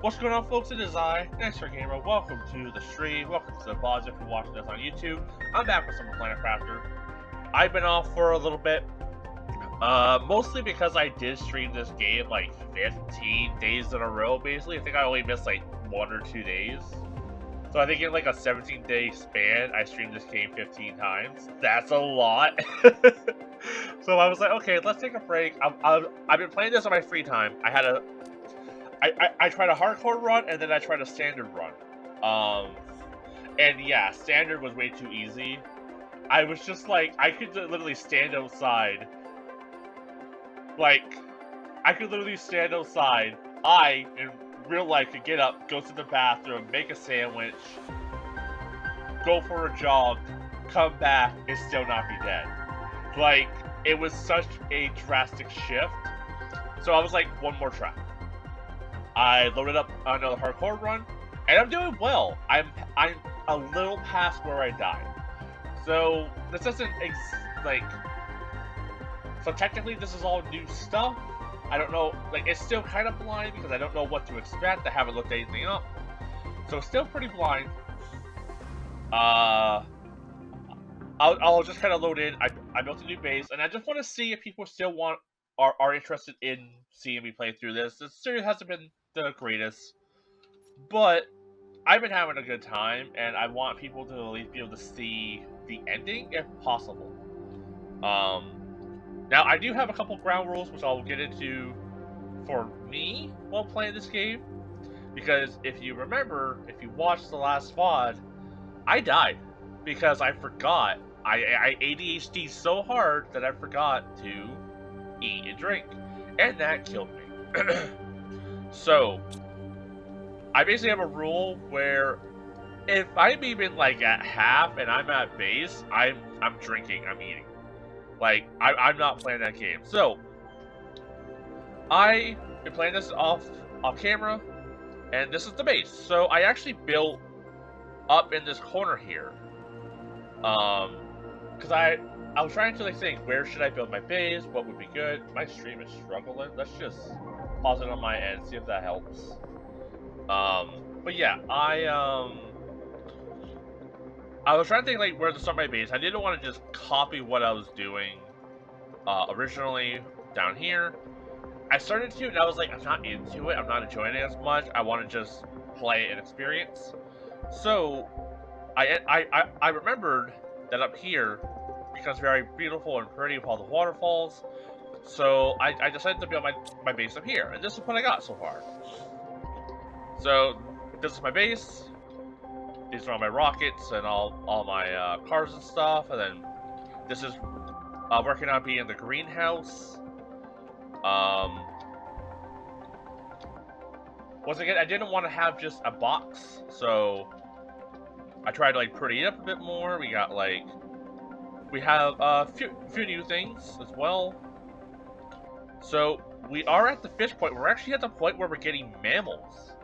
What's going on, folks? It is I, Nexter Gamer. Welcome to the stream. Welcome to the VOD if you're watching this on YouTube. I'm back with some Planet Crafter. I've been off for a little bit, mostly because I did stream this game like 15 days in a row, basically. I think I only missed like 1 or 2 days. So I think in like a 17-day span, I streamed this game 15 times. That's a lot. So I was like, okay, let's take a break. I've been playing this on my free time. I tried a hardcore run, and then I tried a standard run. And yeah, standard was way too easy. I was just like, I could literally stand outside. Like, I could literally stand outside. In real life, could get up, go to the bathroom, make a sandwich, go for a jog, come back, and still not be dead. Like, it was such a drastic shift. So I was like, one more try. I loaded up another hardcore run, and I'm doing well. I'm a little past where I died. So this isn't so technically this is all new stuff. I don't know, like it's still kind of blind because I don't know what to expect. I haven't looked anything up, so it's still pretty blind. I'll just kind of load in. I built a new base, and I just want to see if people still are interested in seeing me play through this. This series hasn't been the greatest, but I've been having a good time, and I want people to at least be able to see the ending if possible. Now I do have a couple ground rules which I'll get into for me while playing this game, because if you remember, if you watched the last VOD, I died because I forgot. I ADHD so hard that I forgot to eat and drink, and that killed me. So I basically have a rule where if I'm even like at half and I'm at base, I'm drinking, I'm eating. Like I'm not playing that game. So I've been playing this off camera, and this is the base. So I actually built up in this corner here. Because I was trying to like think, where should I build my base? What would be good? My stream is struggling. Let's just pause it on my end, see if that helps. But yeah, I was trying to think like where to start my base. I didn't want to just copy what I was doing originally down here. I started to, and I was like, I'm not into it. I'm not enjoying it as much. I want to just play and experience. So I remembered that up here becomes very beautiful and pretty with all the waterfalls. So I decided to build my base up here, and this is what I got so far. So this is my base. These are all my rockets and all my cars and stuff, and then this is working on being the greenhouse. Once again, I didn't want to have just a box, so I tried to like pretty it up a bit more. We have a few new things as well. So we are at the fish point. We're actually at the point where we're getting mammals.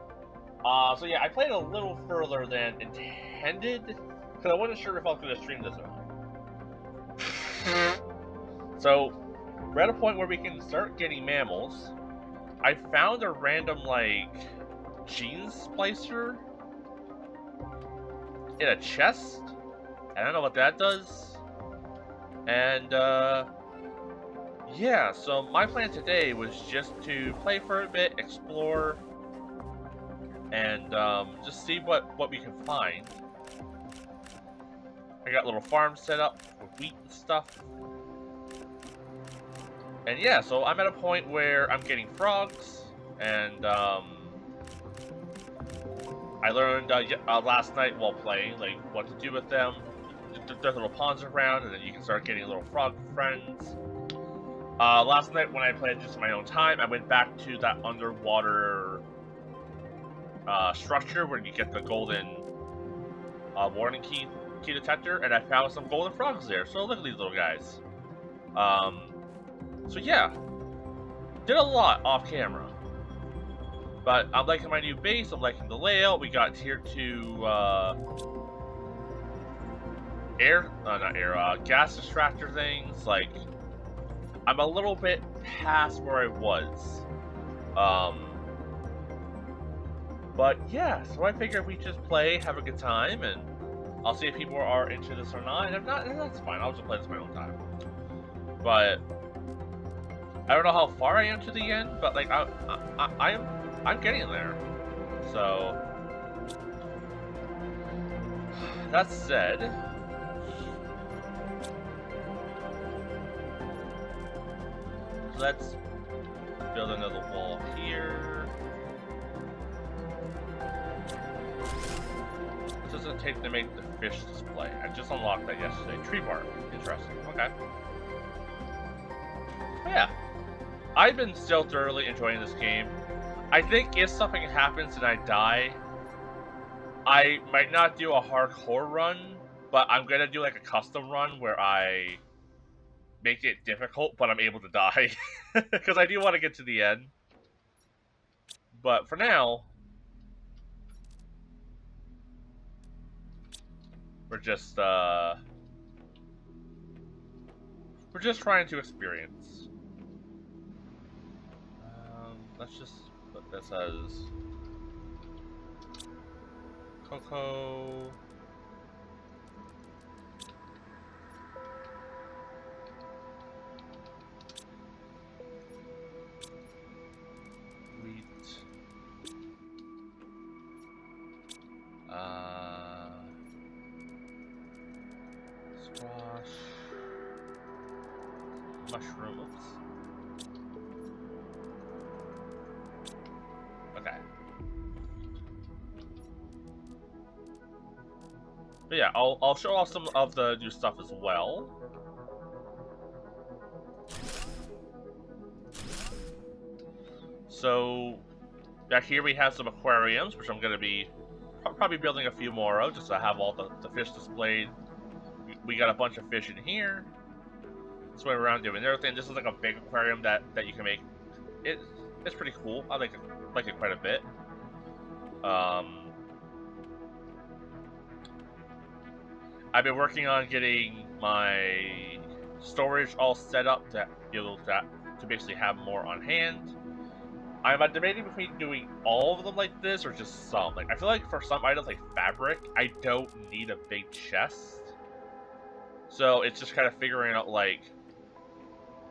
So yeah, I played a little further than intended, because I wasn't sure if I was going to stream this or not. So, we're at a point where we can start getting mammals. I found a random, like, gene splicer in a chest. I don't know what that does. And, yeah, so my plan today was just to play for a bit, explore, and just see what we can find. I got a little farm set up with wheat and stuff. And yeah, so I'm at a point where I'm getting frogs, and I learned last night while playing, like, what to do with them. There's little ponds around, and then you can start getting little frog friends. Last night when I played just my own time, I went back to that underwater structure where you get the golden warning key detector, and I found some golden frogs there. So look at these little guys. So yeah, did a lot off camera, but I'm liking my new base. I'm liking the layout. We got tier 2 gas distractor things. Like, I'm a little bit past where I was. But yeah, so I figure we just play, have a good time, and I'll see if people are into this or not. And if not, that's fine. I'll just play this my own time. But I don't know how far I am to the end, but like I'm getting there. So that said, let's build another wall here. What does it take to make the fish display? I just unlocked that yesterday. Tree bark. Interesting. Okay. But yeah. I've been still thoroughly enjoying this game. I think if something happens and I die, I might not do a hardcore run, but I'm gonna do like a custom run where I make it difficult, but I'm able to die. Because I do want to get to the end. But for now, we're just trying to experience. Let's just put this as Cocoa. Wheat. Squash. Mushroom. Oops. Okay. But yeah, I'll show off some of the new stuff as well. So back here we have some aquariums, which I'm going to be probably building a few more of, just to have all the fish displayed. We got a bunch of fish in here. Swim around doing their thing. This is like a big aquarium that you can make. It's pretty cool. I like it quite a bit. I've been working on getting my storage all set up to be able to basically have more on hand. I'm debating between doing all of them like this or just some. Like I feel like for some items like fabric, I don't need a big chest. So it's just kind of figuring out like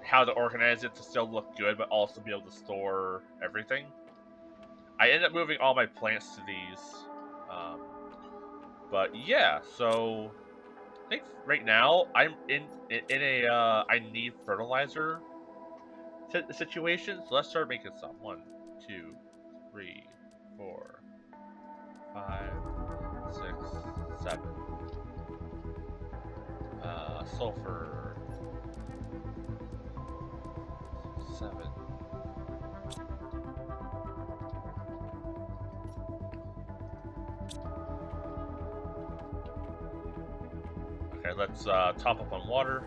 how to organize it to still look good, but also be able to store everything. I ended up moving all my plants to these. But yeah, so I think right now I'm in a I need fertilizer situation. So let's start making some. 1, 2, 3, 4, 5, 6, 7. Sulfur. 7. Okay, let's top up on water.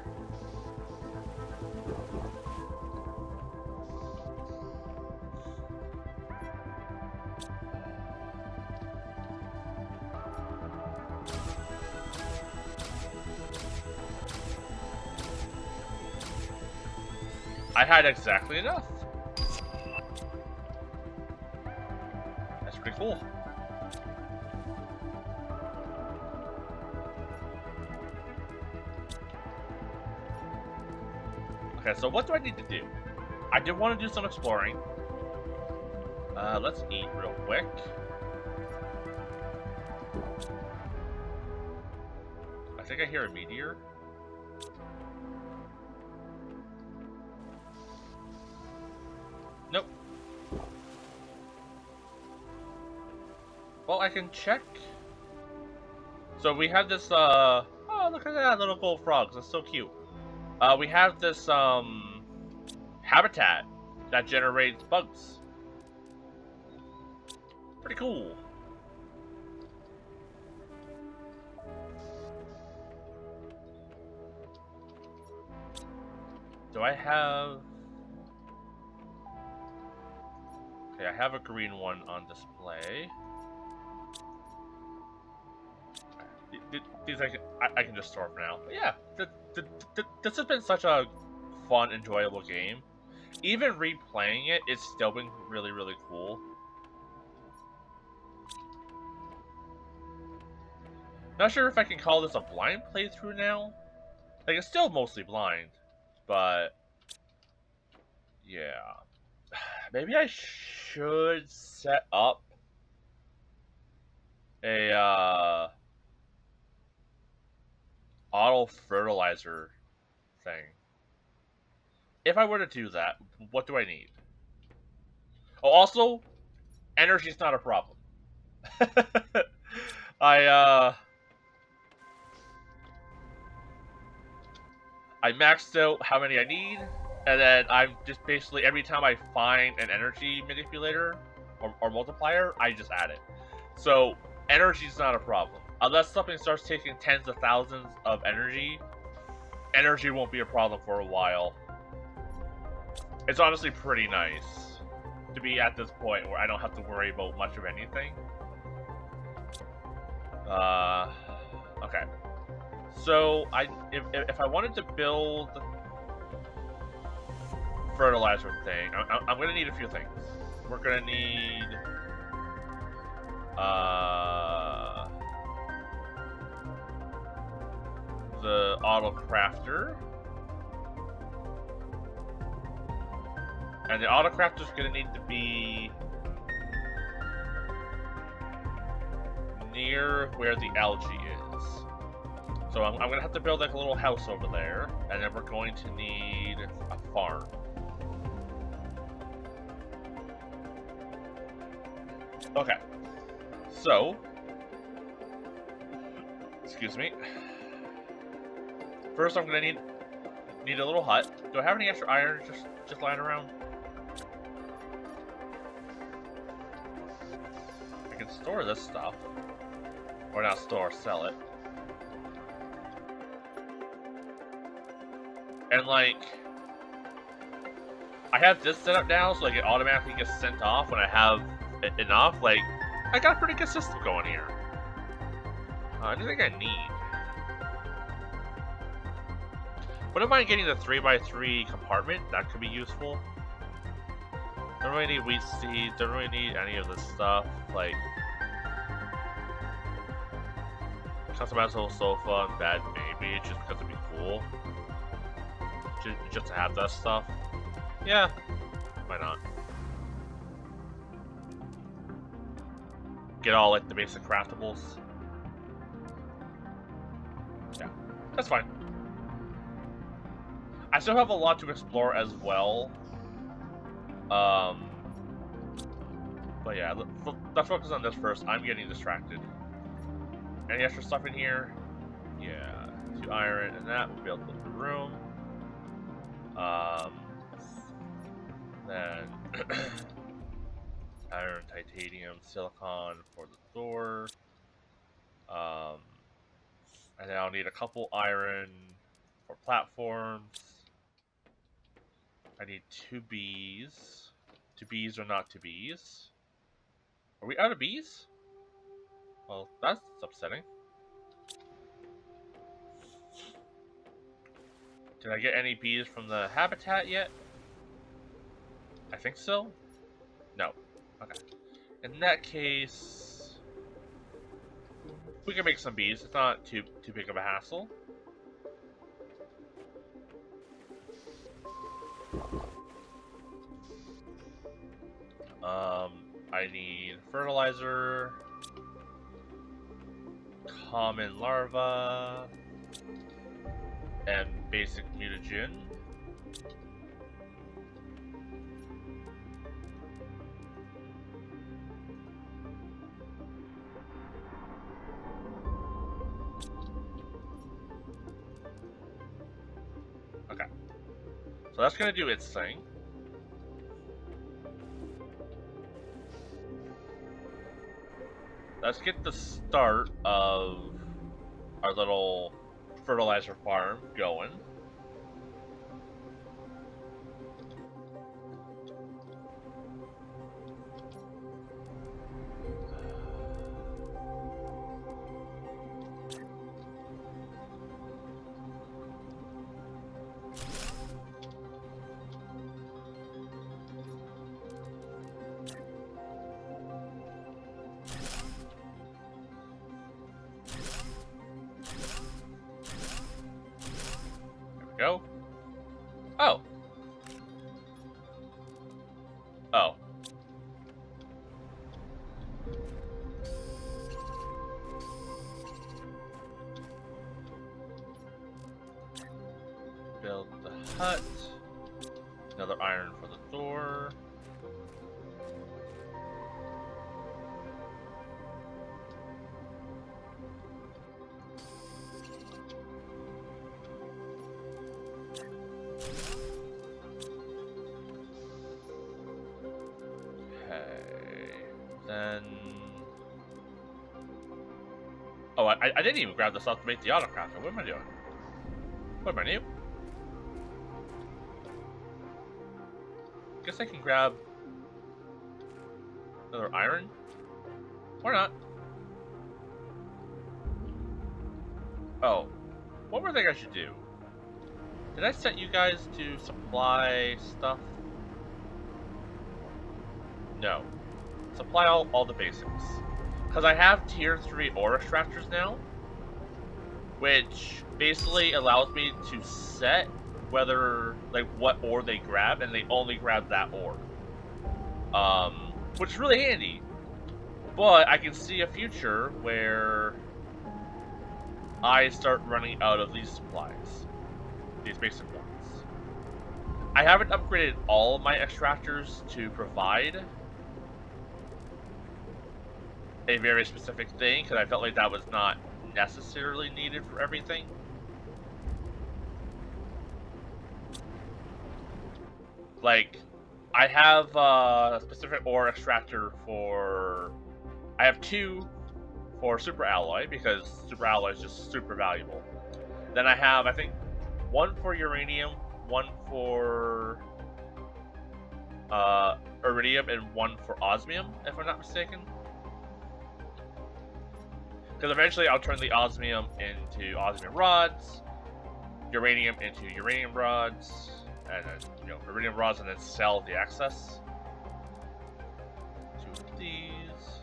I had exactly enough. That's pretty cool. Okay, so what do I need to do? I did want to do some exploring. Let's eat real quick. I think I hear a meteor. Nope. Well, I can check. So we have this, oh, look at that little gold frogs. That's so cute. We have this, habitat that generates bugs. Pretty cool. Do I have... Okay, I have a green one on display. These I can just store for now. But yeah, this has been such a fun, enjoyable game. Even replaying it, it's still been really, really cool. Not sure if I can call this a blind playthrough now. Like, it's still mostly blind, but yeah. Maybe I should set up a auto fertilizer thing. If I were to do that, what do I need? Oh, also, energy's not a problem. I maxed out how many I need, and then I'm just basically every time I find an energy manipulator or multiplier, I just add it. So energy's not a problem. Unless something starts taking tens of thousands of energy, energy won't be a problem for a while. It's honestly pretty nice to be at this point where I don't have to worry about much of anything. Okay. So if I wanted to build fertilizer thing, I'm gonna need a few things. We're gonna need the auto crafter, and the auto crafter is gonna need to be near where the algae is. So I'm gonna have to build like a little house over there, and then we're going to need a farm. Okay. So, excuse me. First, I'm gonna need a little hut. Do I have any extra iron just lying around? I can store this stuff, or not store, sell it. And like, I have this set up now, so like it automatically gets sent off when I have enough. Like, I got a pretty good system going here. I don't think I need. Wouldn't mind getting the 3x3 compartment. That could be useful. Don't really need wheat seeds. Don't really need any of this stuff. Like, customizable sofa and bed maybe, just because it'd be cool. Just to have that stuff. Yeah, why not? Get all like the basic craftables. Yeah, that's fine. I still have a lot to explore as well. But yeah, let's focus on this first. I'm getting distracted. Any extra stuff in here? Yeah, 2 iron and that. We'll be able to build the room. Then iron, titanium, silicon for the door. And then I'll need a couple iron for platforms. I need 2 bees. 2 bees or not 2 bees? Are we out of bees? Well, that's upsetting. Did I get any bees from the habitat yet? I think so. No. Okay. In that case, we can make some bees. It's not too big of a hassle. I need fertilizer, common larva, and basic mutagen. Okay. So that's gonna do its thing. Let's get the start of our little fertilizer farm going. go. Oh. Oh. Build the hut. Another iron for the door. Then... Oh, I didn't even grab the stuff to make the autocrafter. What am I doing? What am I new? Guess I can grab another iron? Or not? Oh. One more thing I should do. Did I set you guys to supply stuff? No. Supply all the basics. Because I have tier 3 ore extractors now, which basically allows me to set whether, like, what ore they grab, and they only grab that ore. Which is really handy. But I can see a future where I start running out of these supplies. These basic ones. I haven't upgraded all of my extractors to provide a very specific thing, because I felt like that was not necessarily needed for everything. Like, I have a specific ore extractor for... I have 2 for super alloy, because super alloy is just super valuable. Then I have, I think, 1 for uranium, 1 for iridium, and 1 for osmium, if I'm not mistaken. Because eventually I'll turn the osmium into osmium rods, uranium into uranium rods, and then, iridium rods, and then sell the excess. 2 of these.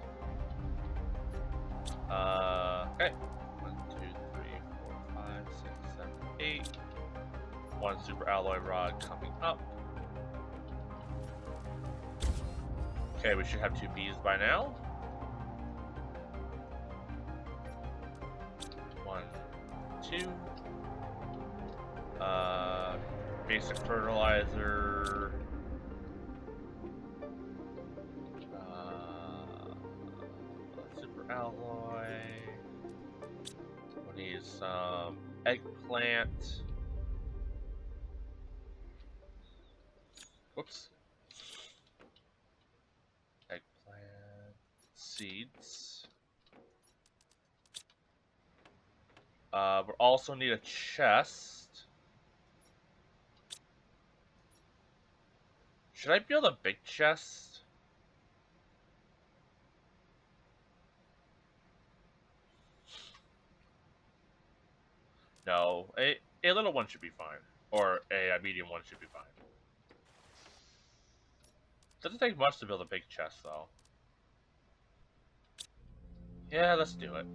Okay. 1, 2, 3, 4, 5, 6, 7, 8. 1 super alloy rod coming up. Okay, we should have 2 bees by now. 1, 2. Basic fertilizer. Super alloy. We need some eggplant. Whoops. Eggplant. Seeds. We also need a chest. Should I build a big chest? No, a little one should be fine. Or a medium one should be fine. Doesn't take much to build a big chest, though. Yeah, let's do it.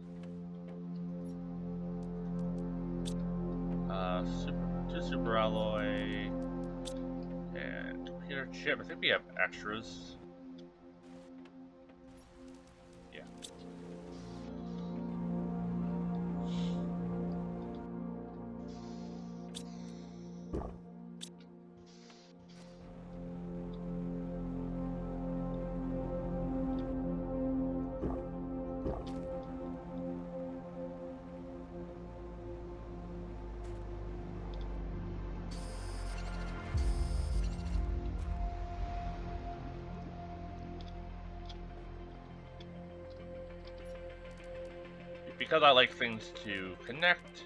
2 super alloy and computer chip. I think we have extras. Yeah. Because I like things to connect.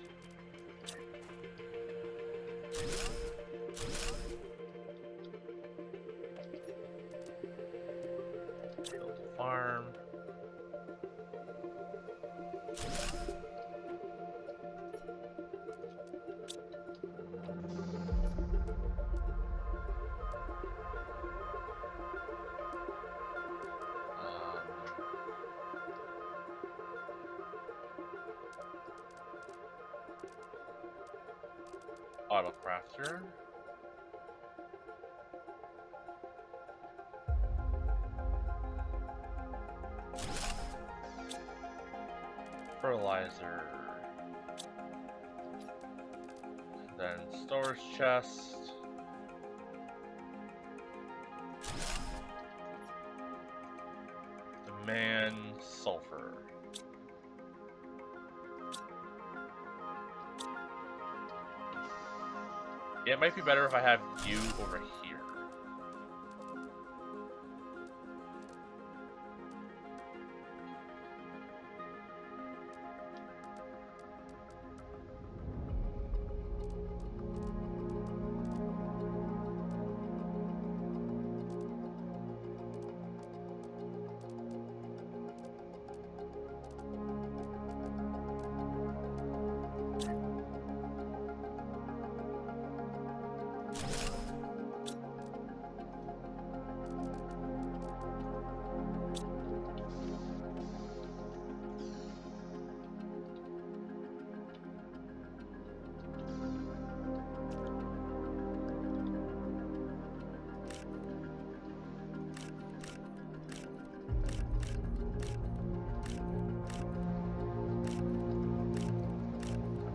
Build a farm. Auto crafter. Fertilizer. Then storage chest. Demand sulfur. Yeah, it might be better if I have you over here.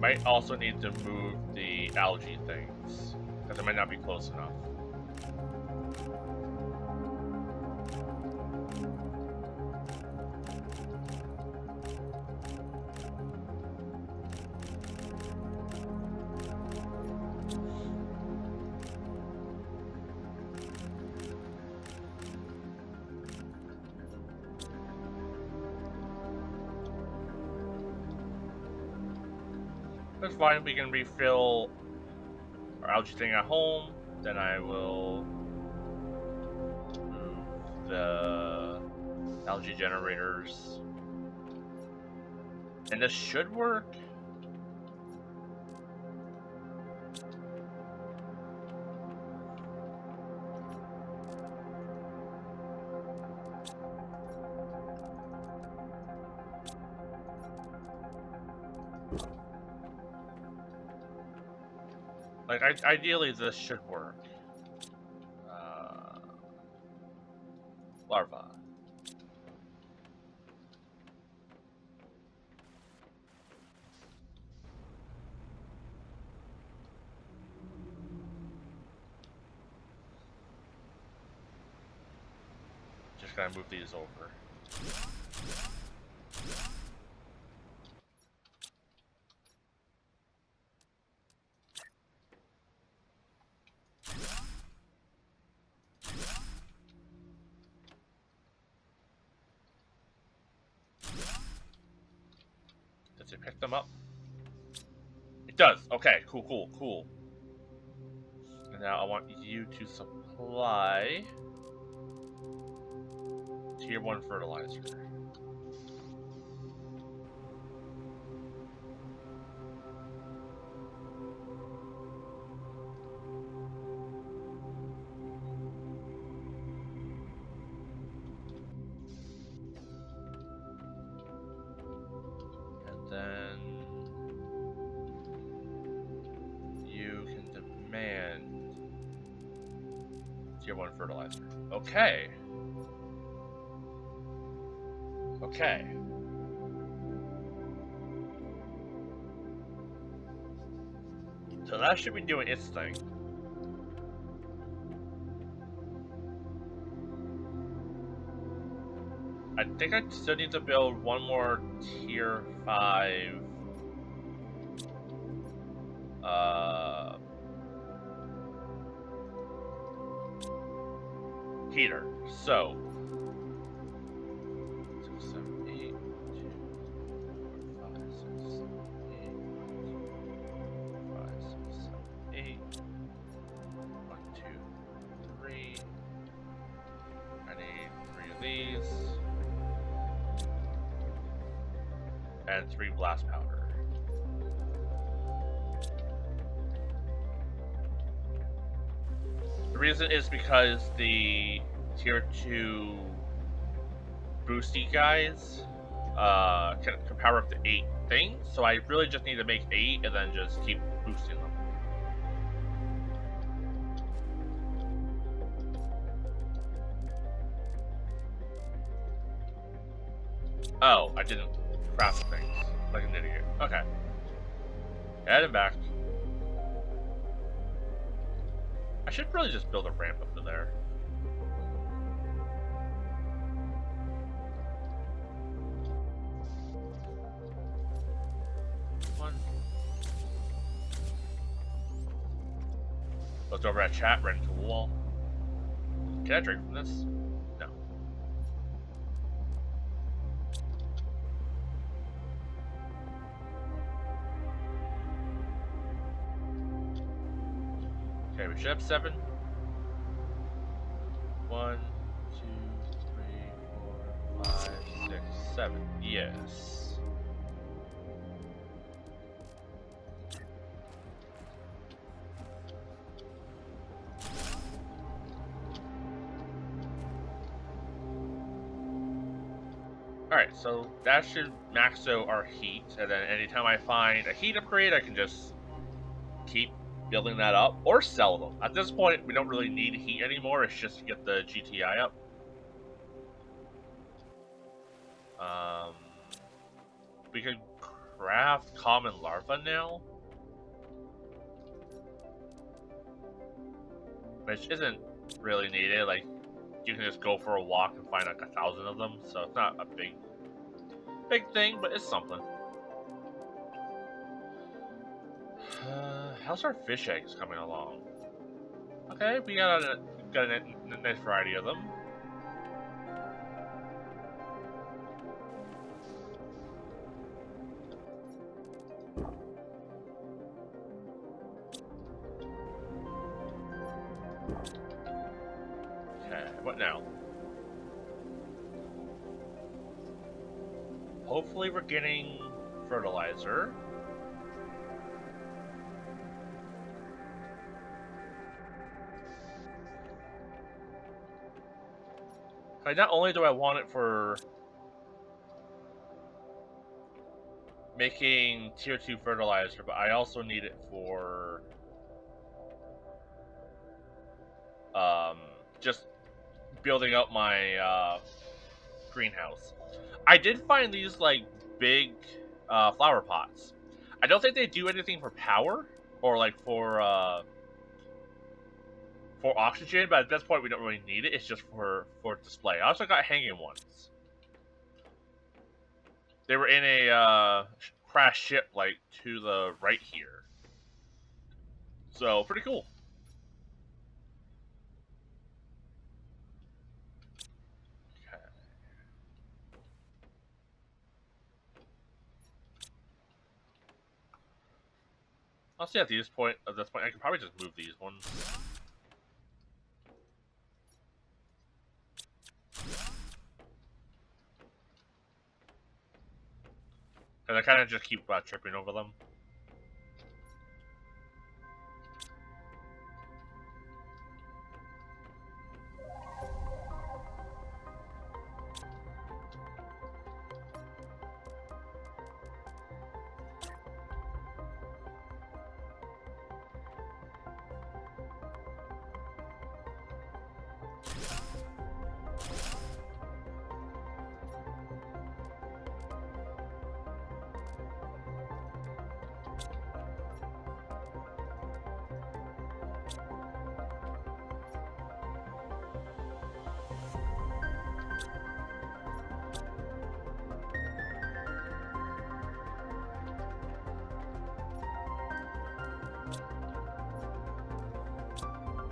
Might also need to move the algae things, because it might not be close enough. That's fine, we can refill our algae thing at home, then I will move the algae generators. And this should work. Like, ideally, this should work. Larva. Just gotta move these over. Does it pick them up? It does. Okay, cool. And now I want you to supply Tier 1 fertilizer. And then you can demand Tier 1 fertilizer. Okay. Okay. So that should be doing its thing. I think I still need to build one more Tier 5 heater. So 6, 7, 8, 2, 4, 5, 6, 7, 8, 5, 6, 7, 8. 1, 2, 3. I need 3 of these. And 3 blast powder. The reason is because the Tier 2 boosty guys can power up to 8 things, so I really just need to make 8 and then just keep boosting them. Oh, I didn't craft things. Like an idiot. Okay. Heading back. I should really just build a ramp up to there. Looked over at chat, ran into a wall. Can I drink from this? No. Okay, we should have 7. 1, 2, 3, 4, 5, 6, 7. Yes. Alright, so that should max out our heat, and then anytime I find a heat upgrade, I can just keep building that up, or sell them. At this point, we don't really need heat anymore, it's just to get the GTI up. We could craft common larva now, which isn't really needed. Like, you can just go for a walk and find like 1,000 of them, so it's not a big thing, but it's something. How's our fish eggs coming along? Okay, we got a nice variety of them. Okay, what now? Hopefully we're getting fertilizer. Like, not only do I want it for making tier 2 fertilizer, but I also need it for just building up my greenhouse. I did find these like big flower pots. I don't think they do anything for power or like for oxygen, but at this point we don't really need it. It's just for display. I also got hanging ones. They were in a crashed ship like to the right here. So pretty cool. Okay. I'll see at this point I can probably just move these ones. And I kind of just keep tripping over them.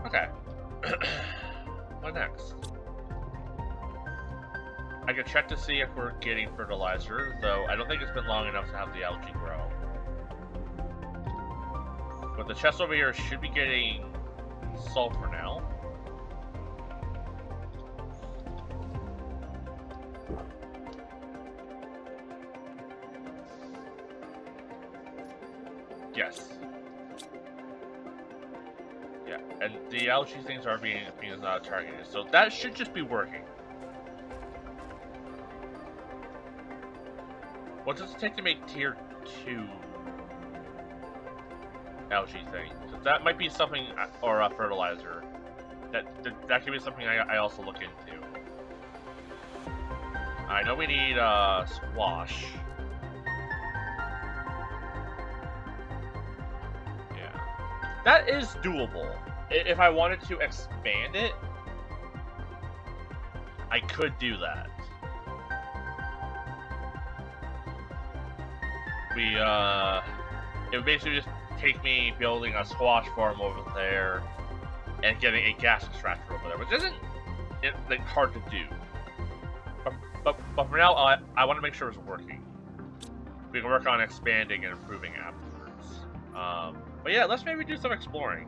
Okay. What next? I can check to see if we're getting fertilizer, though I don't think it's been long enough to have the algae grow. But the chest over here should be getting sulfur now. Yes. Yeah, and the algae things are being targeted, so that should just be working. What does it take to make tier 2 algae thing? So that might be something, or a fertilizer. That could be something I also look into. I know we need squash. Yeah. That is doable. If I wanted to expand it, I could do that. It would basically just take me building a squash farm over there and getting a gas extractor over there, which isn't like hard to do. But for now, I want to make sure it's working. We can work on expanding and improving afterwards. But yeah, let's maybe do some exploring.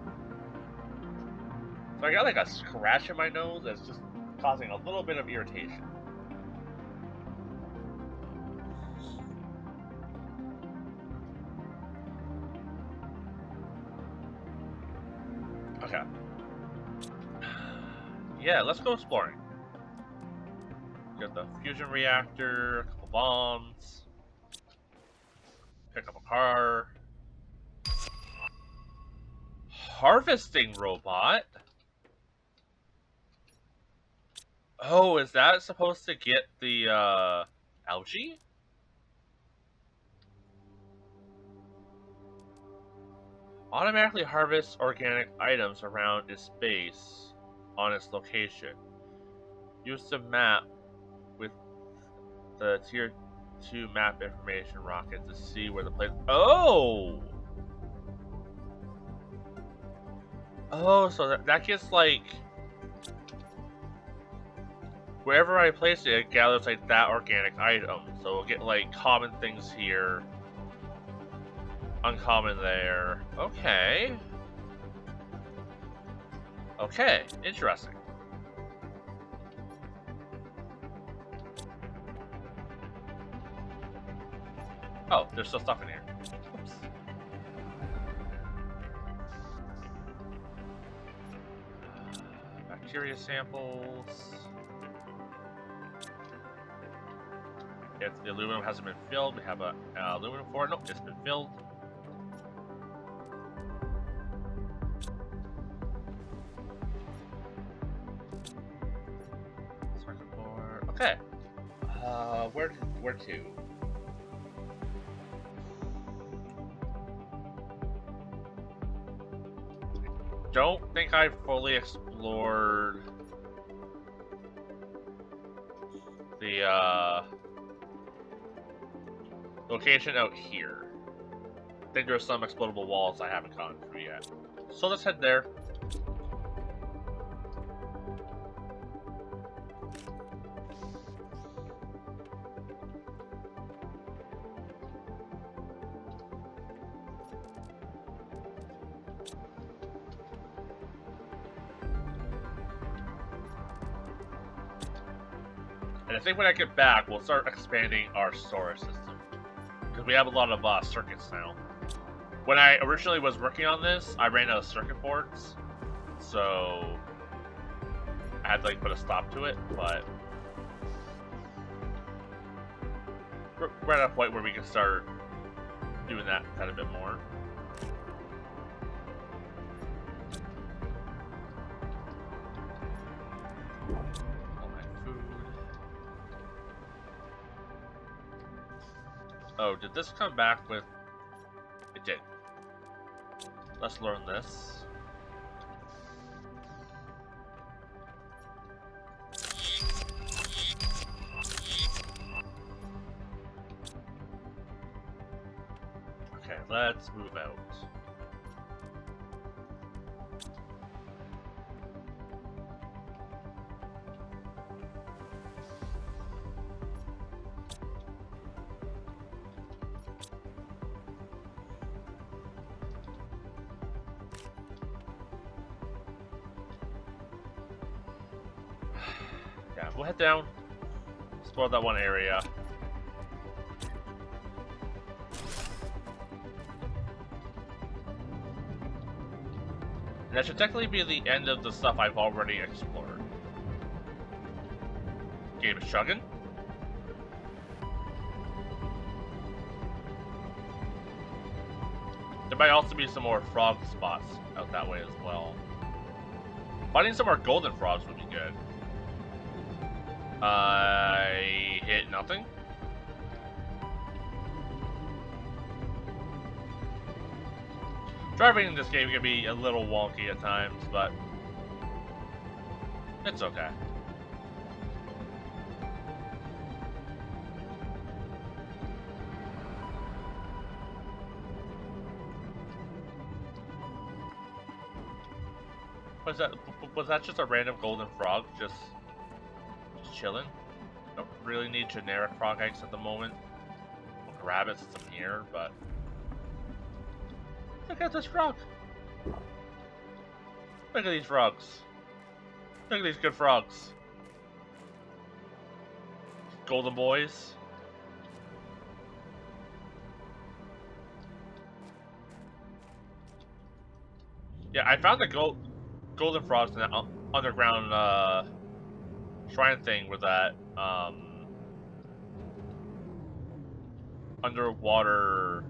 So I got like a scratch in my nose that's just causing a little bit of irritation. Okay. Yeah, let's go exploring. Get the fusion reactor, a couple bombs. Pick up a car. Harvesting robot? Oh, is that supposed to get the, algae? Automatically harvests organic items around its base on its location. Use the map with the tier 2 map information rocket to see where the place. Oh! Oh, so that gets like. Wherever I place it, it gathers like that organic item. So we'll get like common things here. Uncommon there. Okay. Okay, interesting. Oh, there's still stuff in here. Oops. Bacteria samples. If the aluminum hasn't been filled, we have a aluminum for it. Nope, it's been filled. Circuit board. Okay. Where to? Don't think I fully explored the location out here. I think there's some explodable walls I haven't gone through yet. So let's head there. And I think when I get back, we'll start expanding our storage system. Because we have a lot of circuits now. When I originally was working on this, I ran out of circuit boards. So I had to like put a stop to it, but we're at a point where we can start doing that a bit more. Oh, did this come back with... It did. Let's learn this. Okay, let's move out. Yeah, we'll head down, explore that one area. And that should technically be the end of the stuff I've already explored. Game is chugging. There might also be some more frog spots out that way as well. Finding some more golden frogs would be good. I hit nothing. Driving in this game can be a little wonky at times, but it's okay. Was that just a random golden frog just chilling? Don't really need generic frog eggs at the moment. I'll grab it since I'm here, but look at this frog. Look at these frogs. Look at these good frogs. Golden boys. Yeah, I found the golden frogs in that underground shrine thing where that underwater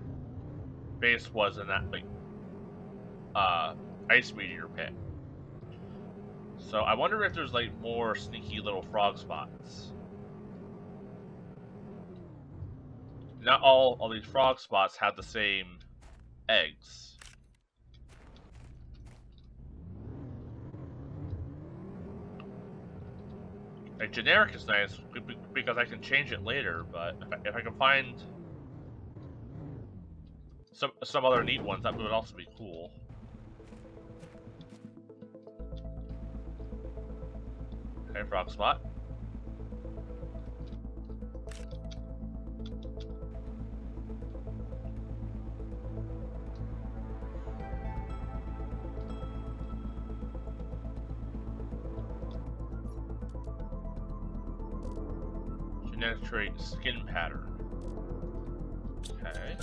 base was in that like ice meteor pit. So I wonder if there's like more sneaky little frog spots. Not all these frog spots have the same eggs. Like generic is nice because I can change it later, but if I can find some other neat ones, that would also be cool. Okay, frog spot. Genetic trait, skin pattern. Okay.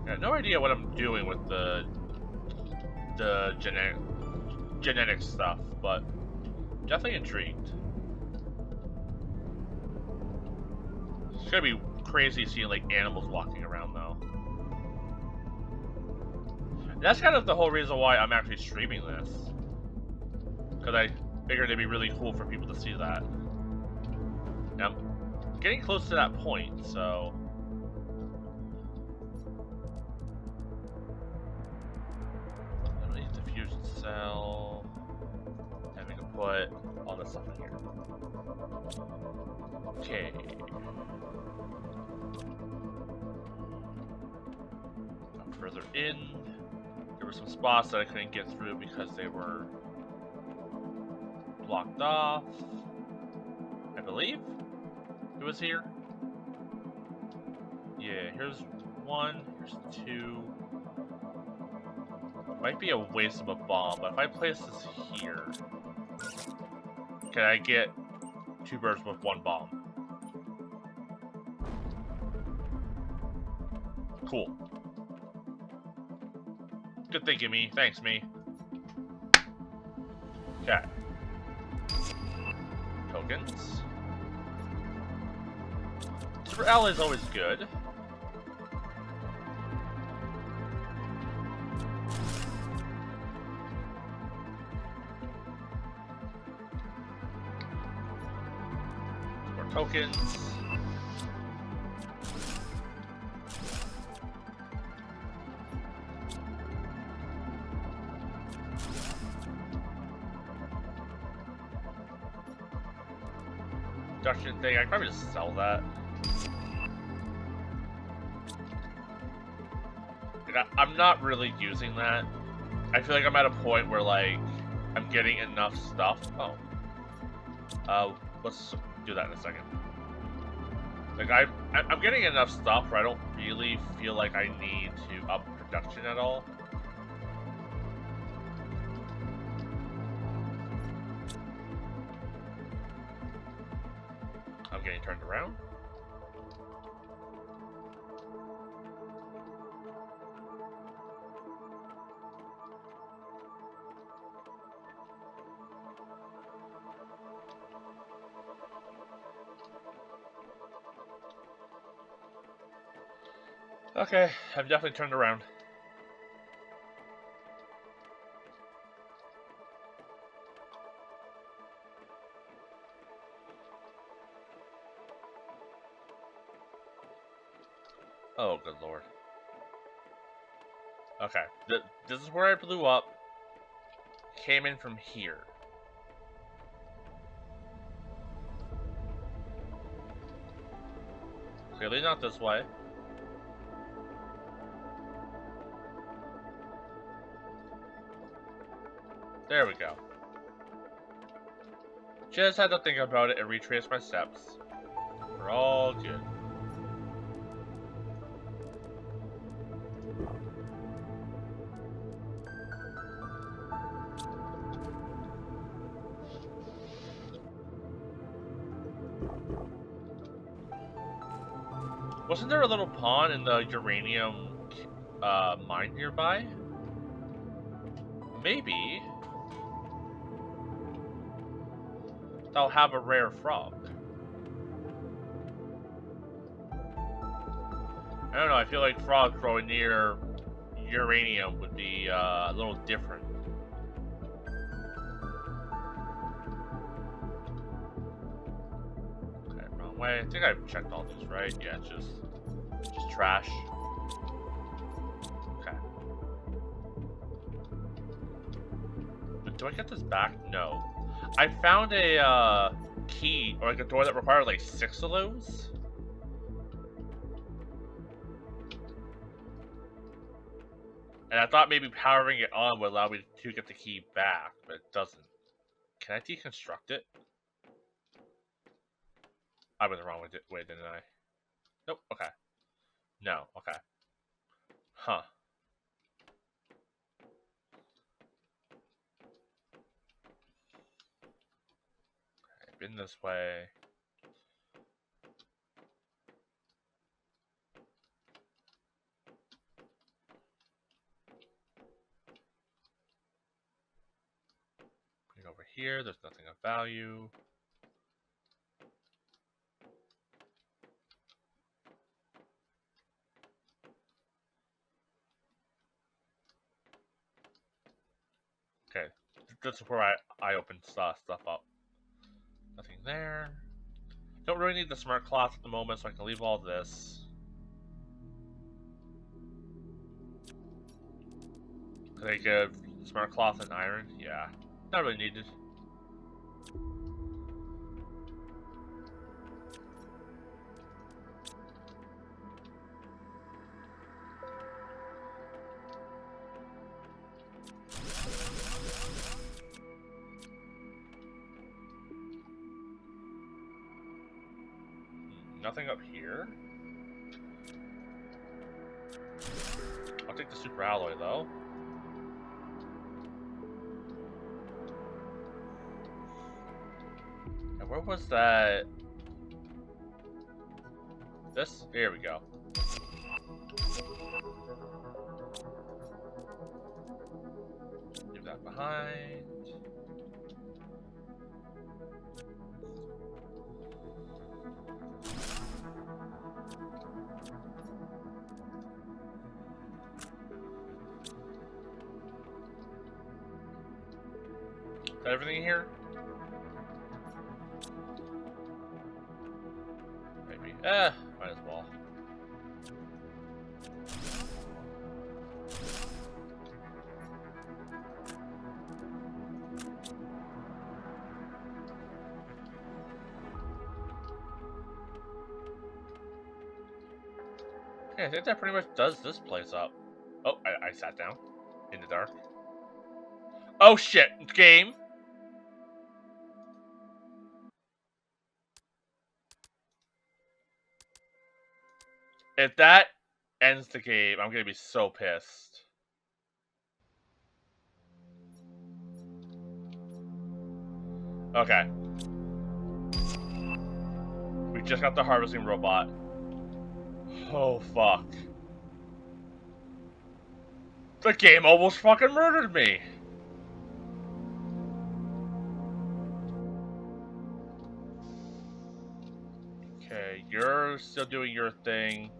I have no idea what I'm doing with the genetic stuff, but definitely intrigued. It's gonna be crazy seeing like animals walking around though. And that's kind of the whole reason why I'm actually streaming this, because I figured it'd be really cool for people to see that. Now, I'm getting close to that point, so. Diffusion cell. And we can put all this stuff in here. Okay. Up further in, there were some spots that I couldn't get through because they were blocked off. I believe it was here. Yeah, here's one, here's two. Might be a waste of a bomb, but if I place this here, can I get 2 birds with 1 bomb? Cool. Good thinking, me. Thanks, me. Okay. Tokens. Super Ally is always good. Tokens. Production thing, I could probably just sell that. I'm not really using that. I feel like I'm at a point where like I'm getting enough stuff. Oh. Let's do that in a second. Like I'm getting enough stuff where I don't really feel like I need to up production at all. I'm getting turned around. Okay, I've definitely turned around. Oh, good lord. Okay, this is where I blew up. Came in from here. Clearly not this way. There we go. Just had to think about it and retrace my steps. We're all good. Wasn't there a little pond in the uranium mine nearby? Maybe. That'll have a rare frog. I don't know, I feel like frogs growing near uranium would be a little different. Okay, wrong way. I think I've checked all these, right? Yeah, it's just trash. Okay. But do I get this back? No. I found a key, or like a door that required like 6 of those. And I thought maybe powering it on would allow me to get the key back, but it doesn't. Can I deconstruct it? I went the wrong way, didn't I? Nope, okay. No, okay. Huh. Okay, been this way. Over here, there's nothing of value. Okay, this is where I opened stuff up. Nothing there. Don't really need the smart cloth at the moment, so I can leave all this. Could I give smart cloth and iron? Yeah, not really needed. Nothing up here. I'll take the super alloy though. And where was that? This? Here we go. Leave that behind. Got everything here? Maybe. Might as well. Okay, I think that pretty much does this place up. Oh, I sat down in the dark. Oh shit, game. If that ends the game, I'm gonna be so pissed. Okay. We just got the harvesting robot. Oh fuck. The game almost fucking murdered me. Okay, you're still doing your thing.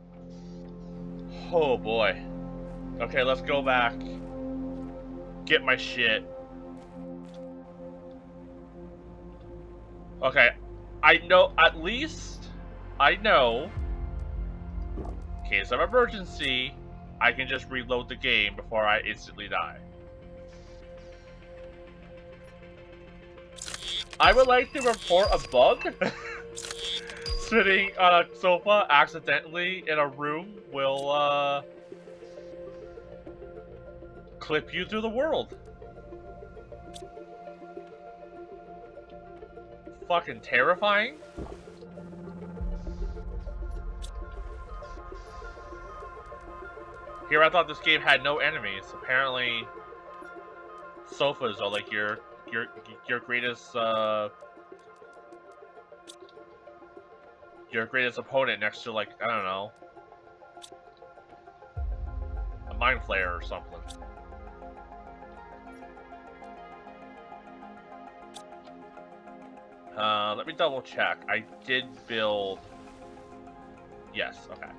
Oh boy. Okay, let's go back. Get my shit. Okay, I know, at least I know case of emergency, I can just reload the game before I instantly die. I would like to report a bug. Sitting on a sofa accidentally in a room will clip you through the world. Fucking terrifying. Here I thought this game had no enemies. Apparently sofas are like your greatest your greatest opponent next to, like, I don't know, a mind flayer or something. Let me double check. I did build. Yes, okay.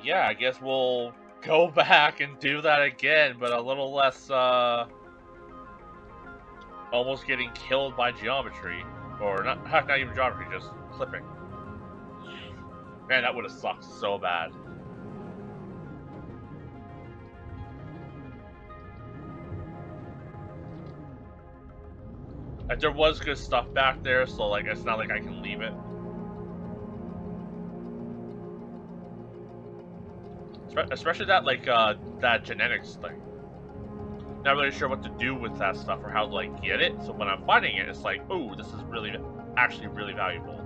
Yeah, I guess we'll go back and do that again, but a little less, almost getting killed by geometry. Or not even geometry, just clipping. Man, that would have sucked so bad. Like, there was good stuff back there, so, like, it's not like I can leave it. Especially that, like, that genetics thing. Not really sure what to do with that stuff or how to, like, get it. So when I'm finding it, it's like, oh, this is really, actually really valuable.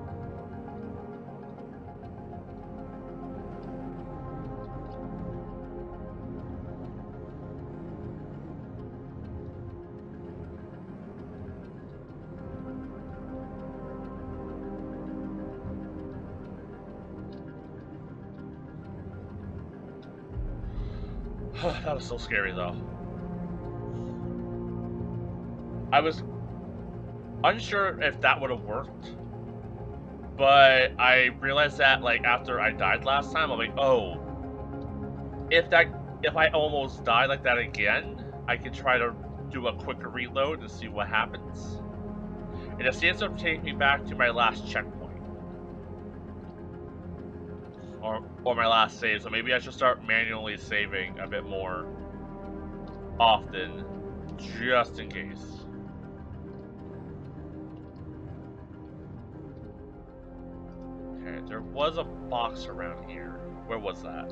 That was so scary, though. I was unsure if that would have worked, but I realized that, like, after I died last time, I'm like, oh, if I almost die like that again, I can try to do a quicker reload and see what happens. And it seems to take me back to my last checkpoint. Or my last save, so maybe I should start manually saving a bit more often, just in case. Okay, there was a box around here. Where was that?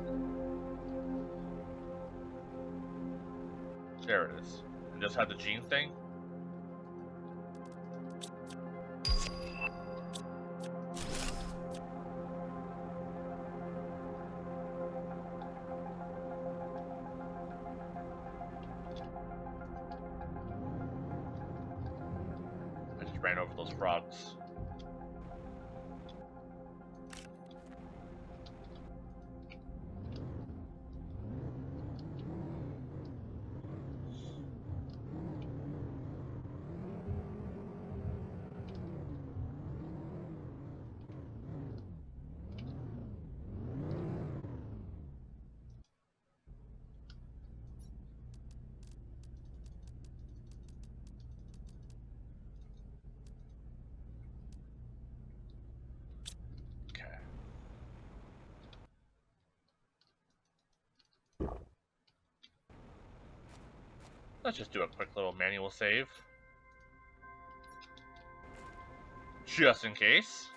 There it is. It just had the gene thing? Ran over those frogs. Let's just do a quick little manual save. Just in case.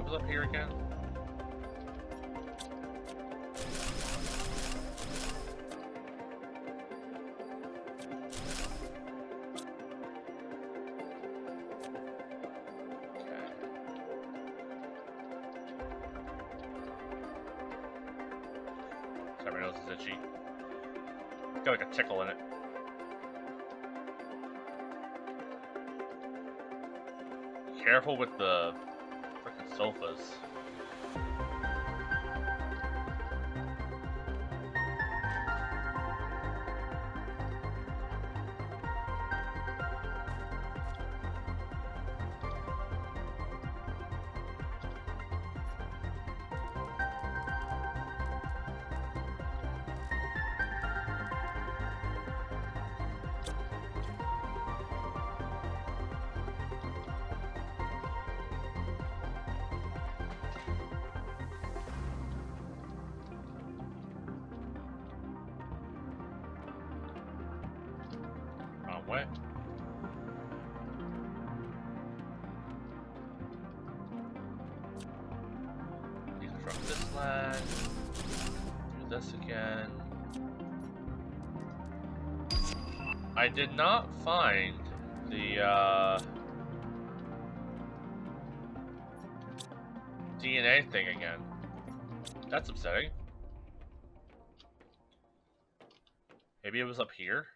was up here again? Sorry, my nose is itchy. It's got like a tickle in it. Careful with the frickin' sofas. Way. These are from this land. Do this again. I did not find the DNA thing again. That's upsetting. Maybe it was up here.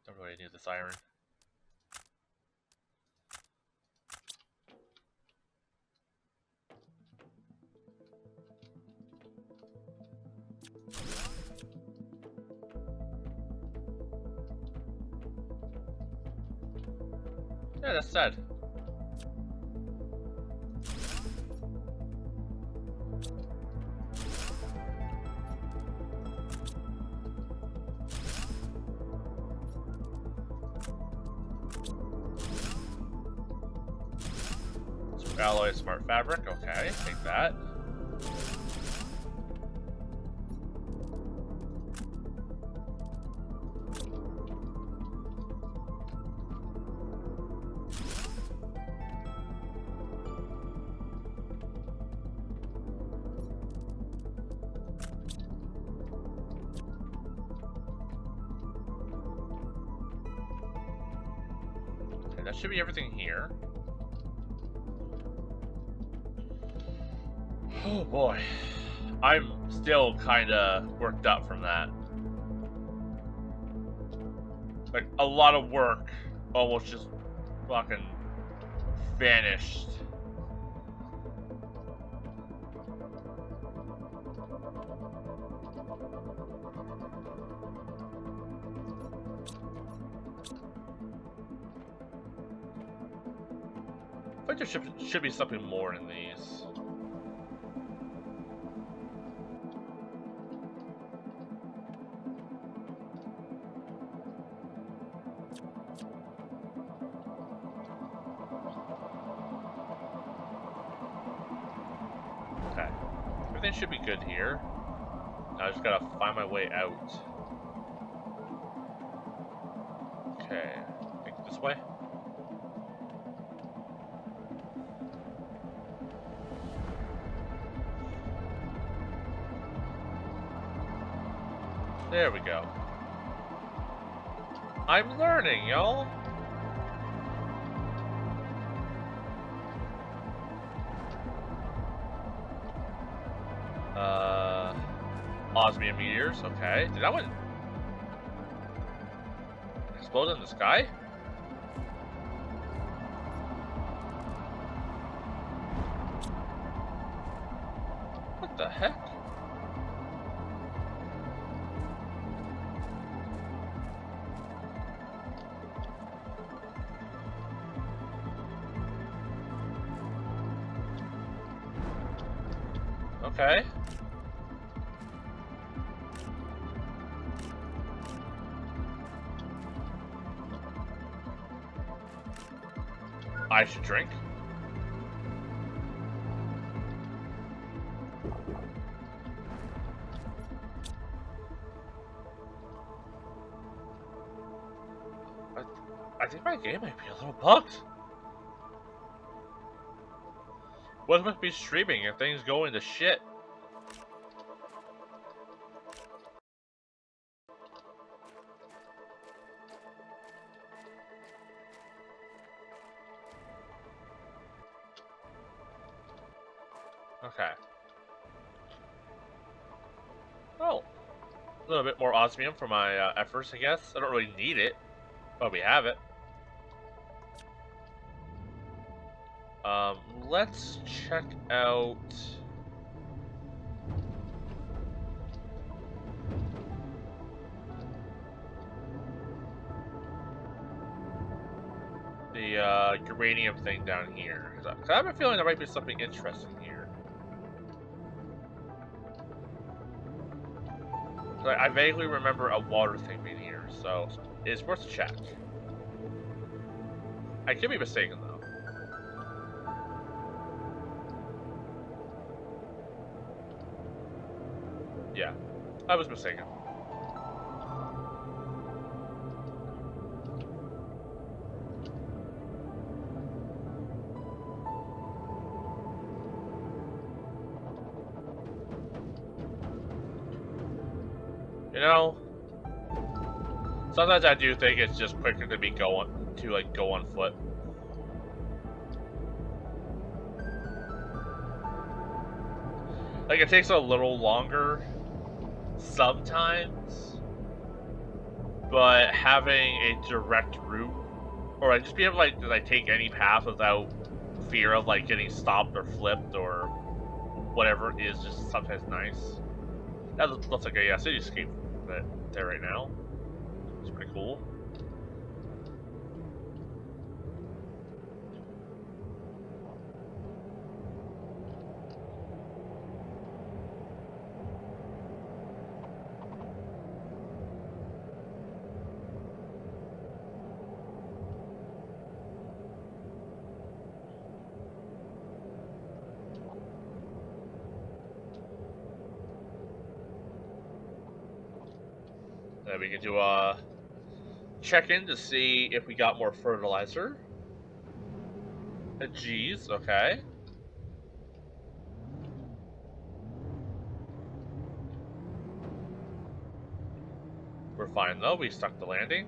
Don't really need this iron. Yeah, that's sad. Alloy smart fabric, okay, take that. Okay, that should be everything here. Oh boy, I'm still kinda worked up from that. Like, a lot of work almost just fucking vanished. I think there should be something more in these. Okay, everything should be good here. Now I just gotta find my way out. Okay, I think this way. There we go. I'm learning, y'all. Osmium meteors, okay. Did that one explode in the sky? What the heck? Okay. I should drink. What? I think my game might be a little bugged. What must be streaming if things go into shit? Okay. Oh. A little bit more osmium for my efforts, I guess. I don't really need it, but we have it. Let's check out... the uranium thing down here. Cause I have a feeling there might be something interesting here. I vaguely remember a water thing being here, so it's worth a check. I could be mistaken, though. Yeah, I was mistaken. You know, sometimes I do think it's just quicker to go on foot. Like, it takes a little longer sometimes, but having a direct route, or like just be able to like take any path without fear of like getting stopped or flipped or whatever is just sometimes nice. That looks like a cityscape there right now. It's pretty cool. Then we can do a check-in to see if we got more fertilizer. Geez, okay. We're fine though, we stuck the landing.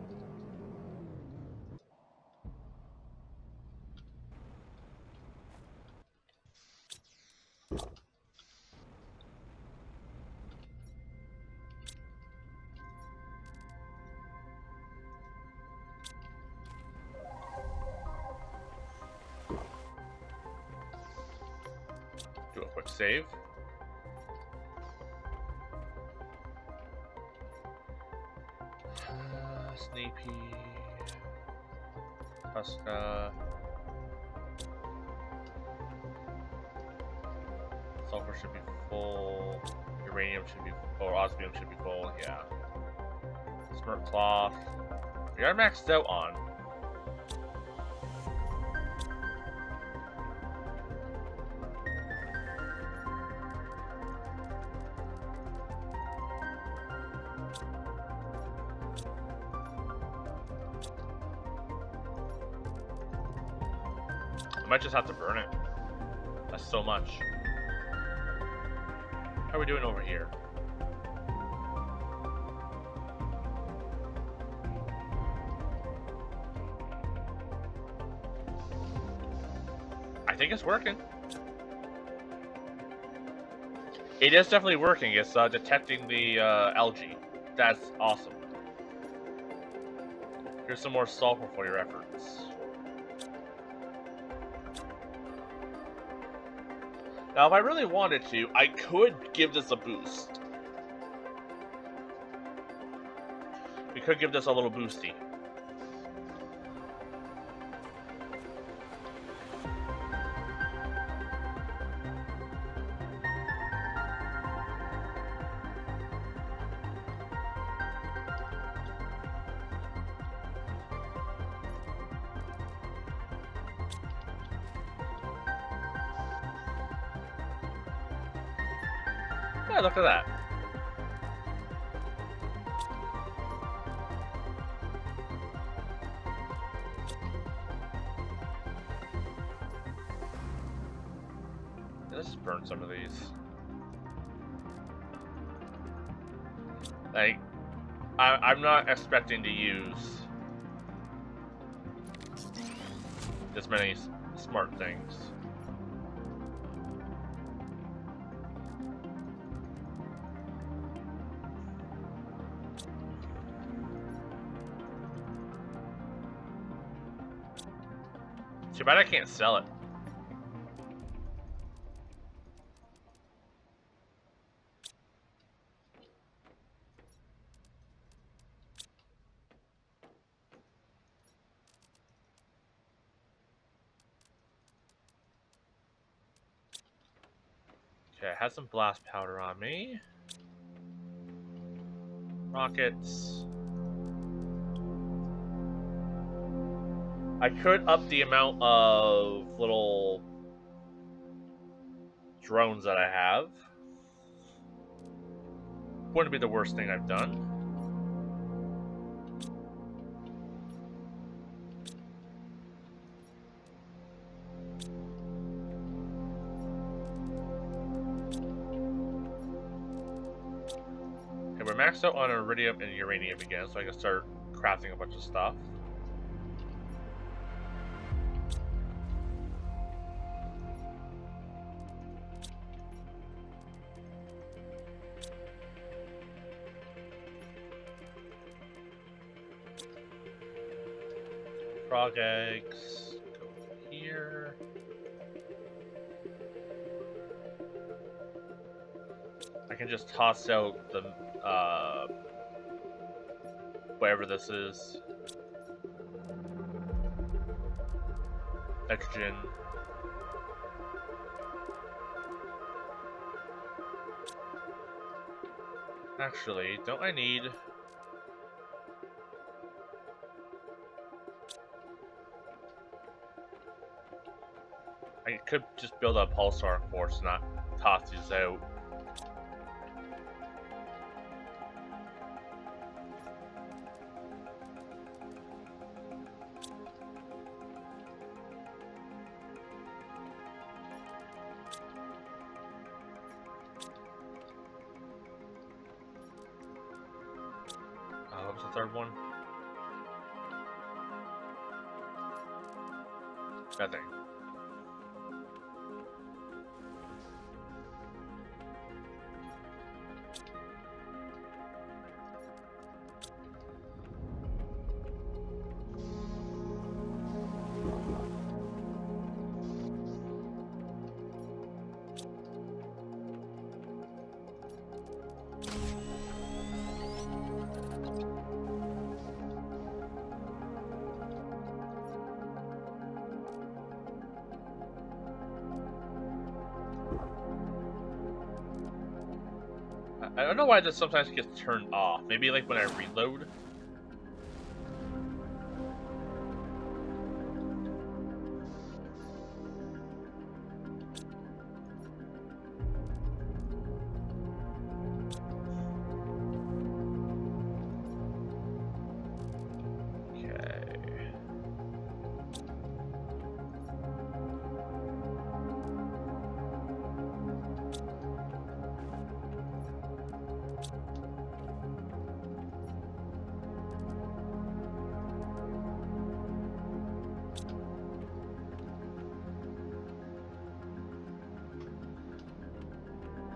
Do a quick save. Sneepy. Tuska. Sulfur should be full. Uranium should be full. Or osmium should be full, yeah. Smart cloth. We are maxed out on. I might just have to burn it. That's so much. How are we doing over here? I think it's working. It is definitely working. It's detecting the algae. That's awesome. Here's some more sulfur for your efforts. Now, if I really wanted to, I could give this a boost. We could give this a little boosty. Yeah, look at that. Let's just burn some of these. Like, I'm not expecting to use this many smart things. Too bad I can't sell it. Okay, I had some blast powder on me. Rockets. I could up the amount of little drones that I have. Wouldn't be the worst thing I've done. Okay, we're maxed out on iridium and uranium again, so I can start crafting a bunch of stuff. Frog eggs. Go here. I can just toss out the whatever this is. Nitrogen. Actually, don't I need... I could just build a pulsar core to not toss these out. What was the third one? Nothing. I don't know why this sometimes gets turned off. Maybe like when I reload.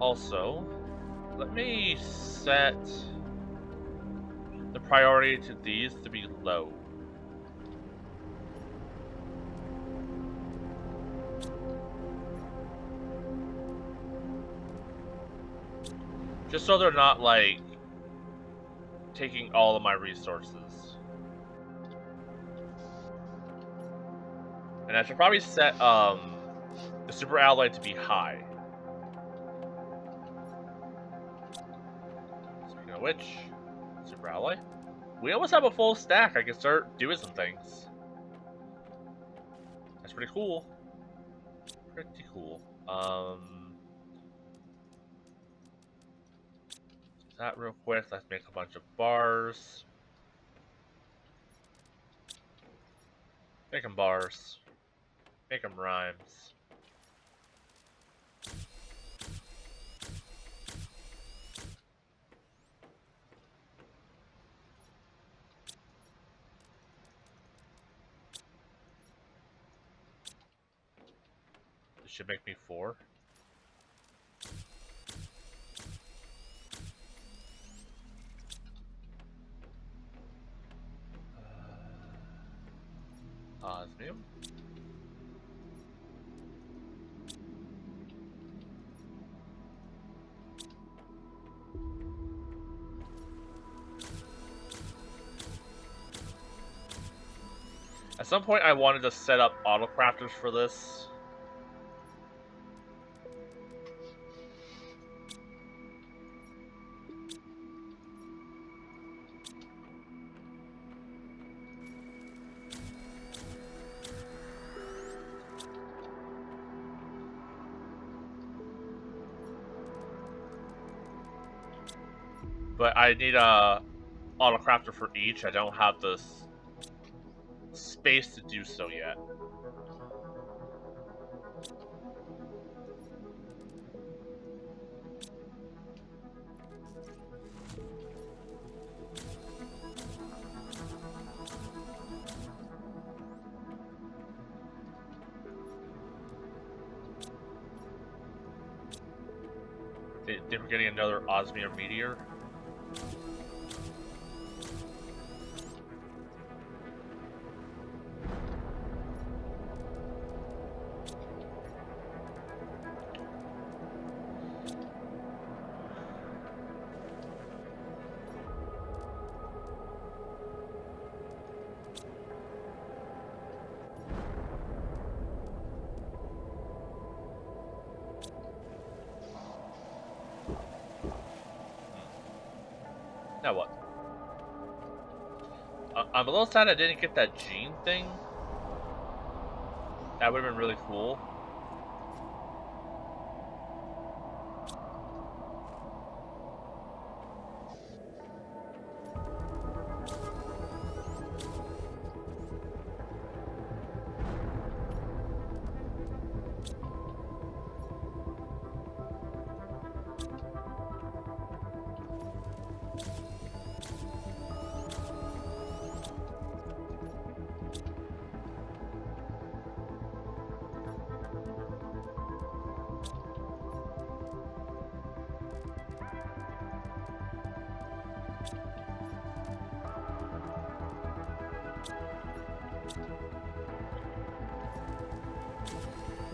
Also, let me set the priority to these to be low. Just so they're not, like, taking all of my resources. And I should probably set, the super alloy to be high. Speaking of which, super alloy. We almost have a full stack. I can start doing some things. That's pretty cool. Pretty cool. That real quick. Let's make a bunch of bars. Make them bars. Make them rhymes. This should make me 4. Osmium. At some point, I wanted to set up autocrafters for this. But I need a autocrafter for each. I don't have the space to do so yet. Think we're getting another Osmium meteor? Now what? I'm a little sad I didn't get that gene thing. That would have been really cool.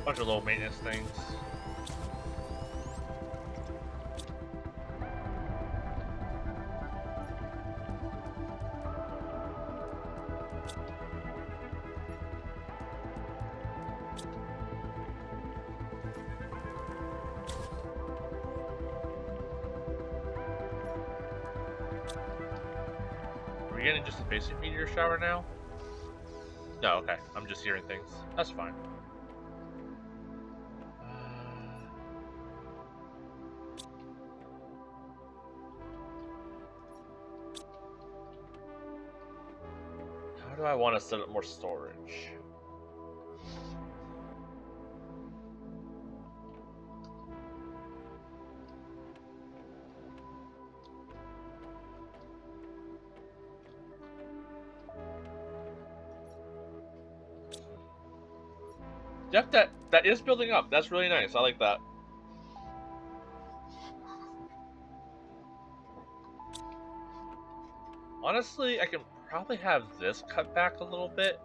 Bunch of low maintenance things. Are we getting just a basic meteor shower now? No, okay. I'm just hearing things. That's fine. How do I want to set up more storage? Yep, that is building up. That's really nice. I like that. Honestly, I can probably have this cut back a little bit.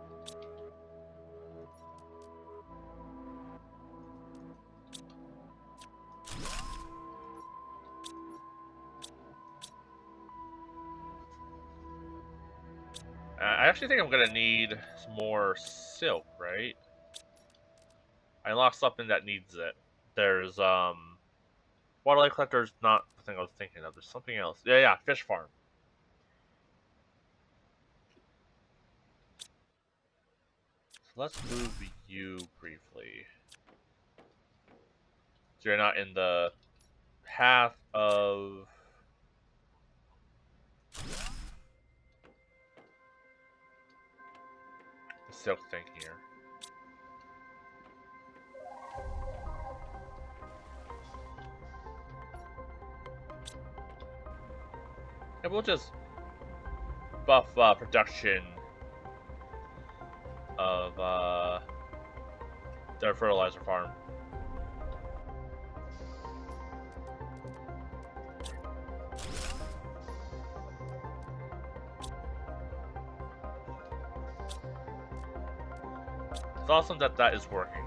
I actually think I'm gonna need some more silk, right? I unlocked something that needs it. There's water collector's not the thing I was thinking of. There's something else. Yeah, fish farm. So let's move you briefly. So you're not in the path of the silk thing here. And we'll just buff production of their fertilizer farm. It's awesome that that is working.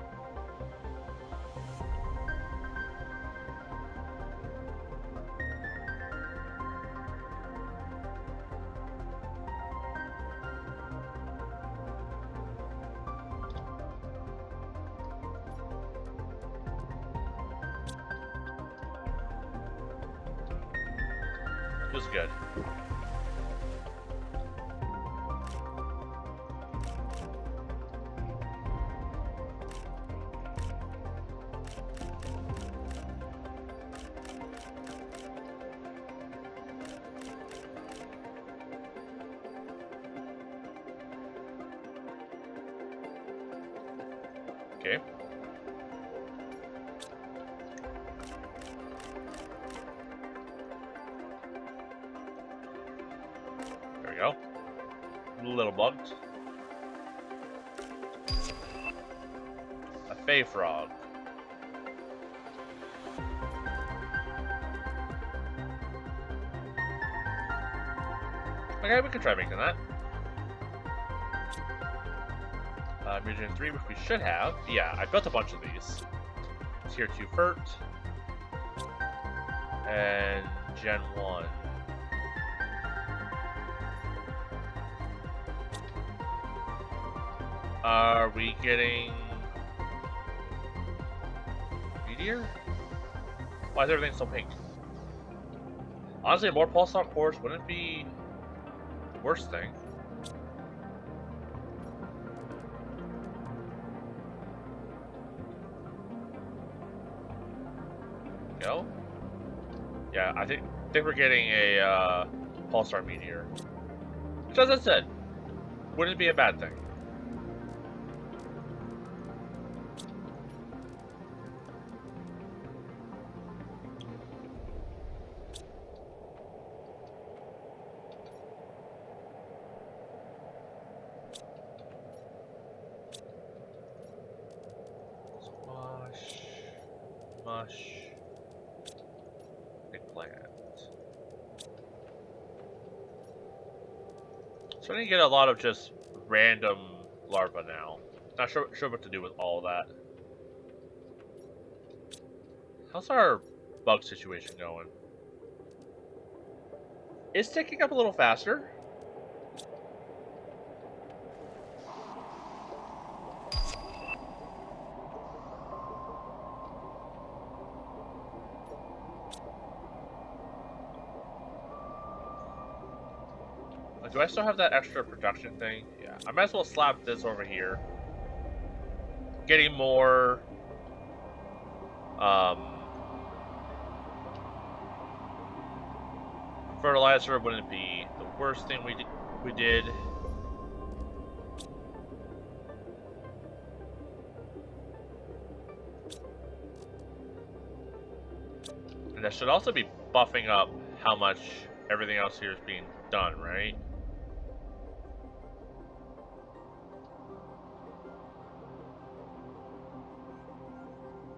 Feels good. Okay. There we go. Little bugs. A Fey frog. Okay, we could try making that. Region 3, which we should have. Yeah, I built a bunch of these. Tier 2 Fert. And Gen 1. Are we getting... Meteor? Why is everything so pink? Honestly, more pulsar cores wouldn't be the worst thing. Go? Yeah, I think we're getting a pulsar meteor. Which, as I said, wouldn't be a bad thing. Mush. Eggplant. Starting to get a lot of just random larvae now. Not sure what to do with all of that. How's our bug situation going? It's ticking up a little faster. Do I still have that extra production thing? Yeah, I might as well slap this over here. Getting more fertilizer wouldn't be the worst thing we did. And that should also be buffing up how much everything else here is being done, right?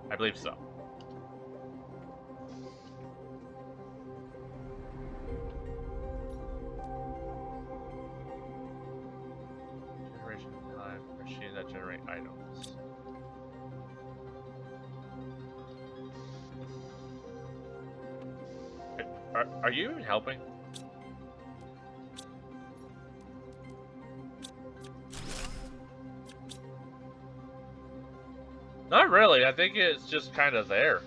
I believe so. Generation time, machines that generate items. Are you even helping? Not really. I think it's just kind of there.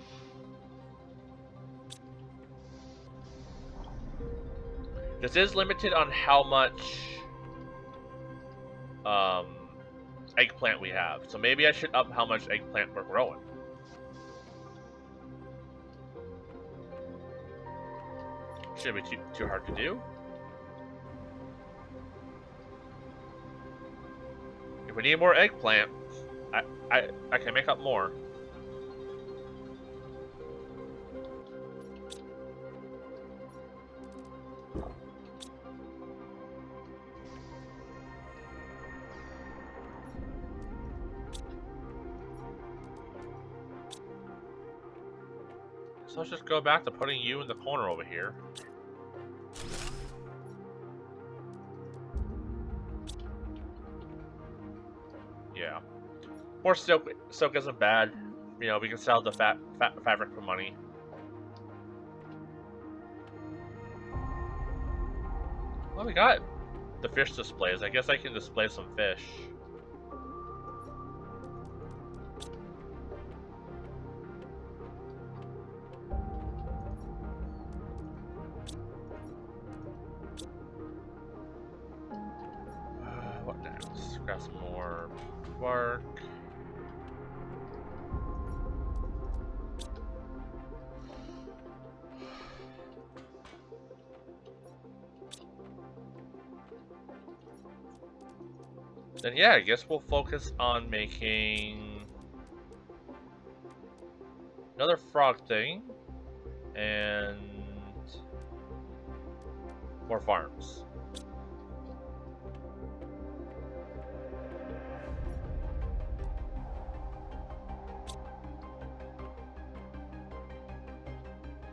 This is limited on how much eggplant we have. So maybe I should up how much eggplant we're growing. Shouldn't be too hard to do. If we need more eggplant, I can make up more. So let's just go back to putting you in the corner over here. Yeah. More silk isn't bad. You know, we can sell the fabric for money. Well, we got the fish displays. I guess I can display some fish. What next? Grab some more bark. Then yeah, I guess we'll focus on making another frog thing and more farms.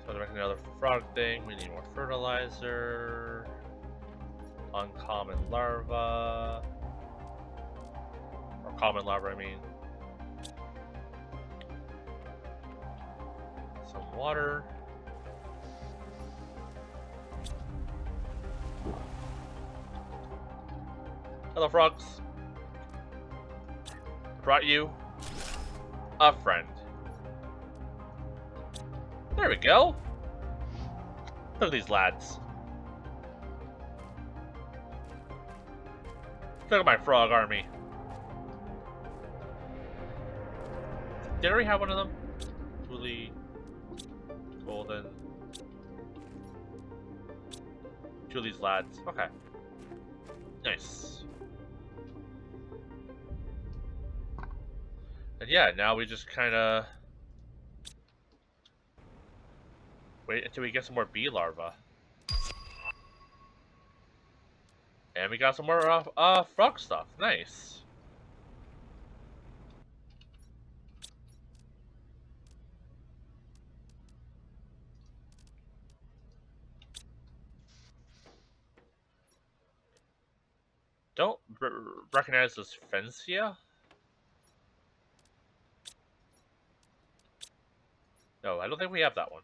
So to make another frog thing, we need more fertilizer, uncommon larva. Common larva, I mean. Some water. Hello, frogs. Brought you a friend. There we go. Look at these lads. Look at my frog army. Did I already have one of them? Truly golden. Julie's lads. Okay. Nice. And yeah, now we just kind of wait until we get some more bee larvae. And we got some more frog stuff. Nice. Don't recognize this Fencia? No, I don't think we have that one.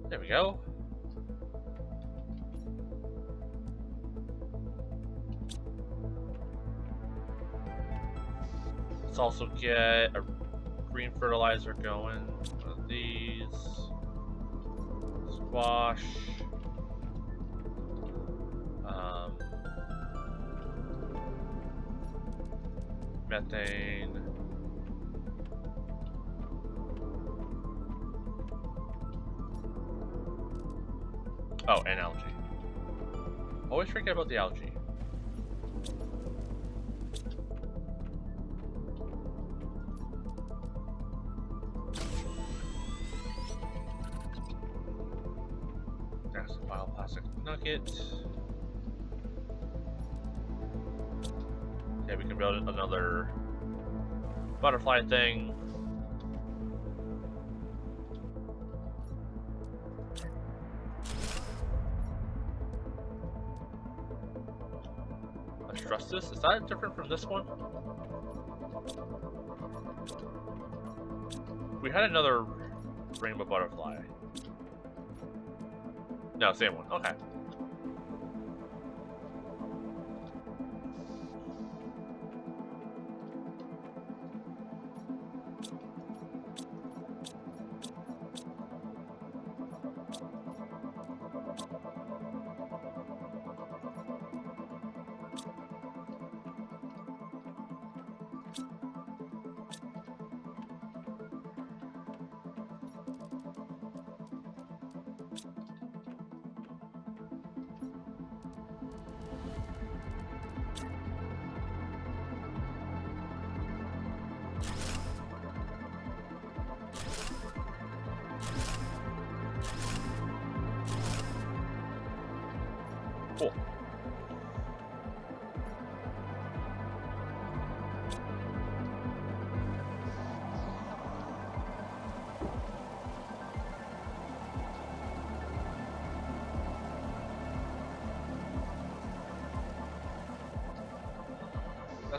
There we go. Let's also get a green fertilizer going. One of these. Squash. Methane. Oh, and algae. Always forget about the algae. There's a bioplastic nugget. Okay, we can build another butterfly thing. Let's trust this. Is that different from this one? We had another rainbow butterfly. No, same one. Okay. Cool.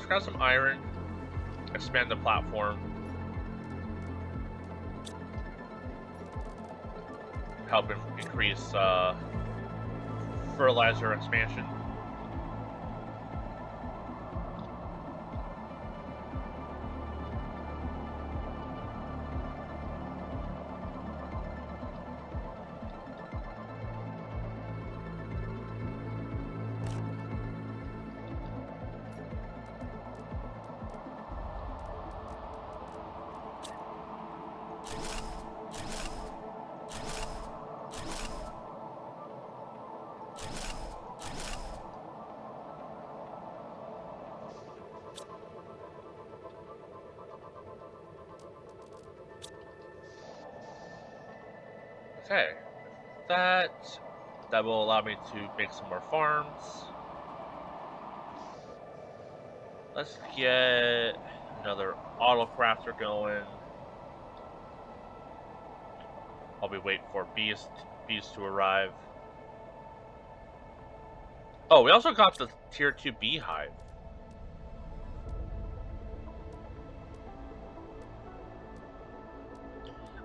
grab some iron, expand the platform, help increase fertilizer expansion. Okay, that will allow me to make some more farms. Let's get another auto crafter going. I'll be waiting for bees to arrive. Oh, we also got the tier 2 beehive.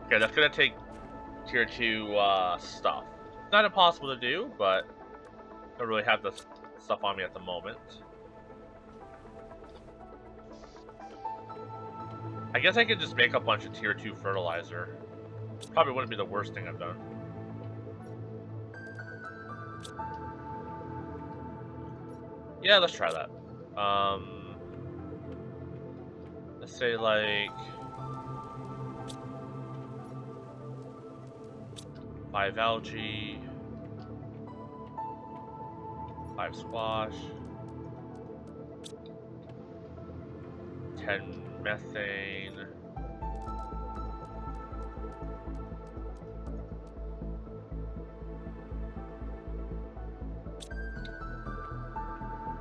Okay, that's gonna take tier 2 stuff. Not impossible to do, but I don't really have the stuff on me at the moment. I guess I could just make a bunch of tier 2 fertilizer. Probably wouldn't be the worst thing I've done. Yeah, let's try that. Let's say like 5 algae, 5 squash, 10 methane.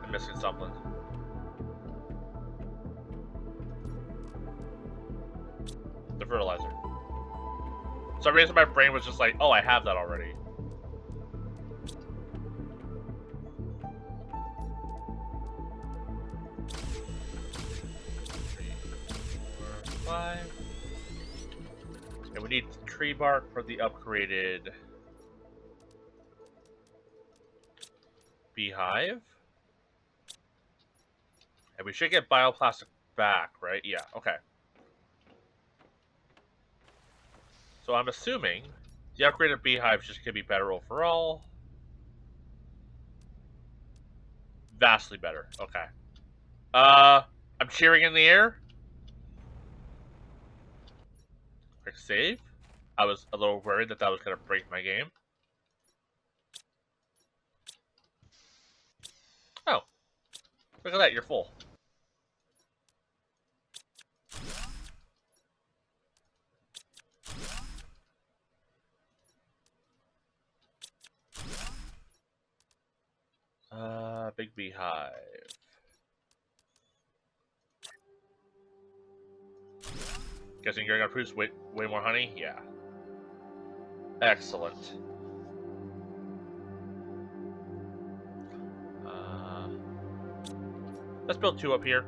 I'm missing something. The fertilizer. For some reason my brain was just like, oh, I have that already. And we need tree bark for the upgraded beehive. And we should get bioplastic back, right? Yeah, okay. So I'm assuming the upgraded beehive is just gonna be better overall. Vastly better, okay. I'm cheering in the air. Quick save. I was a little worried that was gonna break my game. Oh. Look at that, you're full. Big beehive. Guessing you're gonna produce way more honey? Yeah. Excellent. Let's build 2 up here.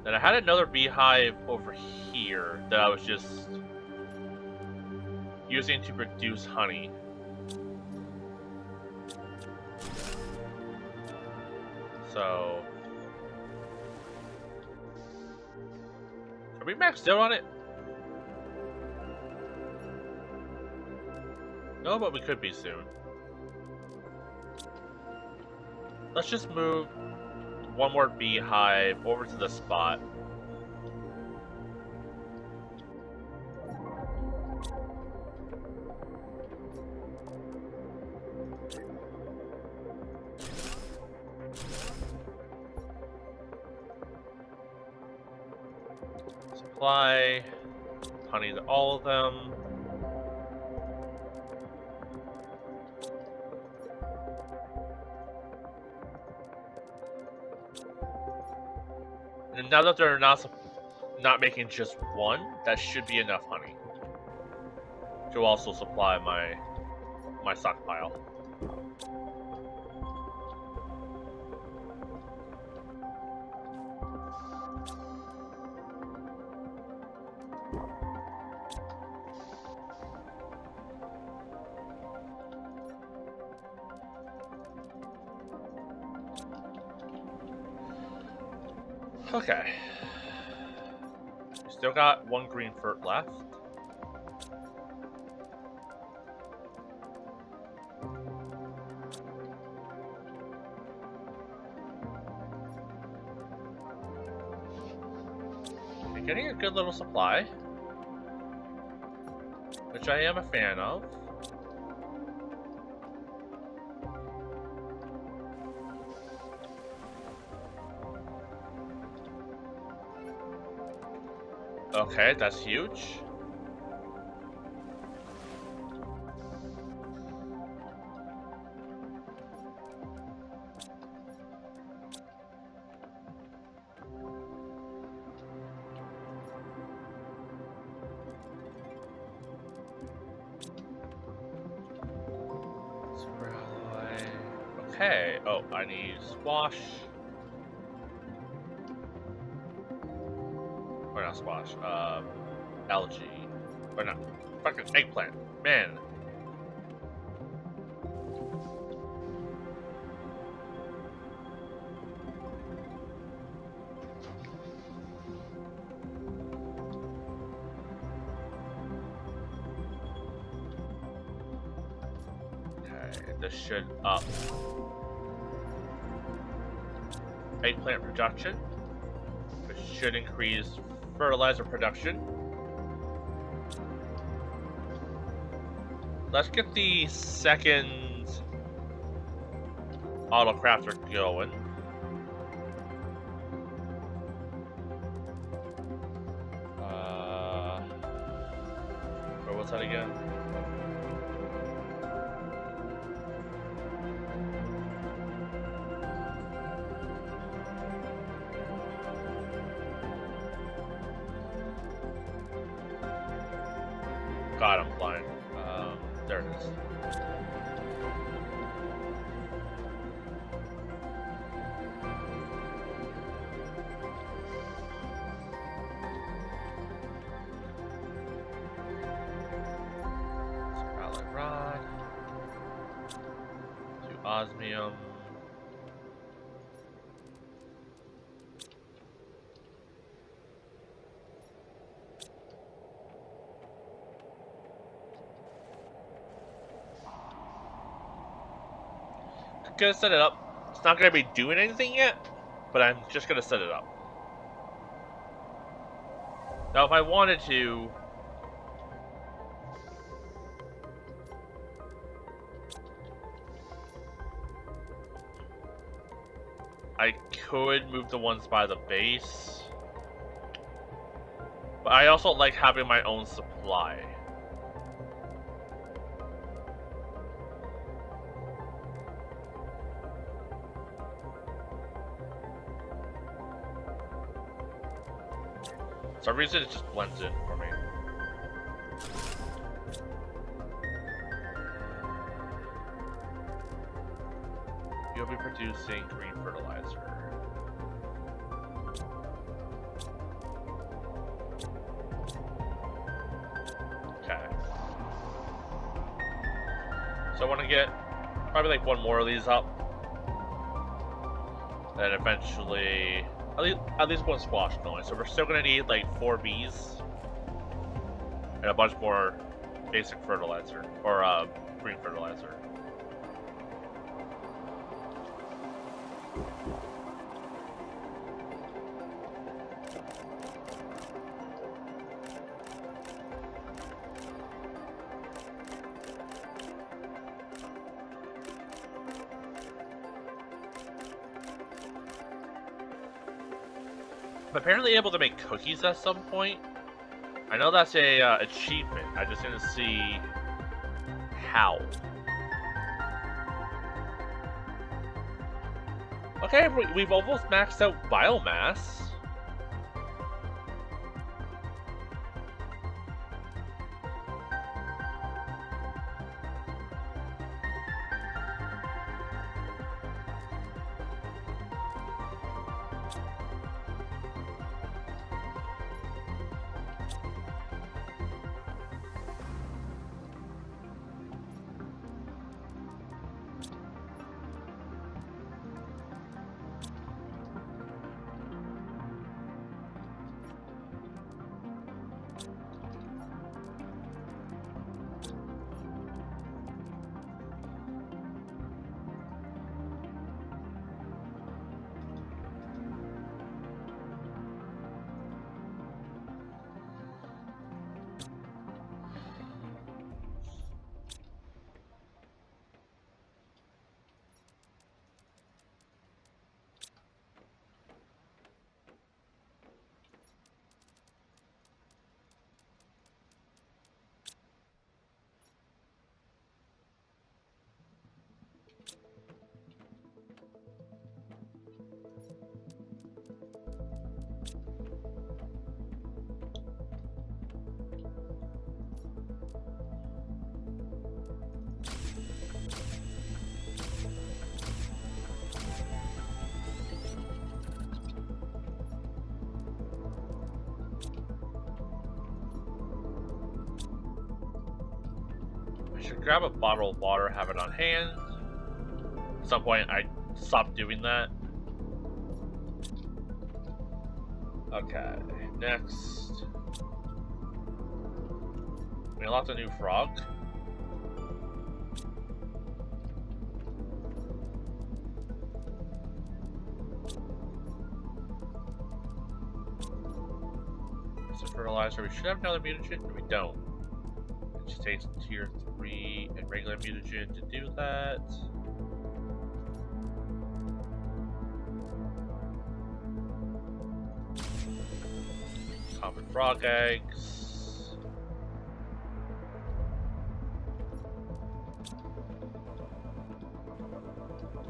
Then I had another beehive over here that I was just using to produce honey. So, are we maxed out on it? No, but we could be soon. Let's just move 1 more beehive over to the spot. Supply honey to all of them. And now that they're not making just 1, that should be enough honey to also supply my stockpile. Okay. Still got one green fert left. I'm getting a good little supply, which I am a fan of. Okay, that's huge. Okay. Oh, I need squash. Or not squash. Algae. Or not. Fucking eggplant. Man. Okay, this should up eggplant production, which should increase fertilizer production. Let's get the second auto crafter going. Where was that again? God, I'm blind. There it is. Scarlet rod. To osmium. Gonna set it up. It's not gonna be doing anything yet, but I'm just gonna set it up. Now, if I wanted to, I could move the ones by the base, but I also like having my own supply. For some reason, it just blends in for me. You'll be producing green fertilizer. Okay. So I want to get probably like one more of these up. Then eventually, at least one squash going. So we're still gonna need like 4 bees and a bunch more basic fertilizer or green fertilizer. I'm apparently able to make cookies at some point. I know that's a achievement. I just didn't see how. Okay, we've almost maxed out biomass. should grab a bottle of water, have it on hand. At some point, I stopped doing that. Okay, next. We unlocked a new frog. It's a fertilizer. We should have another mutagen. We don't. It just takes tier 3 and regular mutagen to do that. Common frog eggs.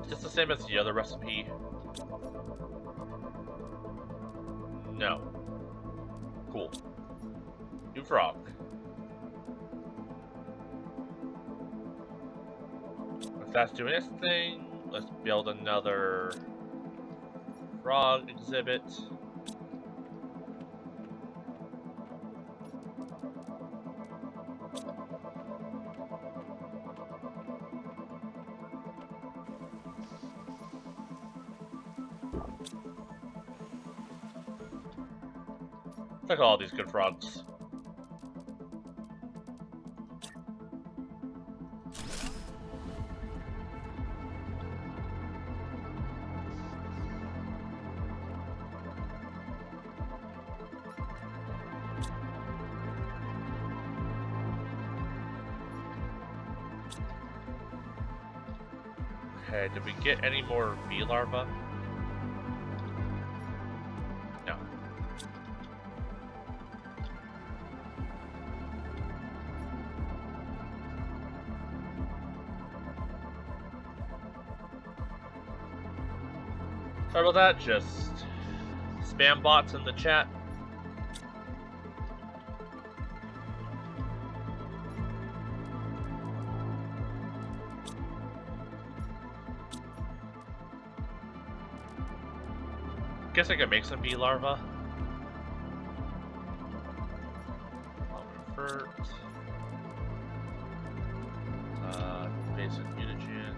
Just the same as the other recipe. No. Cool. New frog. If that's doing its thing, let's build another frog exhibit. Look at all these good frogs. Okay, did we get any more bee larvae? No. Sorry about that, just spam bots in the chat. Guess I could make some bee larvae. I'll convert. Basic mutagen.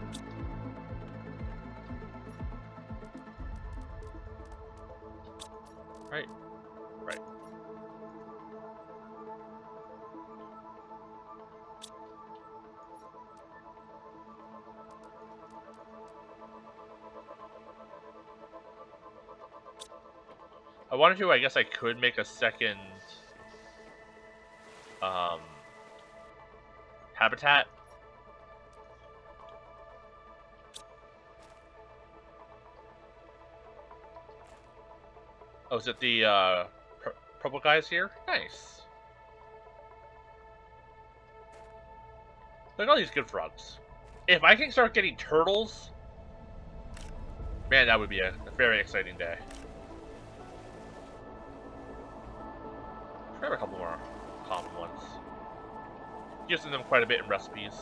Right. Right. I wanted to, I guess I could make a second habitat. Oh, is it the purple guys here? Nice. Look at all these good frogs. If I can start getting turtles, man, that would be a very exciting day. Grab a couple more common ones. Using them quite a bit in recipes.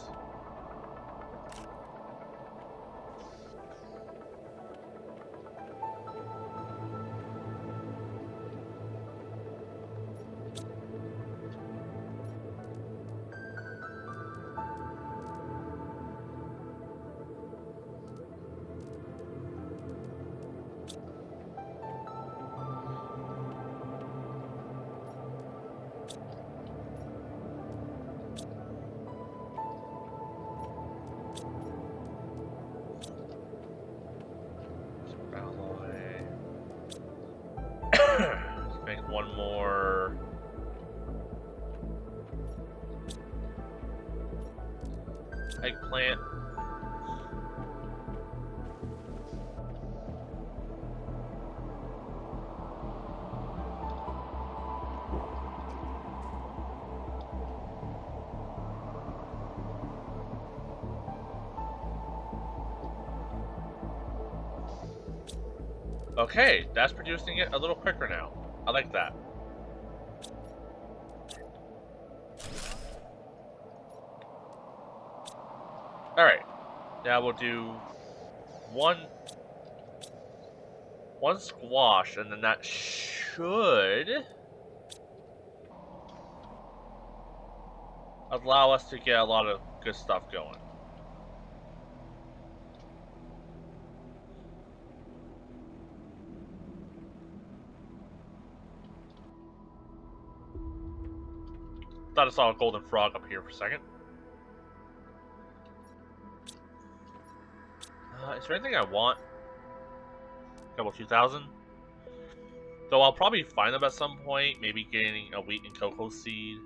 One more. Eggplant. Okay, that's producing it a little quicker now. I like that. Alright. Now we'll do one squash, and then that should allow us to get a lot of good stuff going. Thought I saw a golden frog up here for a second. Is there anything I want? Couple 2,000. Though I'll probably find them at some point. Maybe getting a wheat and cocoa seed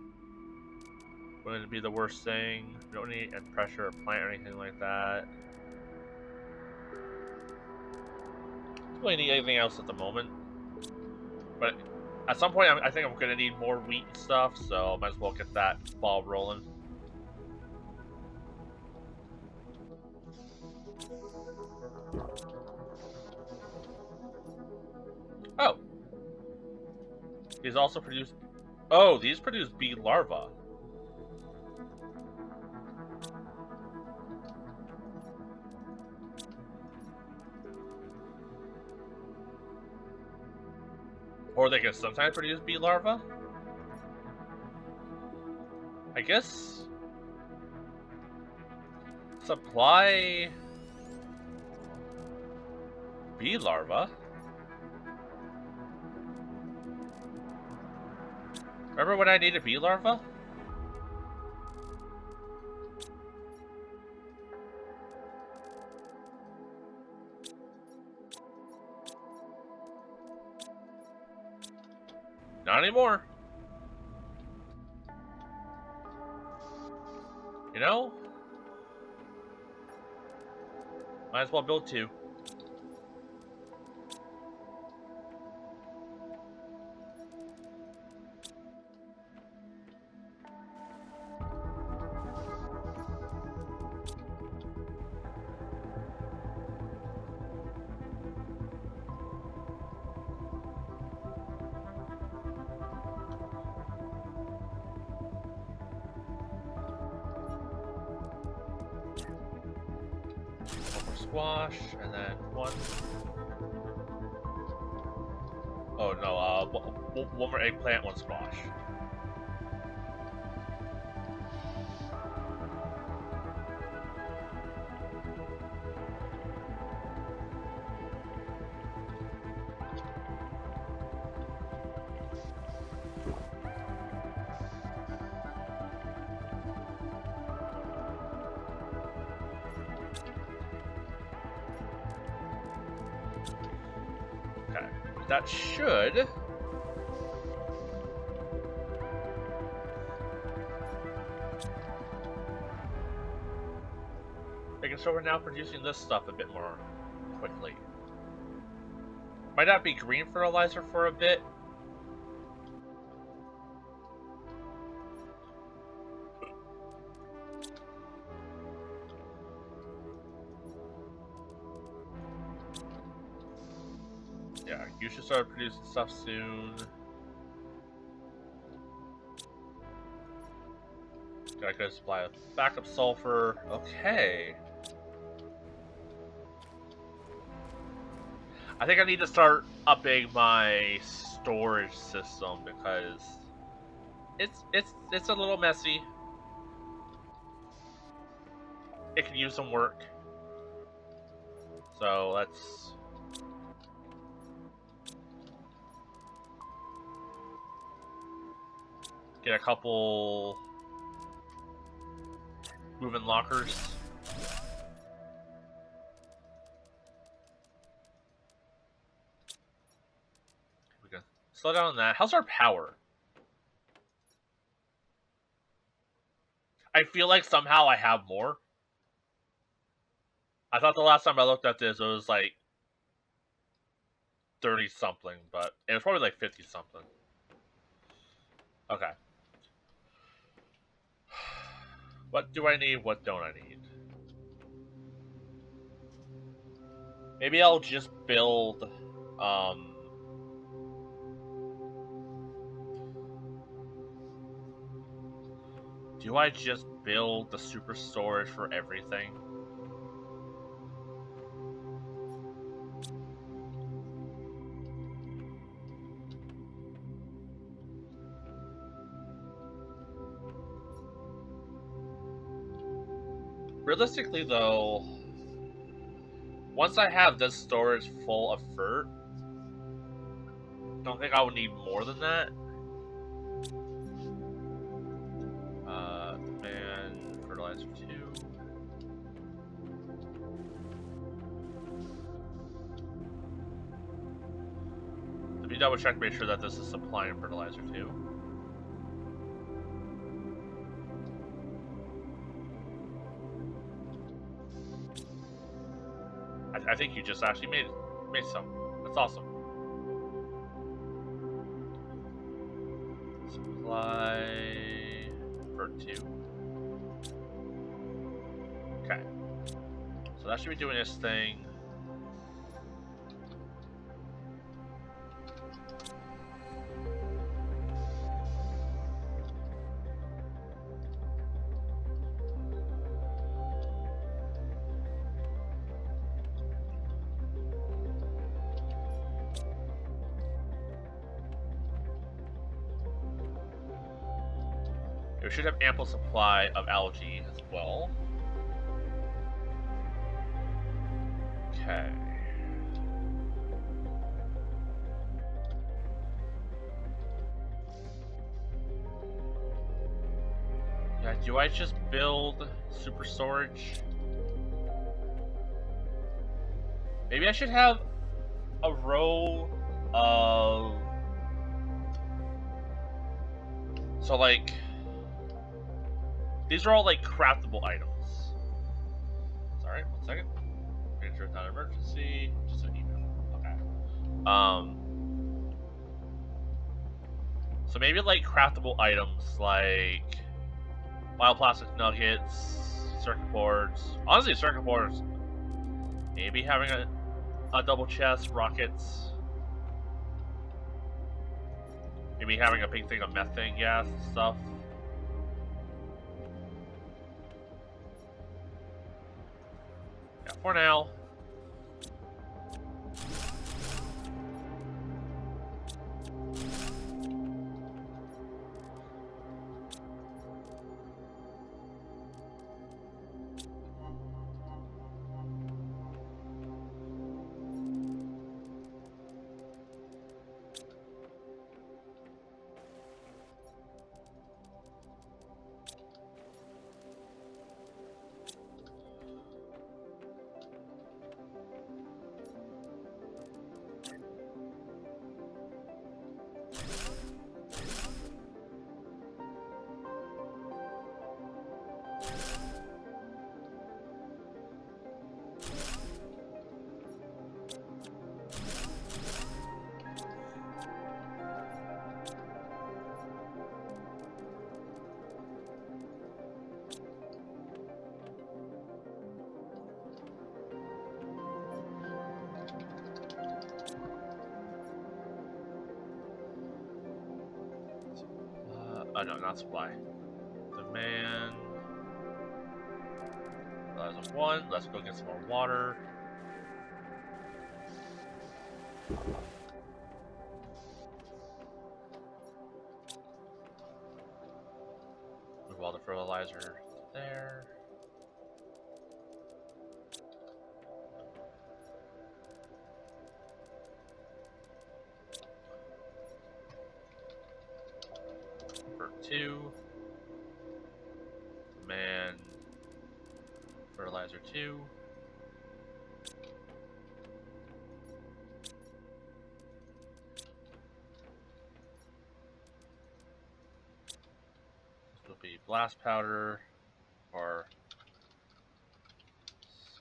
wouldn't be the worst thing. We don't need a pressure or plant or anything like that. Don't really need anything else at the moment. But at some point, I think I'm gonna need more wheat and stuff, so might as well get that ball rolling. Oh. These also produce... Oh, these produce bee larvae. Or they can sometimes produce bee larvae? I guess... Supply... bee larvae? Remember when I needed bee larvae? Not anymore. You know? Might as well build 2. Squash, and then 1. Oh no, 1 more eggplant, 1 squash. Okay, that should... So we're now producing this stuff a bit more quickly. Might not be green fertilizer for a bit. Yeah, you should start producing stuff soon. Got a good supply of backup sulfur. Okay. I think I need to start upping my storage system because it's a little messy. It could use some work. So let's get a couple moving lockers. Slow down on that. How's our power? I feel like somehow I have more. I thought the last time I looked at this, it was like 30 something, but it was probably like 50 something. Okay. What do I need? What don't I need? Maybe I'll just build, do I just build the super storage for everything? Realistically, though, once I have this storage full of fur, don't think I would need more than that. And fertilizer 2. Let me double check, make sure that this is supplying fertilizer 2. I think you just actually made some. That's awesome. Supply for 2. Okay. So that should be doing this thing. We should have ample supply of algae as well. Okay. Yeah, do I just build super storage? Maybe I should have a row of... So, like... These are all, like, craftable items. Sorry, 1 second. Make sure it's not an emergency. Just an email. Okay. So maybe, like, craftable items, like... bioplastic nuggets, circuit boards. Honestly, circuit boards. Maybe having a double chest, rockets. Maybe having a big thing of methane gas and stuff. Yeah, for now. Oh no, not supply. Demand. That's a 1. Let's go get some more water. Move all the fertilizer there. For 2. Man. Fertilizer 2. This will be blast powder or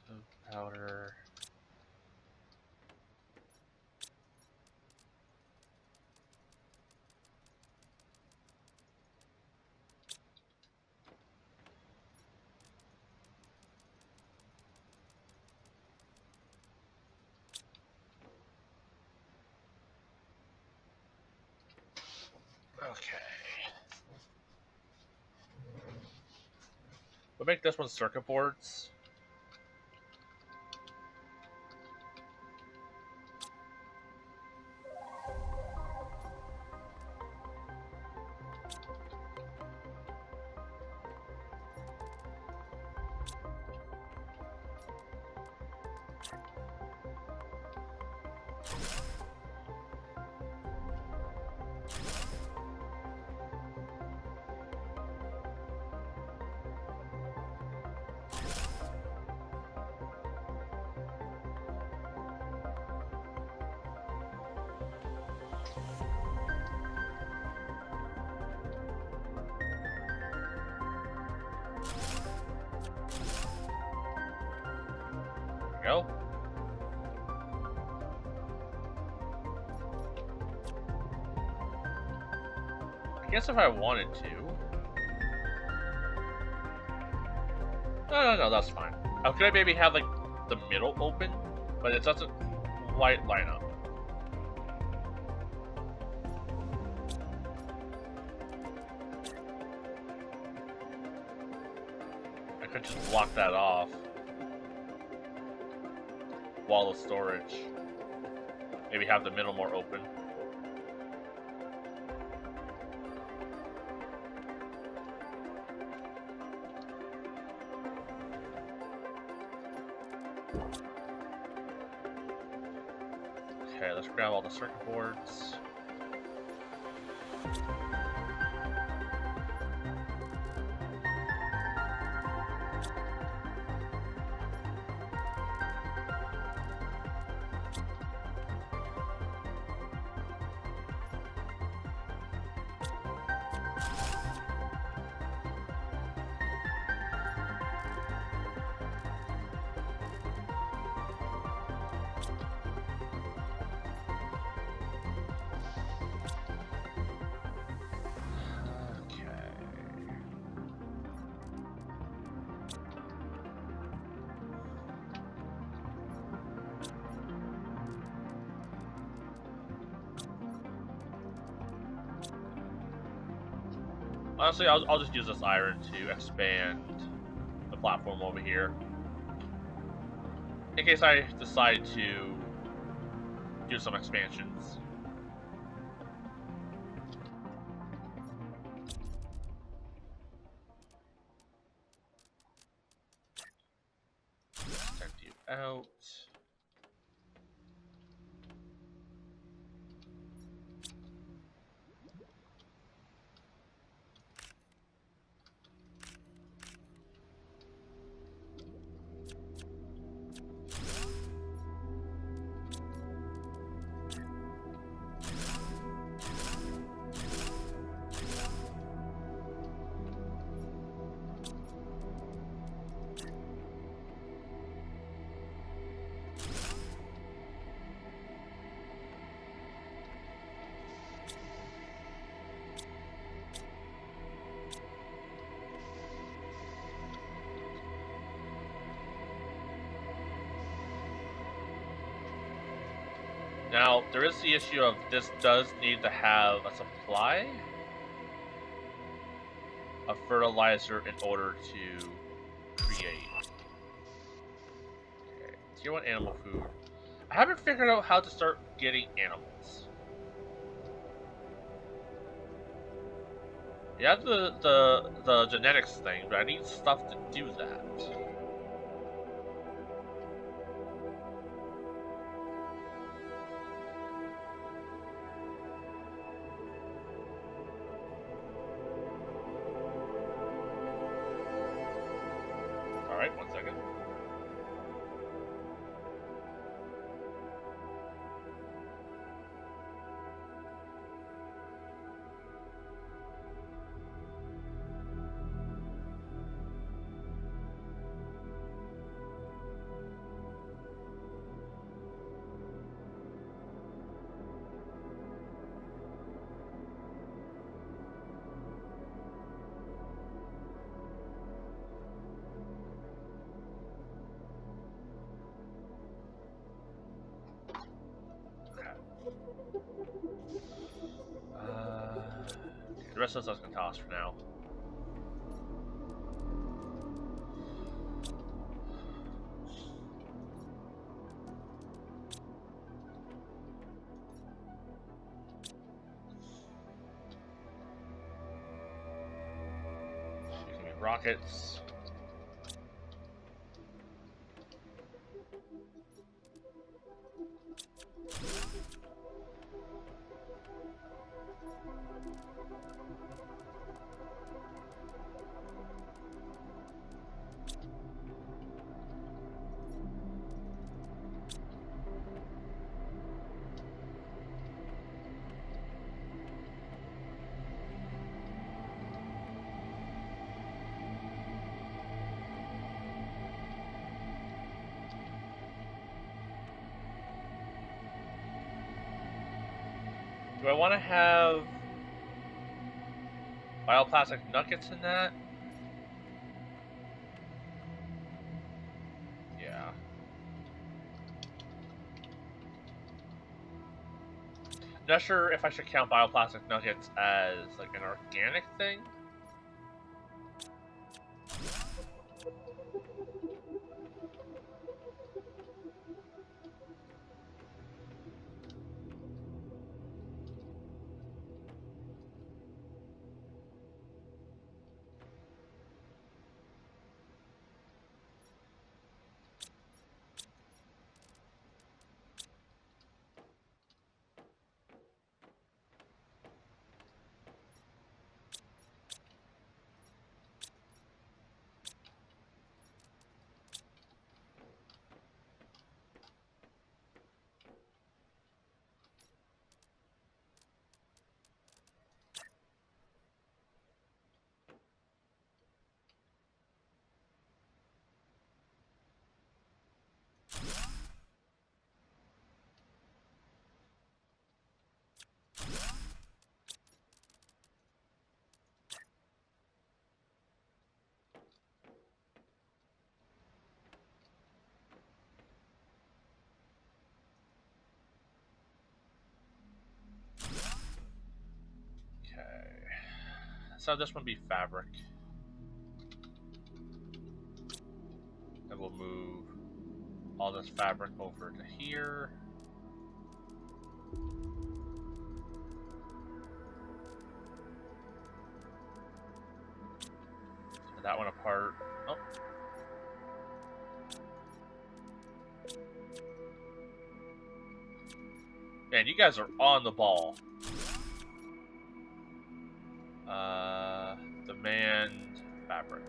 soap powder. Okay. We'll make this one circuit boards. go. I guess if I wanted to. No, that's fine. Could I maybe have like the middle open, but it doesn't quite line up. I could just block that off. Wall of storage. Maybe have the middle more open. Okay, let's grab all the circuit boards. Honestly, I'll just use this iron to expand the platform over here. In case I decide to do some expansions. Send you out. Now, there is the issue of this does need to have a supply of fertilizer in order to create. Okay, tier 1 animal food. I haven't figured out how to start getting animals. You have the genetics thing, but I need stuff to do that. Alright, 1 second. The rest of us can toss for now. You can make rockets. Do I want to have bioplastic nuggets in that? Yeah. Not sure if I should count bioplastic nuggets as like an organic thing. Okay. So this one be fabric. And we'll move all this fabric over to here. Set that one apart. Oh. Man, you guys are on the ball. Demand fabric.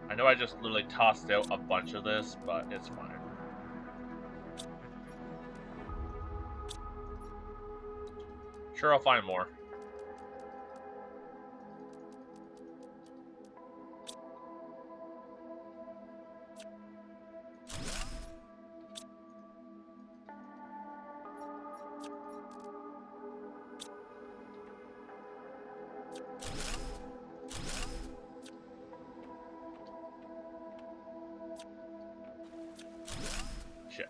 I know I just literally tossed out a bunch of this, but it's fine. Sure, I'll find more. Shit.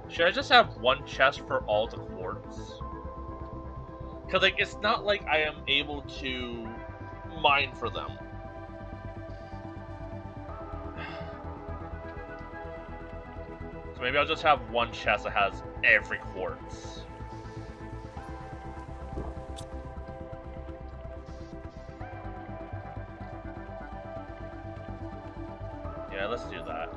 Should I just have one chest for all the quartz? Because, like, it's not like I am able to mine for them. So maybe I'll just have one chest that has every quartz. Yeah, let's do that.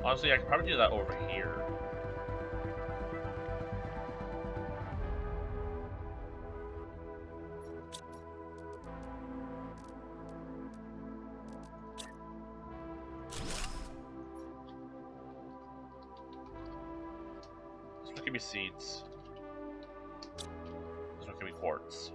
Honestly, I could probably do that over here. This one could be seeds. This one could be quartz.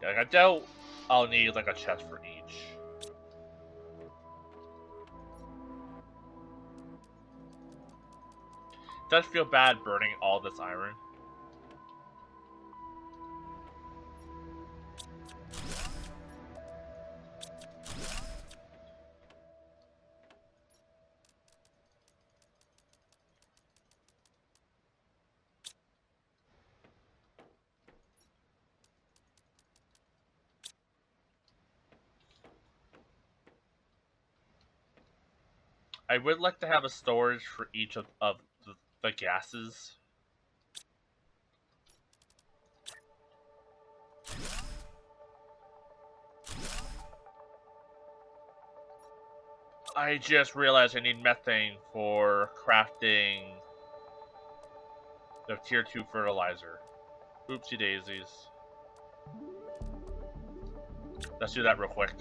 Yeah, like, I doubt I'll need like a chest for each. It does feel bad burning all this iron. I would like to have a storage for each of the gases. I just realized I need methane for crafting the tier 2 fertilizer. Oopsie daisies. Let's do that real quick.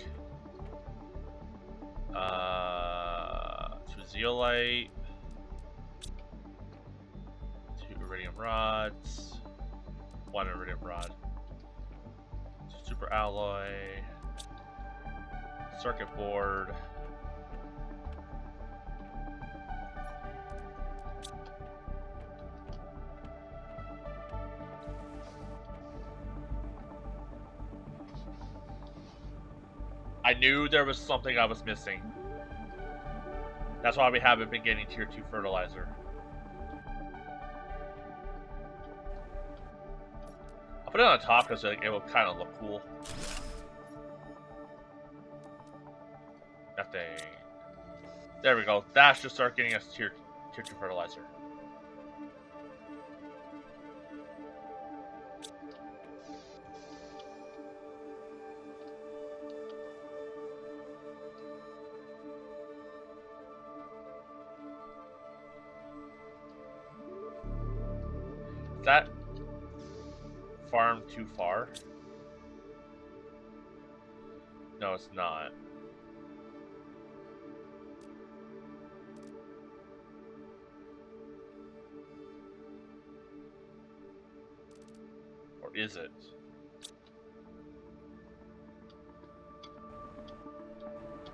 2 zeolite. 2 iridium rods. 1 iridium rod. 2 super alloy. Circuit board. I knew there was something I was missing. That's why we haven't been getting tier 2 fertilizer. I'll put it on top because it will kind of look cool. Nothing. There we go. That should start getting us tier 2 fertilizer. Is that farm too far? No, it's not. Or is it?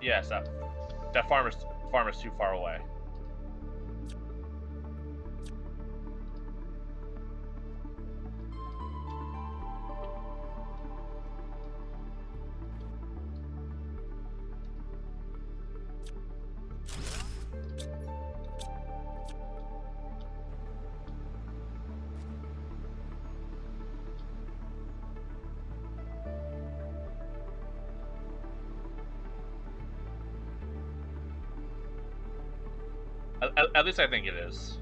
Yes, that farm is too far away. At least I think it is.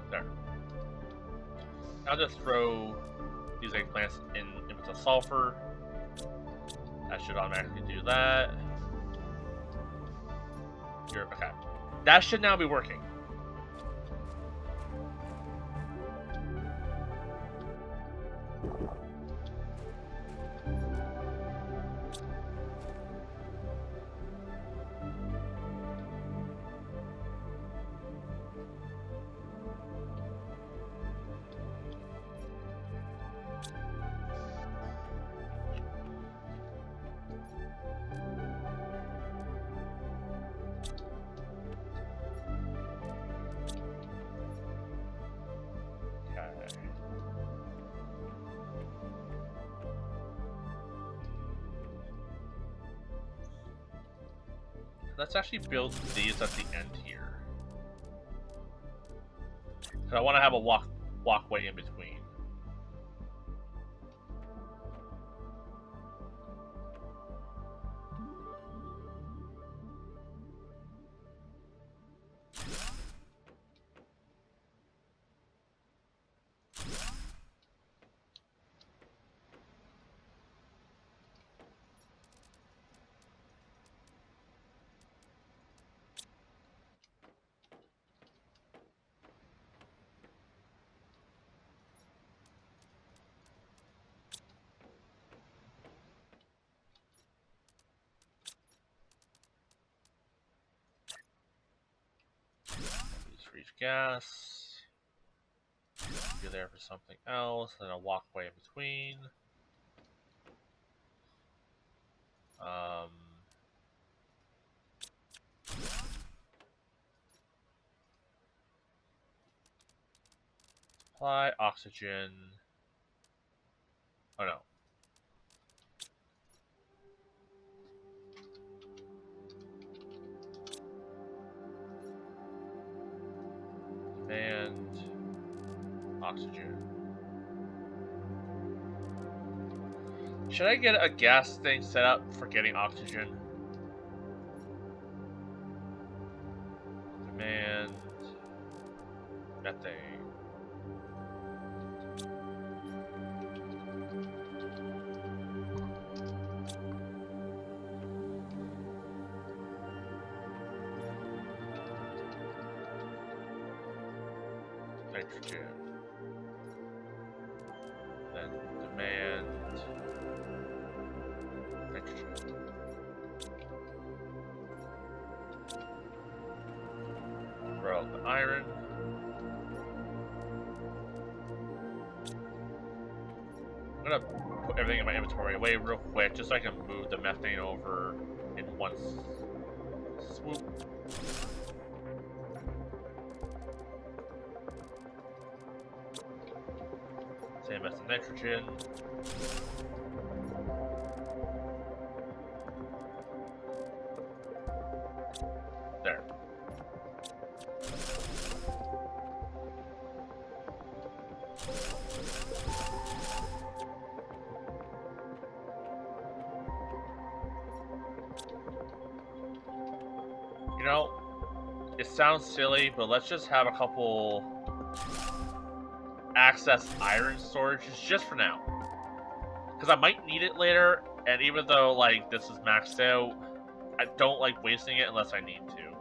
There. I'll just throw these eggplants in with the sulfur. That should automatically do that. Okay. That should now be working. let's actually build these at the end here. Because I want to have a walkway in between. Gas. Be there for something else, then a walkway in between. Supply oxygen. Oh no. And oxygen. Should I get a gas thing set up for getting oxygen? Demand. Methane. Nitrogen. Then demand nitrogen. Throw out the iron. I'm gonna put everything in my inventory away real quick just so I can move the methane over in one swoop. Same as the nitrogen. There. You know, it sounds silly, but let's just have a couple access iron storages just for now, because I might need it later, and even though like this is maxed out, I don't like wasting it unless I need to.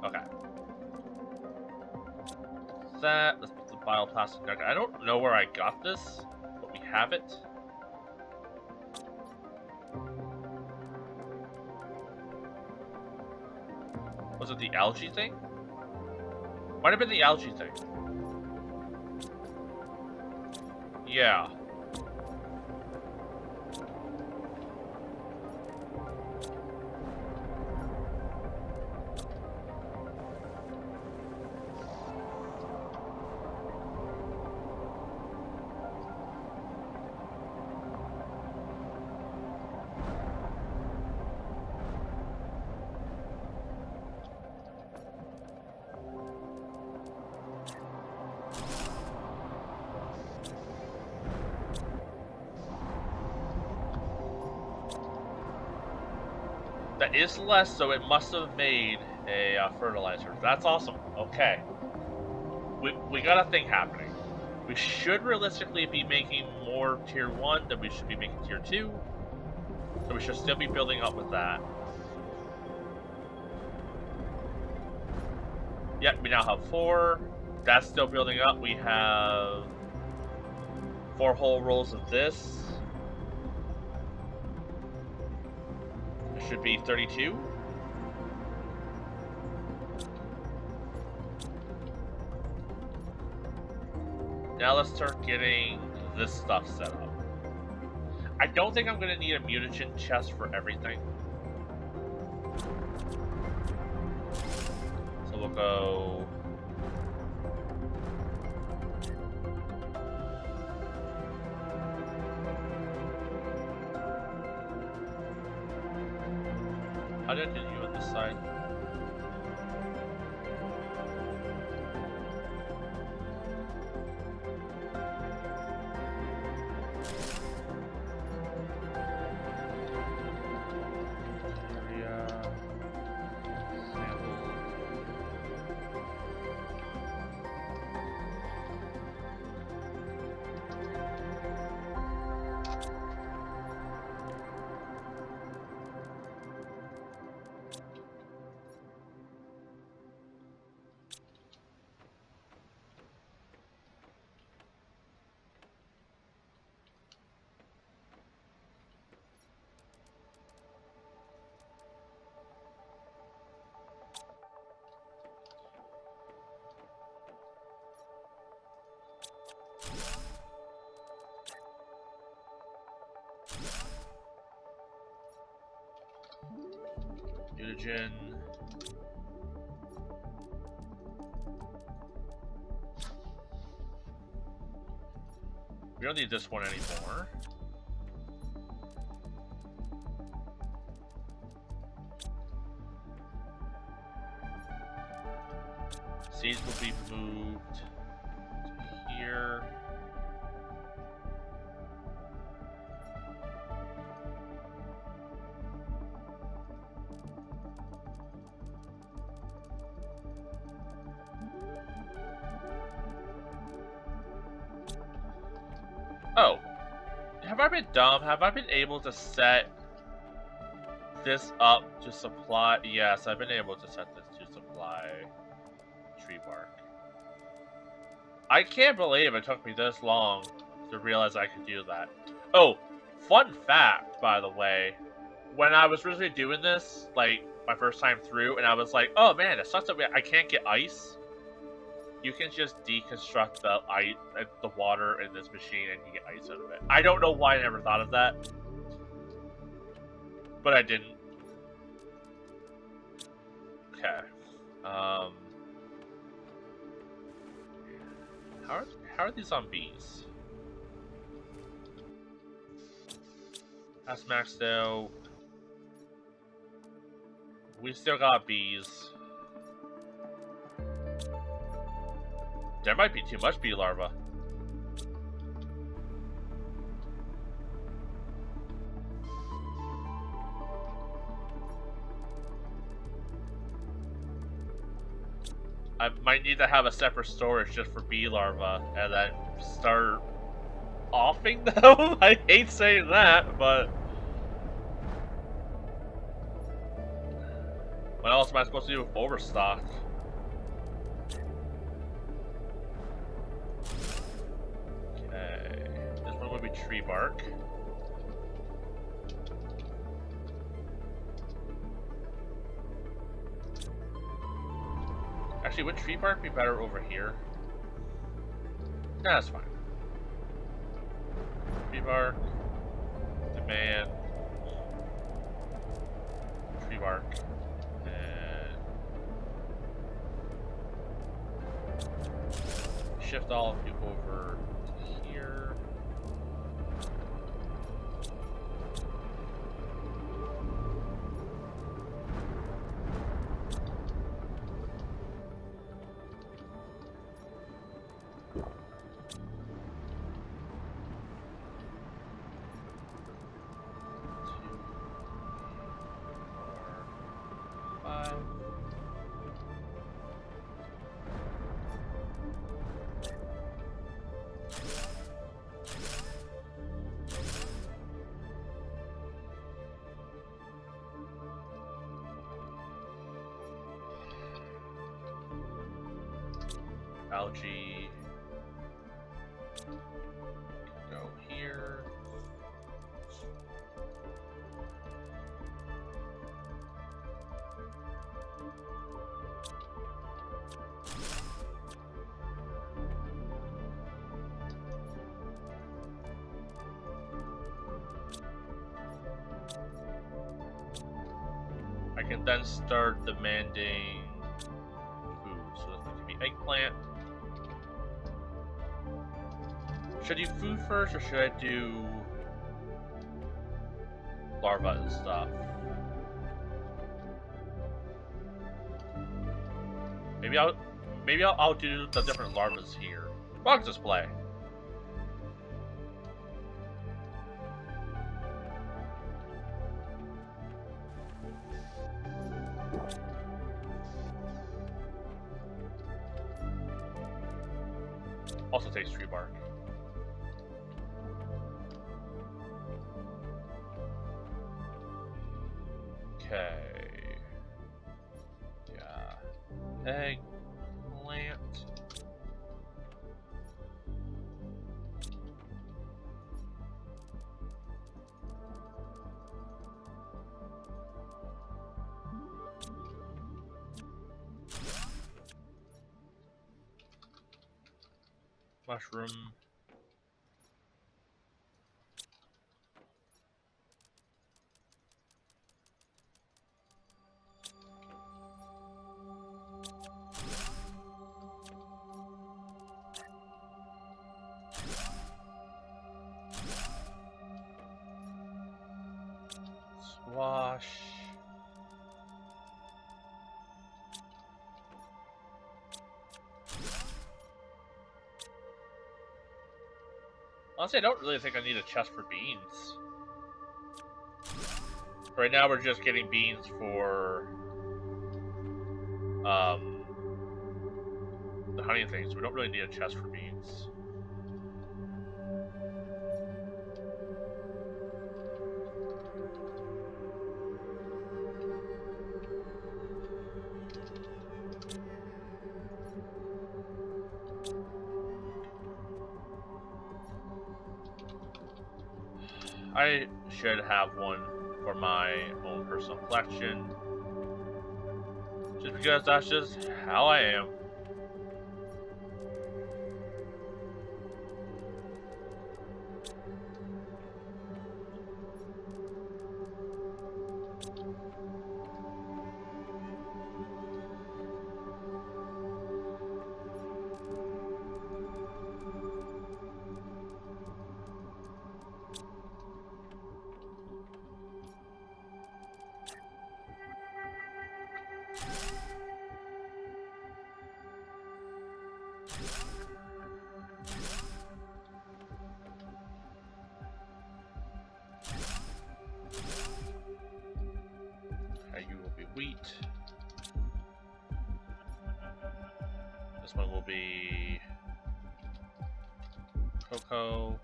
Okay. Let's put the bioplastic nugget. I don't know where I got this, but we have it. Was it the algae thing? Might have been the algae thing. Yeah. That is less, so it must have made a fertilizer. That's awesome. Okay. We got a thing happening. We should realistically be making more tier 1 than we should be making tier 2. So we should still be building up with that. Yep, we now have 4. That's still building up. We have 4 whole rolls of this. Should be 32. Now let's start getting this stuff set up. I don't think I'm going to need a mutagen chest for everything. So we'll go... How did I do you on this side? Mutagen. We don't need this one anymore. Seeds will be moved to here. Oh, have I been dumb? Have I been able to set this up to supply? Yes, I've been able to set this to supply tree bark. I can't believe it took me this long to realize I could do that. Oh, fun fact, by the way. When I was originally doing this, like, my first time through, and I was like, oh man, it sucks that I can't get ice. You can just deconstruct the water in this machine and you get ice out of it. I don't know why I never thought of that. But I didn't. Okay. How are these on bees? That's maxed out. We still got bees. There might be too much bee larva. I might need to have a separate storage just for bee larva and then start offing them. I hate saying that, but what else am I supposed to do with overstock? Okay, this one would be tree bark. Actually, would tree bark be better over here? Nah, that's fine. Tree bark, demand, tree bark, and shift all of you over to here. Algae. Go here. I can then start demanding food. So this could be eggplant. Should I do food first, or should I do larva and stuff? Maybe I'll do the different larvas here. Rock display. Also takes tree bark. Okay. Yeah. Eggplant. Mushroom. Squash. Honestly, I don't really think I need a chest for beans. Right now, we're just getting beans for the honey things. So we don't really need a chest for beans. I should have one for my own personal collection. Just because that's just how I am. You will be wheat. This one will be cocoa.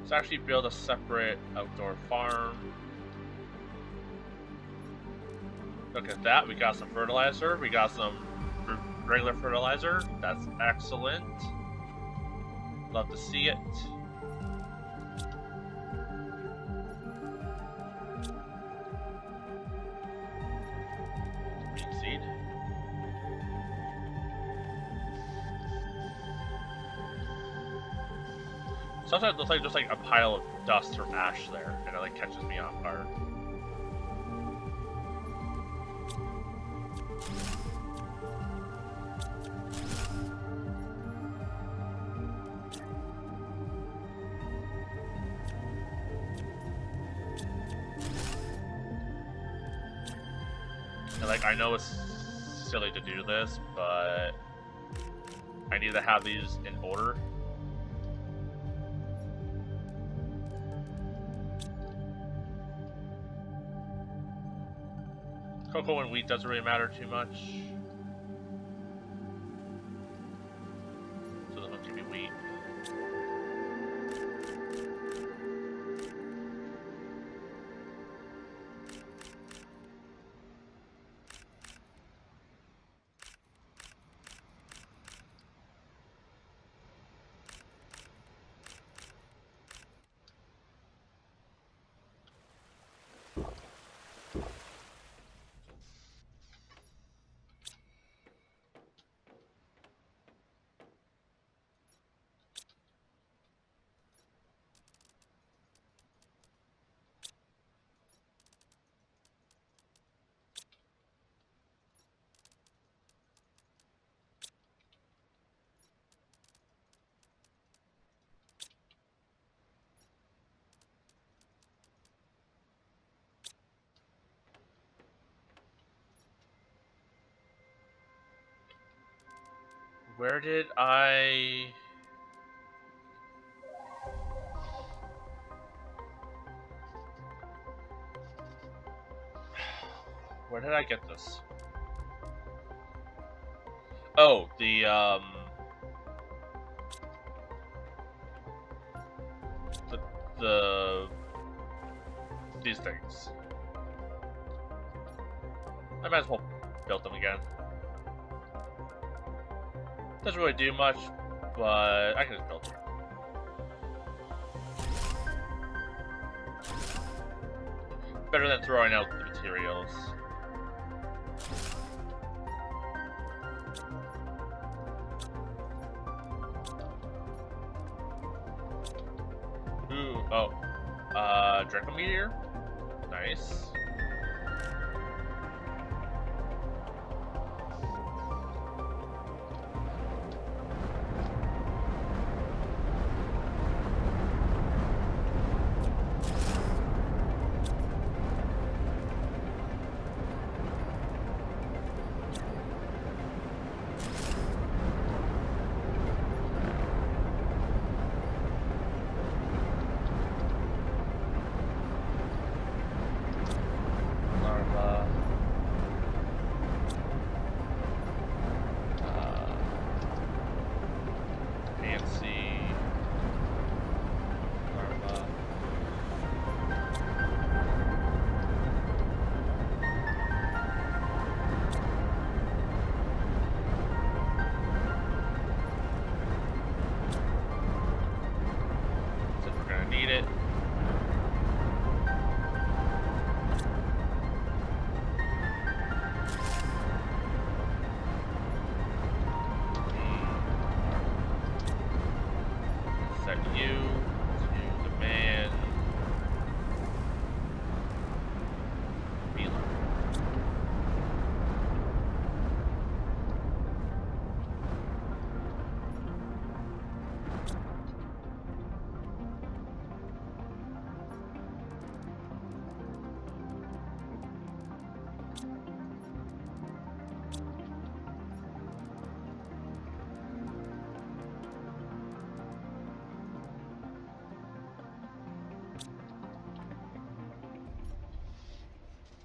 Let's actually build a separate outdoor farm. Look at that, we got some fertilizer, we got some regular fertilizer. That's excellent. Love to see it. Green seed. Sometimes it looks like just like a pile of dust or ash there, and it like catches me off guard. And like, I know it's silly to do this, but I need to have these in order. Cocoa and wheat doesn't really matter too much. So this one can be wheat. Where did I... Where did I get this? Oh, the these things. I might as well build them again. Doesn't really do much, but I can just build them. Better than throwing out the materials. Ooh, oh. Draco Meteor? Nice.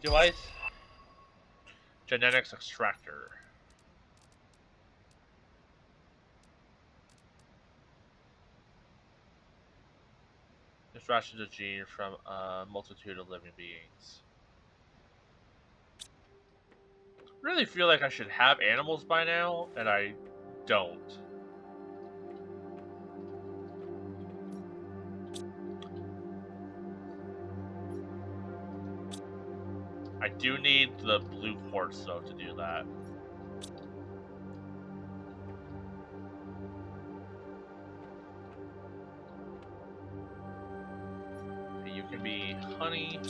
Device. Genetics extractor. Extractions a gene from a multitude of living beings. I really feel like I should have animals by now, and I don't. I do need the blue quartz, though, to do that. You can be honey.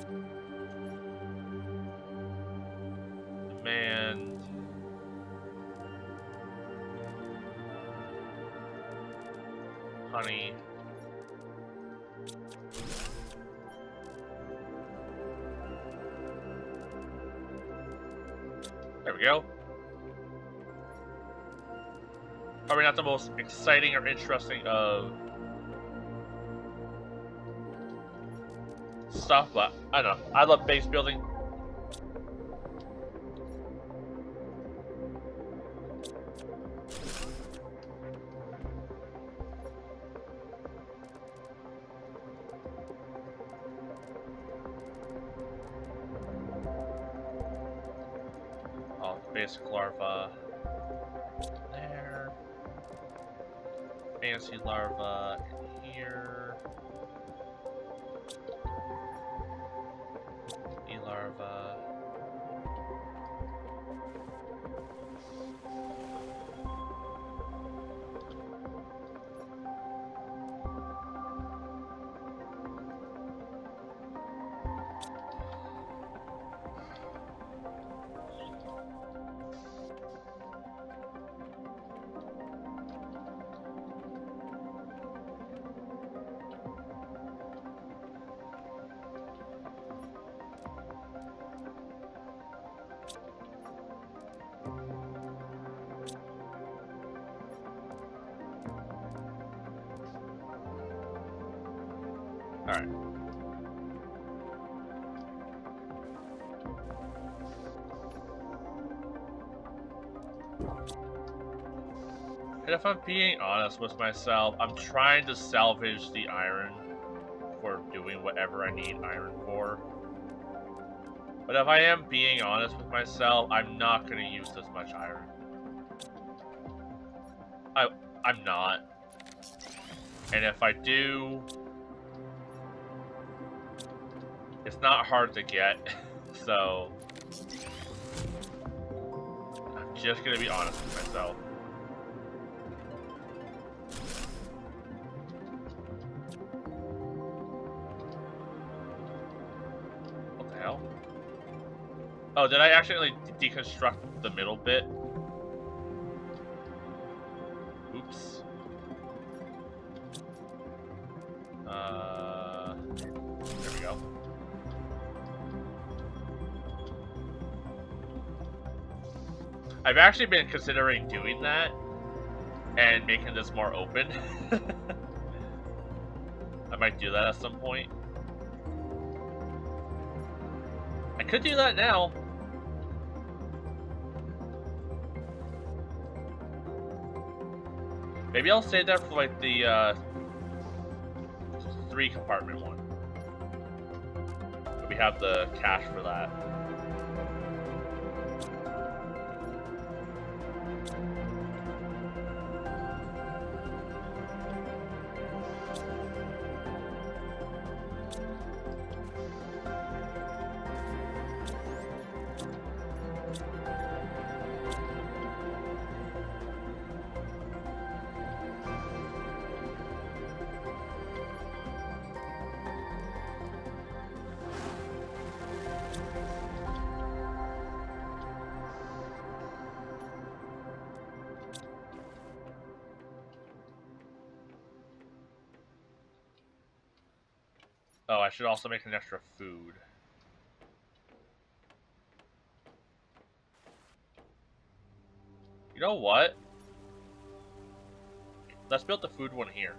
Demand. Honey. There we go. Probably not the most exciting or interesting of stuff, but I don't know. I love base building. Basic larva there. Fancy larva in here. E-larva. Alright. And if I'm being honest with myself, I'm trying to salvage the iron for doing whatever I need iron for. But if I am being honest with myself, I'm not going to use this much iron. I'm not. And if I do, it's not hard to get, so I'm just going to be honest with myself. What the hell? Oh, did I accidentally deconstruct the middle bit? Oops. There we go. I've actually been considering doing that and making this more open. I might do that at some point. I could do that now. Maybe I'll save that for like the 3 compartment one. We have the cash for that. Oh, I should also make an extra food. You know what? Let's build the food one here.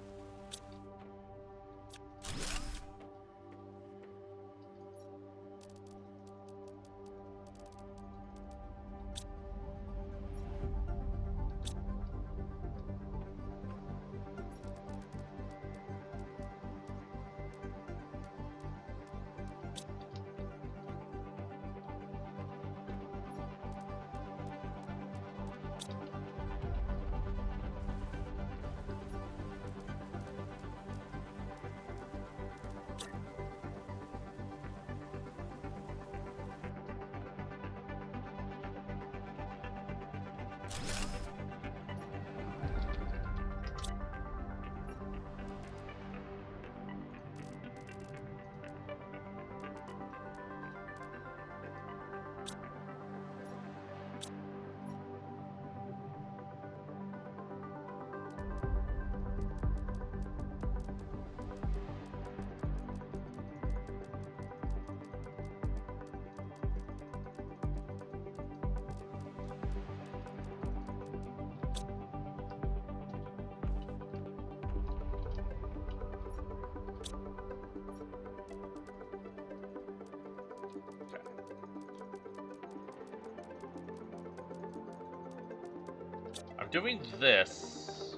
I'm doing this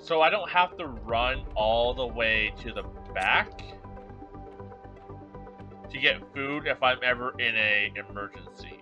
so I don't have to run all the way to the back to get food if I'm ever in an emergency.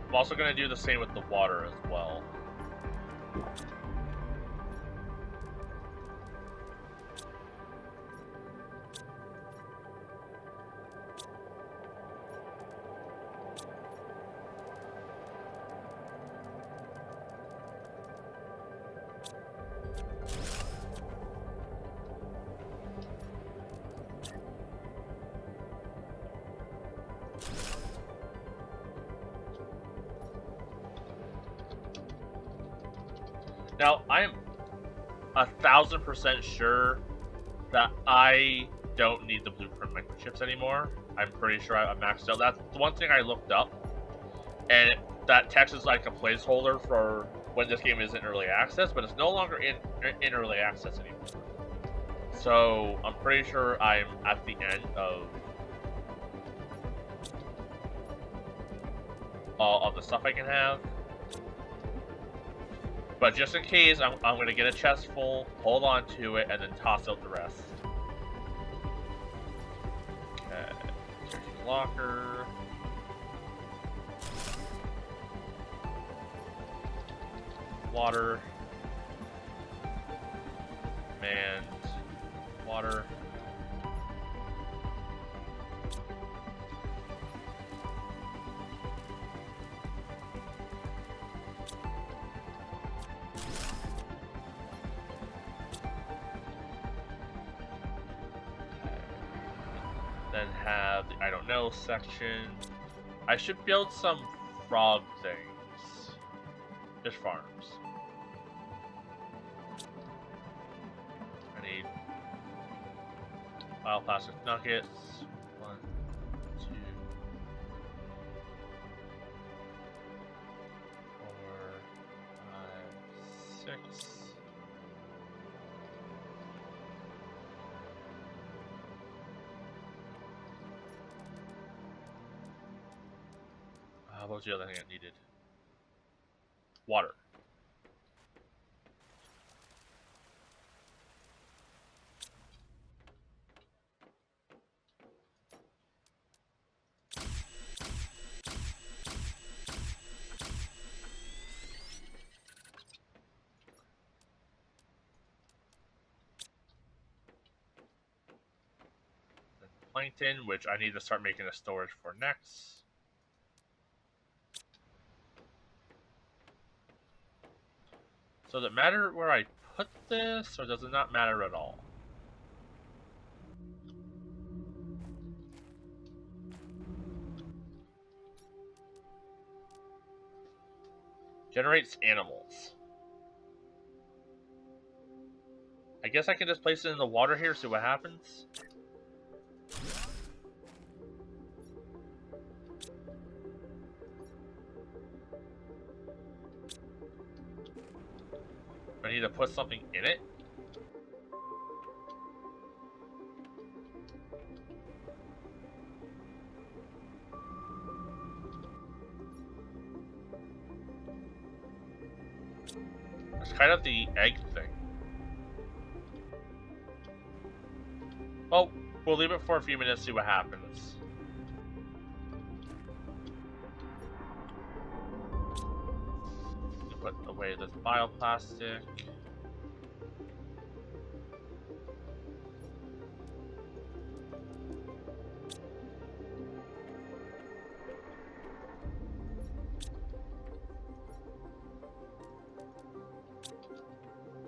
I'm also going to do the same with the water as well. Now, I am 1,000% sure that I don't need the blueprint microchips anymore. I'm pretty sure I maxed out. That's the one thing I looked up, and that text is like a placeholder for when this game is in early access, but it's no longer in early access anymore. So I'm pretty sure I'm at the end of all of the stuff I can have. But just in case, I'm going to get a chest full, hold on to it, and then toss out the rest. Okay, here's locker. Water. And water. Then have the I don't know section. I should build some frog things. Fish farms. I need bioplastic nuggets. 1, 2, 4, 5, 6. What was the other thing I needed? Water. Plankton, which I need to start making a storage for next. So does it matter where I put this, or does it not matter at all? Generates animals. I guess I can just place it in the water here, see what happens. I need to put something in it. It's kind of the egg thing. Well, we'll leave it for a few minutes, see what happens. Put away this bioplastic.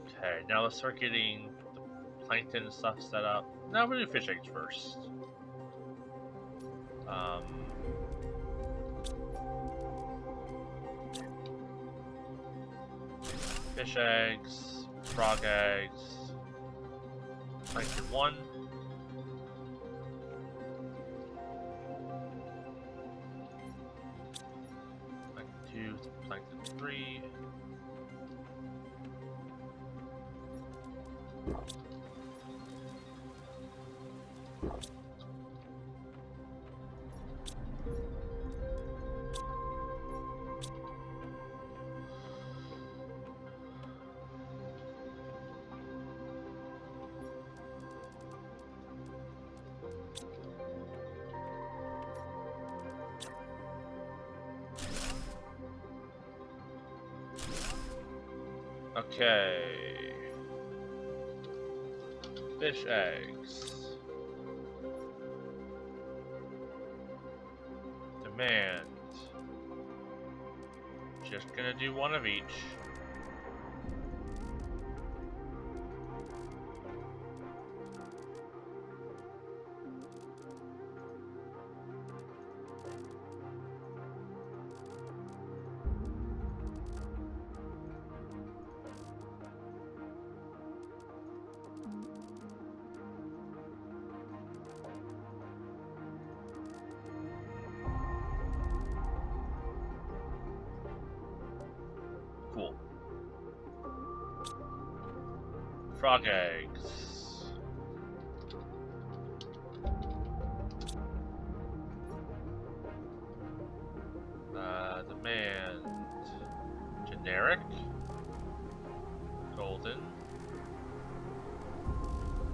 Okay, now let's start getting the plankton stuff set up. Now we'll do fish eggs first. Fish eggs, frog eggs, plankton 1. Plankton 2, plankton 3. Okay. Fish eggs. Demand. Just gonna do one of each. Cool. Frog eggs. Demand. Generic. Golden.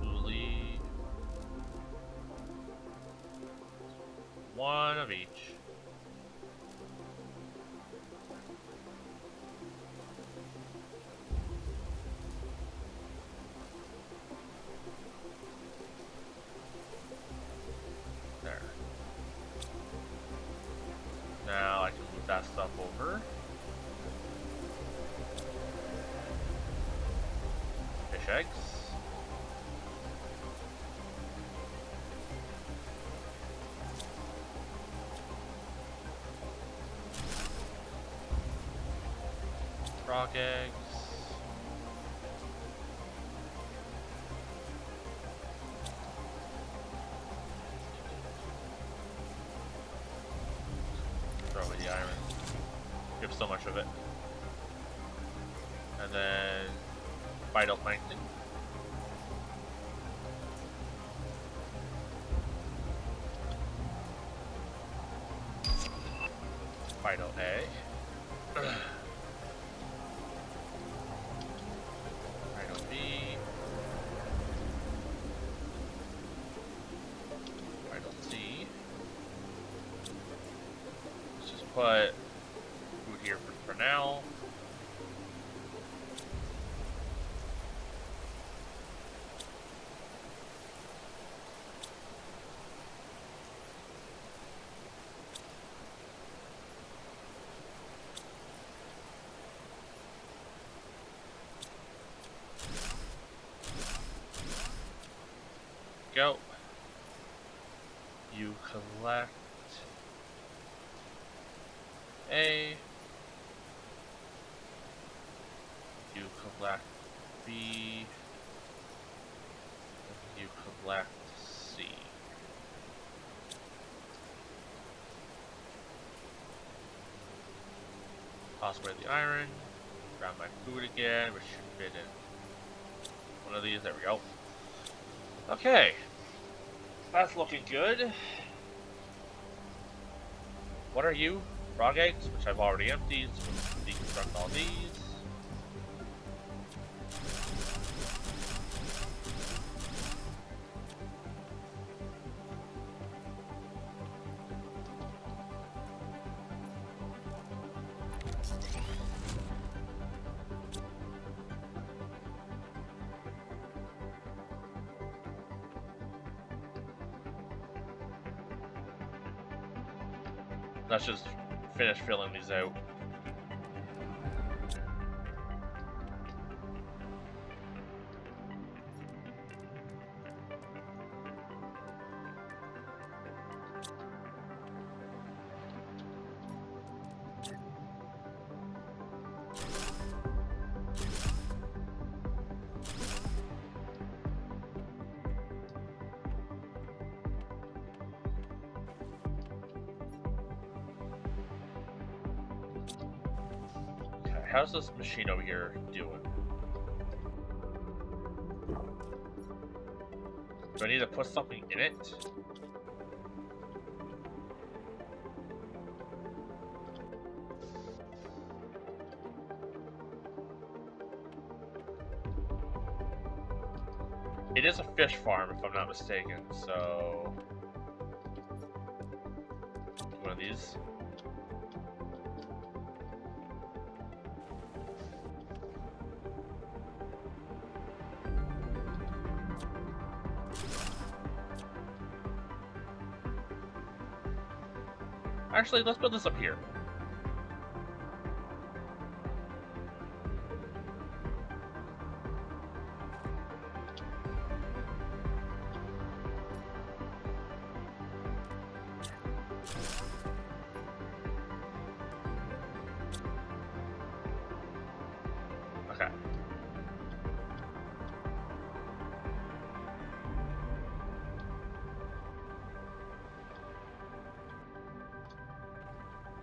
Uli. One of each. There. Now I can move that stuff over. Fish eggs. Frog eggs. Throw away the iron. You have so much of it. And then phytoplankton. Phyto A. Phyto B. Phyto C. Let's just put food here for now. Go. You collect A. You collect B. You collect C. Toss away the iron. Grab my food again, which should fit in one of these. There we go. Okay. That's looking good. What are you? Frog eggs, which I've already emptied, so we'll deconstruct all these. Let's just finish filling these out. How's this machine over here doing? Do I need to put something in it? It is a fish farm, if I'm not mistaken, so... one of these. Actually, let's build this up here. Okay.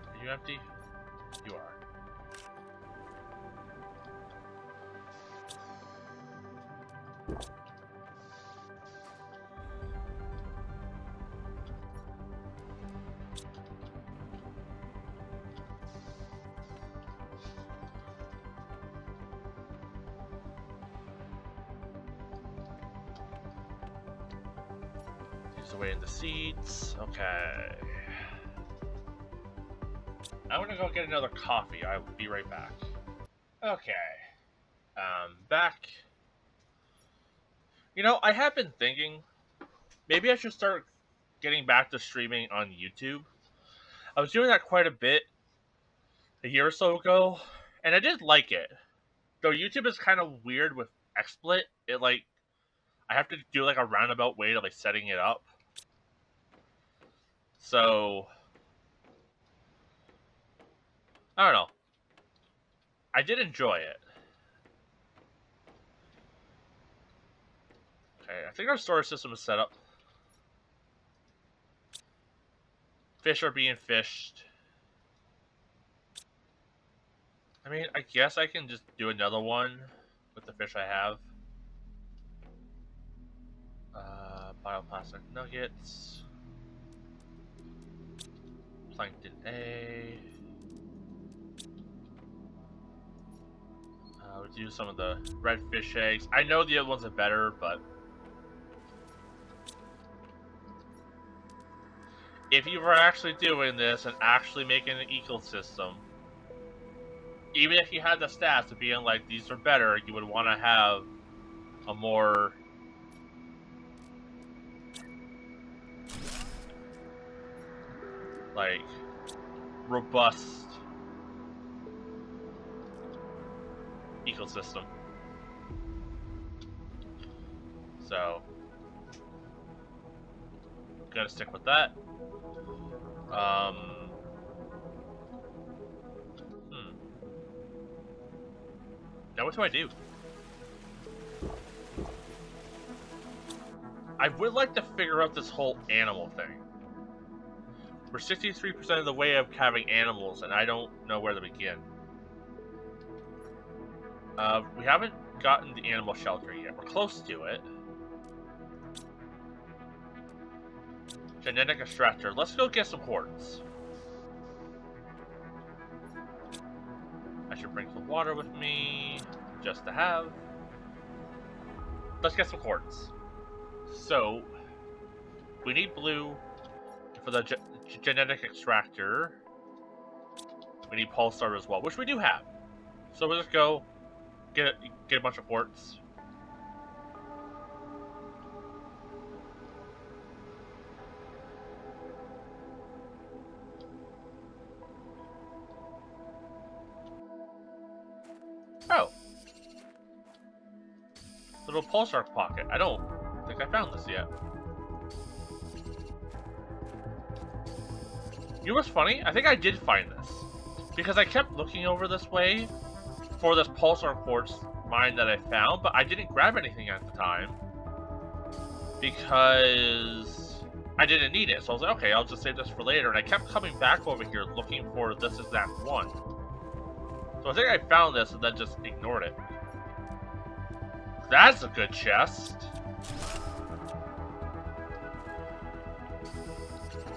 Are you empty? You are. away in the seats. Okay. I'm gonna go get another coffee. I will be right back. Okay. Back. You know, I have been thinking maybe I should start getting back to streaming on YouTube. I was doing that quite a bit a year or so ago, and I did like it. Though YouTube is kind of weird with XSplit. It like I have to do like a roundabout way to like setting it up. So I don't know. I did enjoy it. Okay, I think our storage system is set up. Fish are being fished. I mean, I guess I can just do another one with the fish I have. Bioplastic nuggets. Plankton A. We'll do some of the red fish eggs. I know the other ones are better, but if you were actually doing this and actually making an ecosystem, even if you had the stats of being like, these are better, you would want to have a more like robust ecosystem. So gonna stick with that. Now what do I do? I would like to figure out this whole animal thing. We're 63% of the way of having animals, and I don't know where to begin. We haven't gotten the animal shelter yet. We're close to it. Genetic extractor. Let's go get some quartz. I should bring some water with me, just to have. Let's get some quartz. So, we need blue for the genetic extractor. We need pulsar as well, which we do have. So we'll just go get a bunch of quartz. Oh. Little pulsar pocket. I don't think I found this yet. You know what's funny? I think I did find this. Because I kept looking over this way for this pulsar quartz mine that I found, but I didn't grab anything at the time. Because I didn't need it. So I was like, okay, I'll just save this for later. And I kept coming back over here looking for this exact one. So I think I found this and then just ignored it. That's a good chest.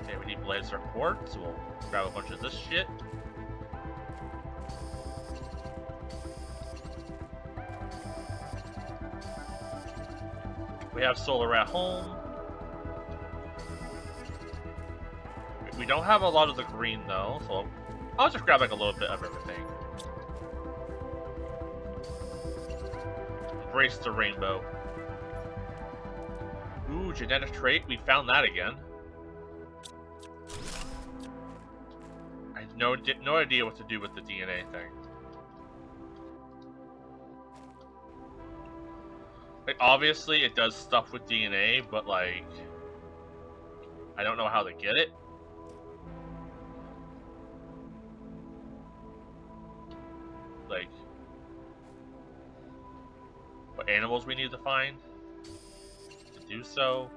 Okay, we need blazer quartz. So we'll grab a bunch of this shit. We have solar at home. We don't have a lot of the green though, so I'll just grab like a little bit of everything. Embrace the rainbow. Ooh, genetic trait. We found that again. I have no idea what to do with the DNA thing. Like, obviously, it does stuff with DNA, but, like, I don't know how to get it. Like, what animals we need to find to do so.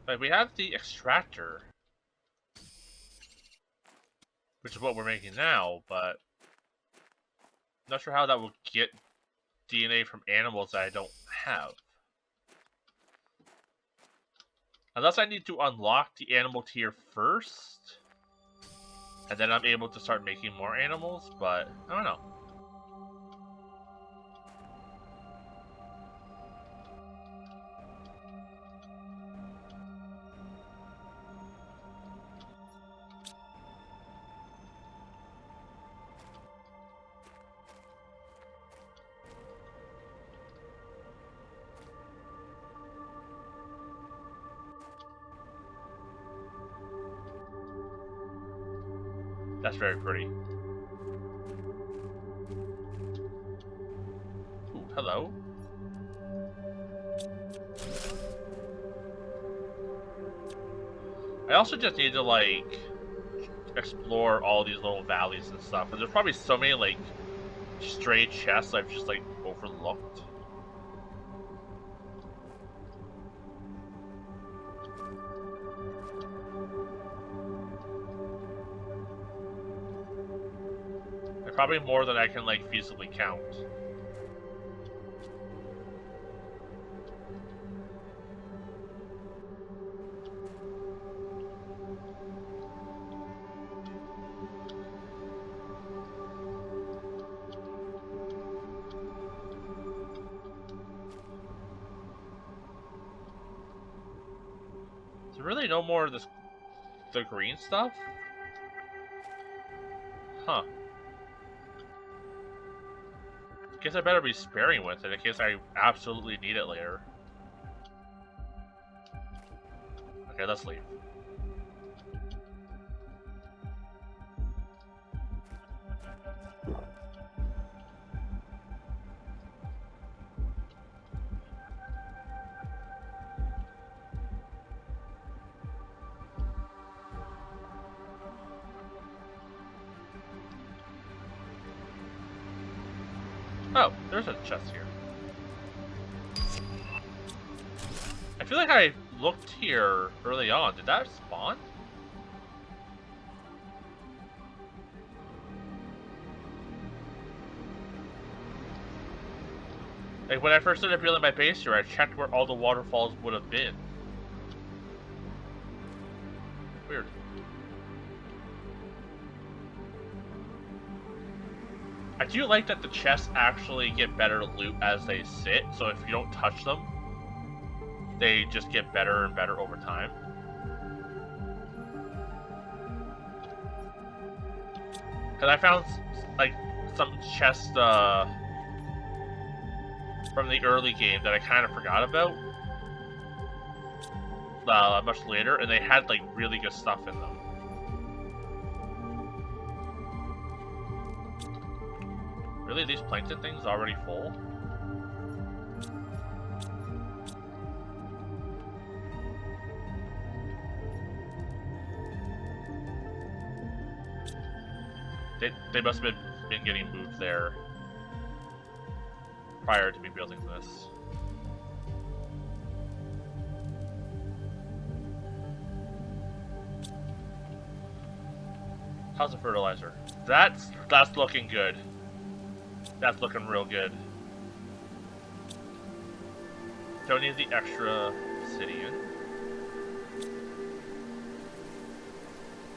Like, we have the extractor, which is what we're making now, but I'm not sure how that will get DNA from animals that I don't have. Unless I need to unlock the animal tier first, and then I'm able to start making more animals, but I don't know. That's very pretty. Ooh, hello. I also just need to, like, explore all these little valleys and stuff. And there's probably so many, like, stray chests I've just, like, overlooked. And probably more than I can, like, feasibly count. Is there really no more of this, the green stuff? Huh. Guess I better be sparing with it in case I absolutely need it later. Okay, let's leave. Oh, there's a chest here. I feel like I looked here early on. Did that spawn? Like, when I first started building my base here, I checked where all the waterfalls would have been. Weird. I do like that the chests actually get better loot as they sit, so if you don't touch them, they just get better and better over time. Because I found, like, some chests from the early game that I kind of forgot about much later, and they had, like, really good stuff in them. Really, these plankton things already full? They must have been getting moved there prior to me building this. How's the fertilizer? That's looking good. That's looking real good. Don't need the extra obsidian.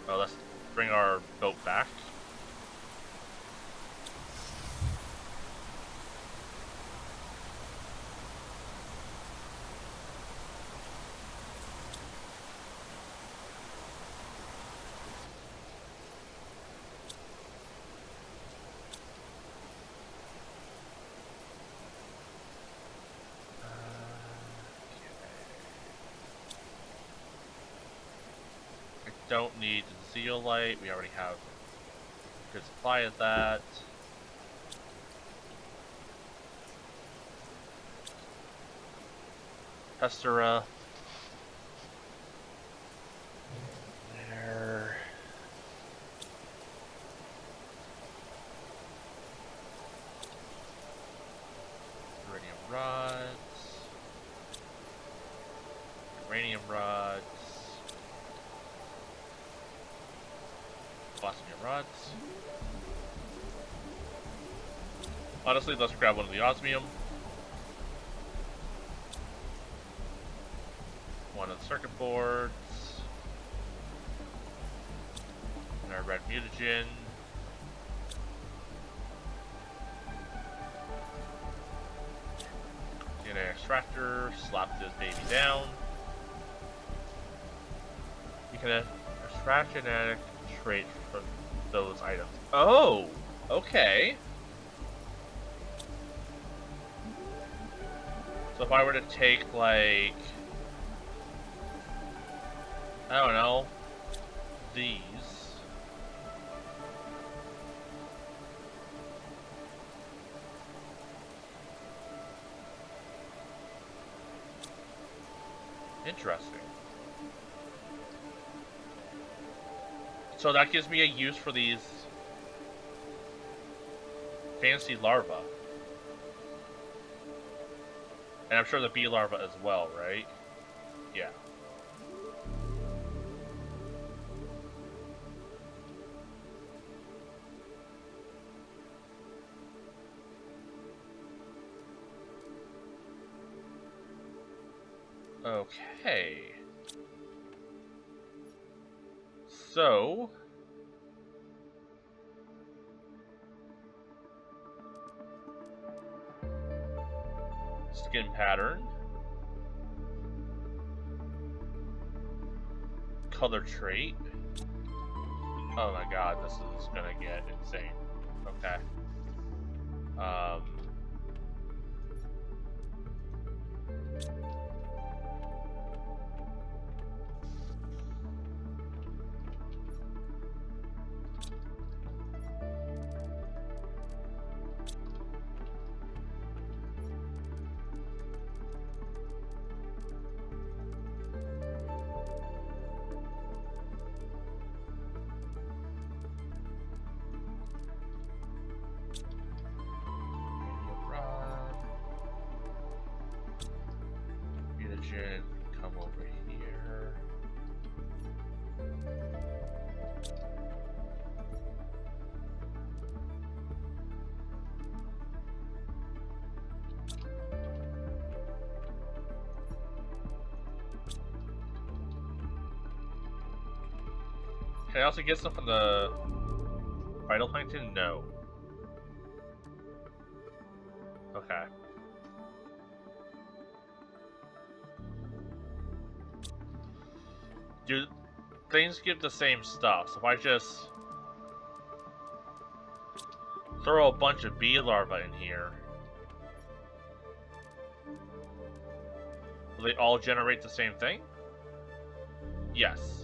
Oh, let's bring our boat back. Don't need zeolite. We already have a good supply of that. Pestera. There. Iridium rods. uranium rods. Osmium rods. Honestly, let's grab one of the osmium. One of the circuit boards. And our red mutagen. Get an extractor, slap this baby down. You can extract genetic traits from those items. Oh, okay. So if I were to take, like, I don't know, these. Interesting. So that gives me a use for these fancy larvae. And I'm sure the bee larva as well, right? Yeah. Okay. So... skin pattern. Color trait. Oh my god, this is gonna get insane. Okay. Mutagen, come over here. Can I also get some from the phytoplankton? No. Okay. Do things give the same stuff? So if I just throw a bunch of bee larvae in here, will they all generate the same thing? Yes.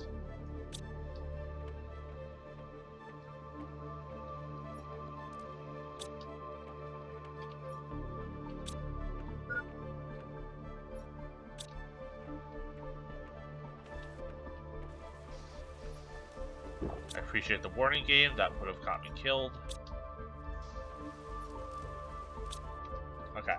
I appreciate the warning game, that would have got me killed. Okay.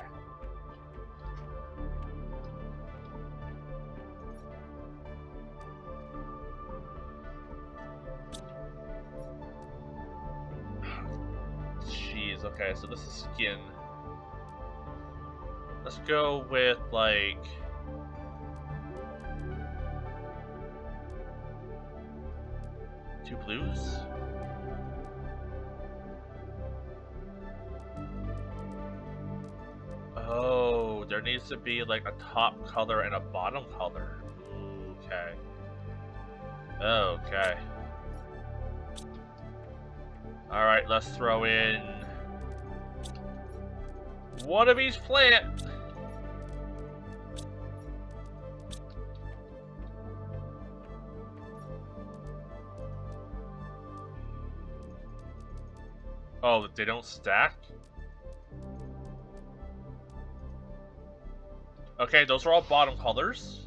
Jeez, okay, so this is skin. Let's go with, like... two blues? Oh, there needs to be like a top color and a bottom color. Okay. Okay. Alright, let's throw in one of each plant. Oh, they don't stack? Okay, those are all bottom colors.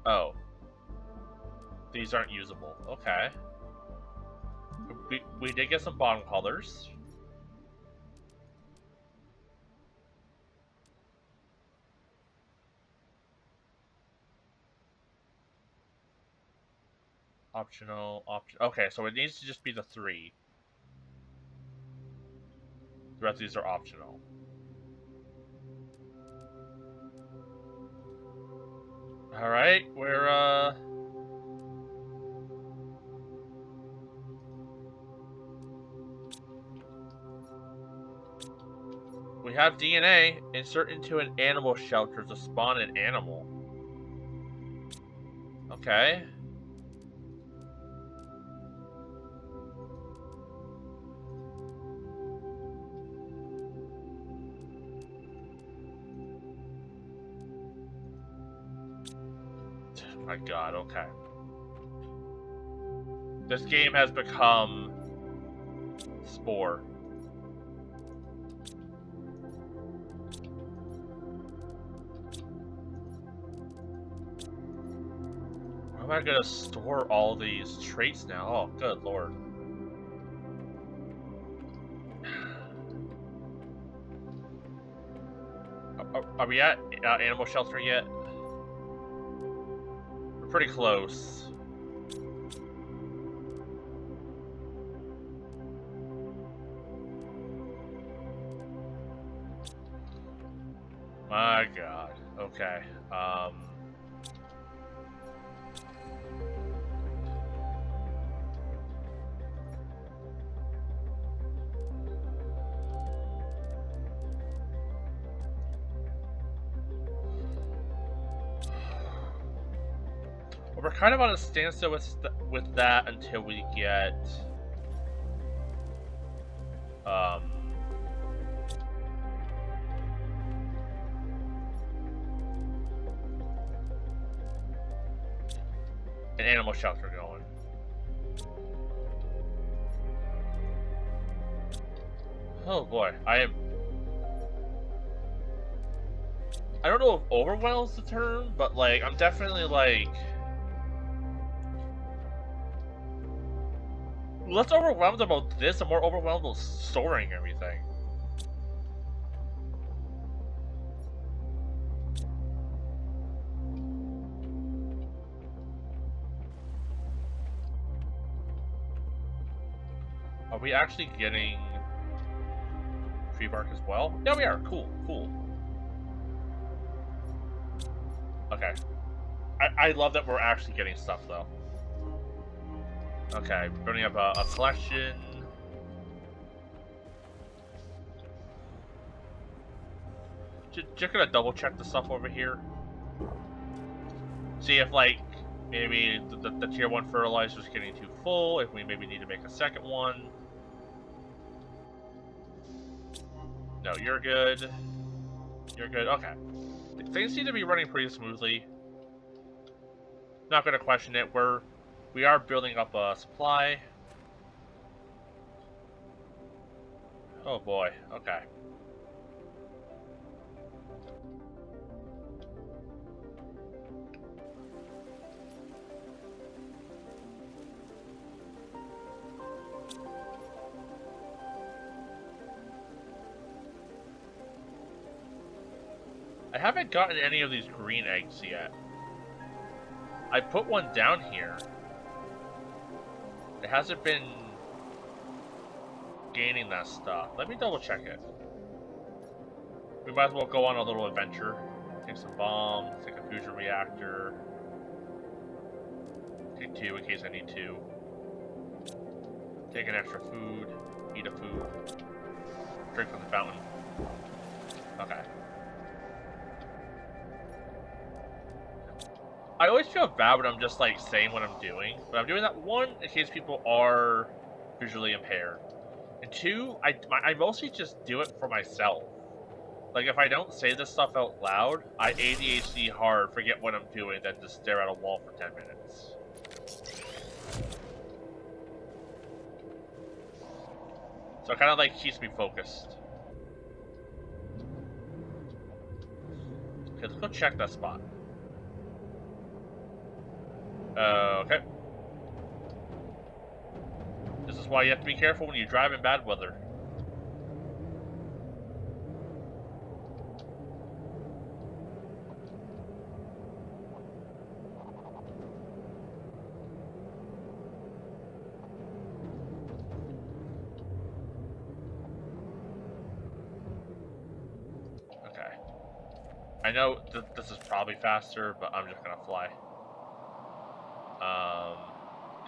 Oh. These aren't usable. Okay. We did get some bottom colors. Optional, option. Okay, so it needs to just be the 3. The rest of these are optional. Alright, we're, we have DNA. Insert into an animal shelter to spawn an animal. Okay. My god, okay. This game has become Spore. Where am I gonna store all these traits now? Oh, good lord. Are we at animal shelter yet? We're pretty close. My god. Okay. We're kind of on a standstill with that until we get an animal shelter going. Oh boy, I don't know if overwhelm's the term, but like I'm definitely like less overwhelmed about this and more overwhelmed about storing everything. Are we actually getting tree bark as well? Yeah, we are. Cool, cool. Okay. I love that we're actually getting stuff though. Okay, building up a collection. Just gonna double check the stuff over here. See if like maybe the tier 1 fertilizer is getting too full. If we maybe need to make a second one. No, you're good. You're good. Okay. Things seem to be running pretty smoothly. Not gonna question it. We are building up a supply. Oh boy. Okay. I haven't gotten any of these green eggs yet. I put one down here. It hasn't been gaining that stuff. Let me double check it. We might as well go on a little adventure. Take some bombs, take a fusion reactor. Take 2 in case I need to. Take an extra food. Eat a food. Drink from the fountain. Okay. I always feel bad when I'm just like saying what I'm doing, but I'm doing that 1 in case people are visually impaired, and 2, I mostly just do it for myself. Like if I don't say this stuff out loud, I ADHD hard, forget what I'm doing, then just stare at a wall for 10 minutes. So it kind of like keeps me focused. Okay, let's go check that spot. Okay. This is why you have to be careful when you drive in bad weather. I know this is probably faster, but I'm just gonna fly.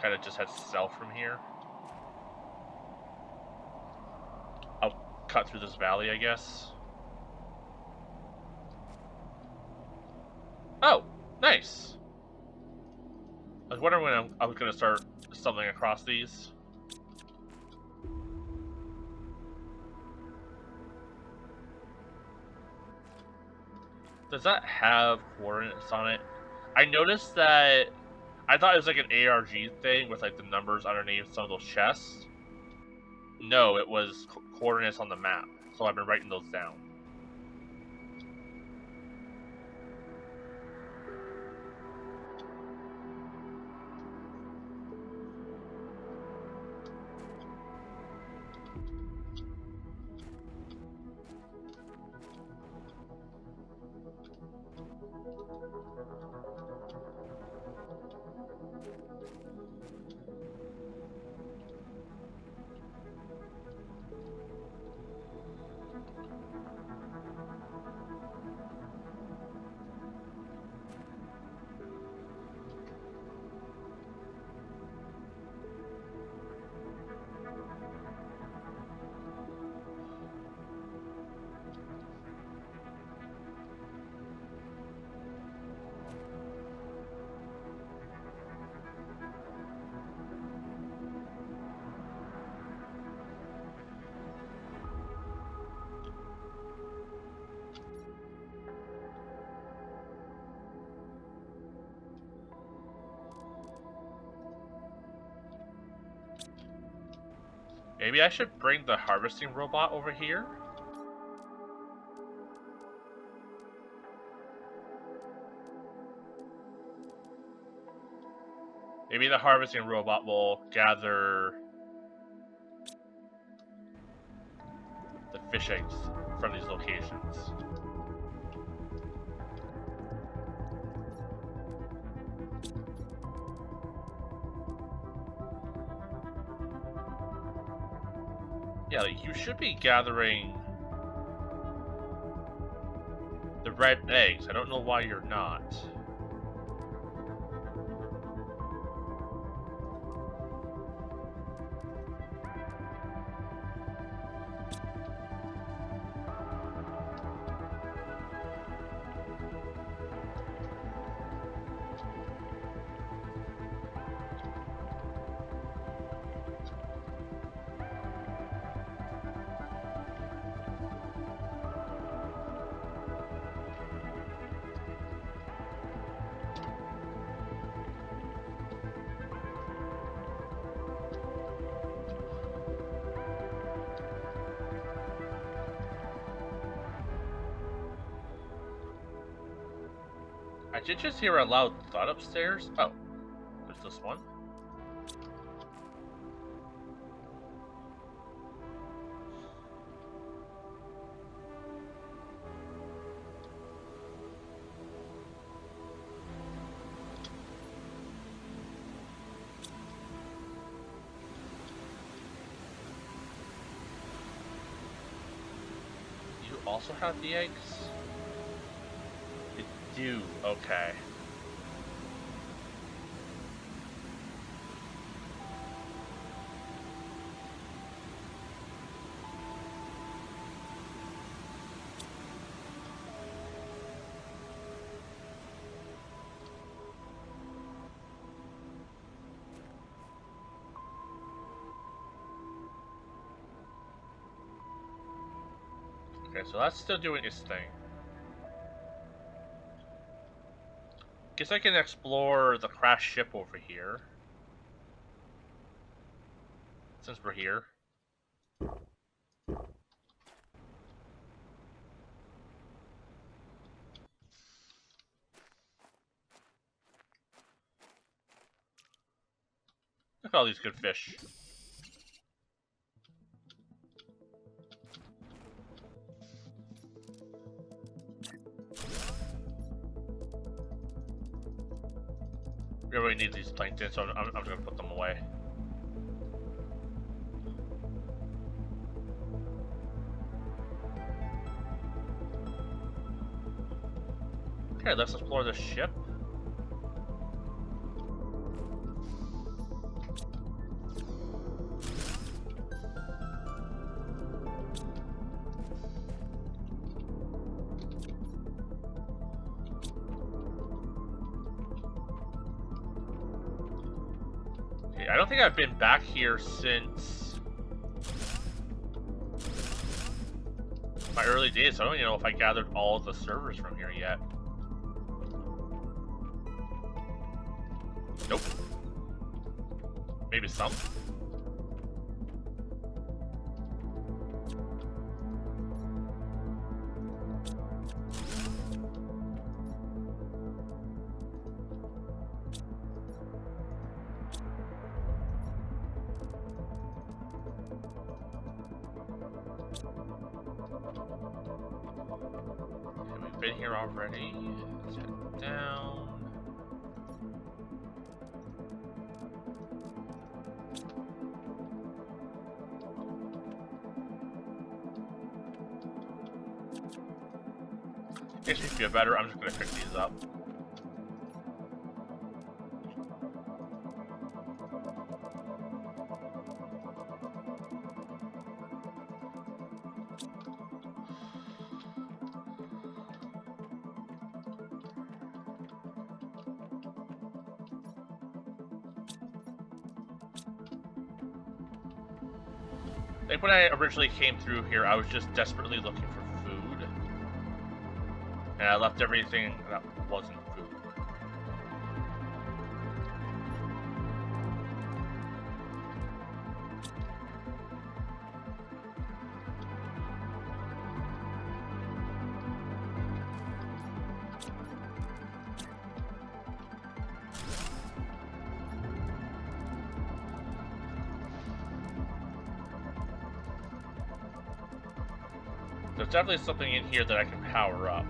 Kind of just head south from here. I'll cut through this valley, I guess. Oh, nice. I was wondering when I was gonna start stumbling across these. Does that have coordinates on it? I noticed that I thought it was like an ARG thing with like the numbers underneath some of those chests. No, it was coordinates on the map, so I've been writing those down. Maybe I should bring the harvesting robot over here? Maybe the harvesting robot will gather the fish eggs from these locations. Yeah, like you should be gathering the red eggs. I don't know why you're not. I did just hear a loud thud upstairs. Oh, there's this one. You also have the eggs? You do, okay. Okay, so that's still doing its thing. Guess I can explore the crashed ship over here. Since we're here. Look at all these good fish. We really need these plankton, so I'm just gonna put them away. Alright, let's explore the ship. Okay, I don't think I've been back here since my early days, so I don't even know if I gathered all of the servers from here yet. Nope. Maybe some. Okay, we've been here already. Let's head down. Makes me feel better. I'm just gonna pick these up. Like when I originally came through here, I was just desperately looking for food. And I left everything that wasn't food. There's definitely something in here that I can power up.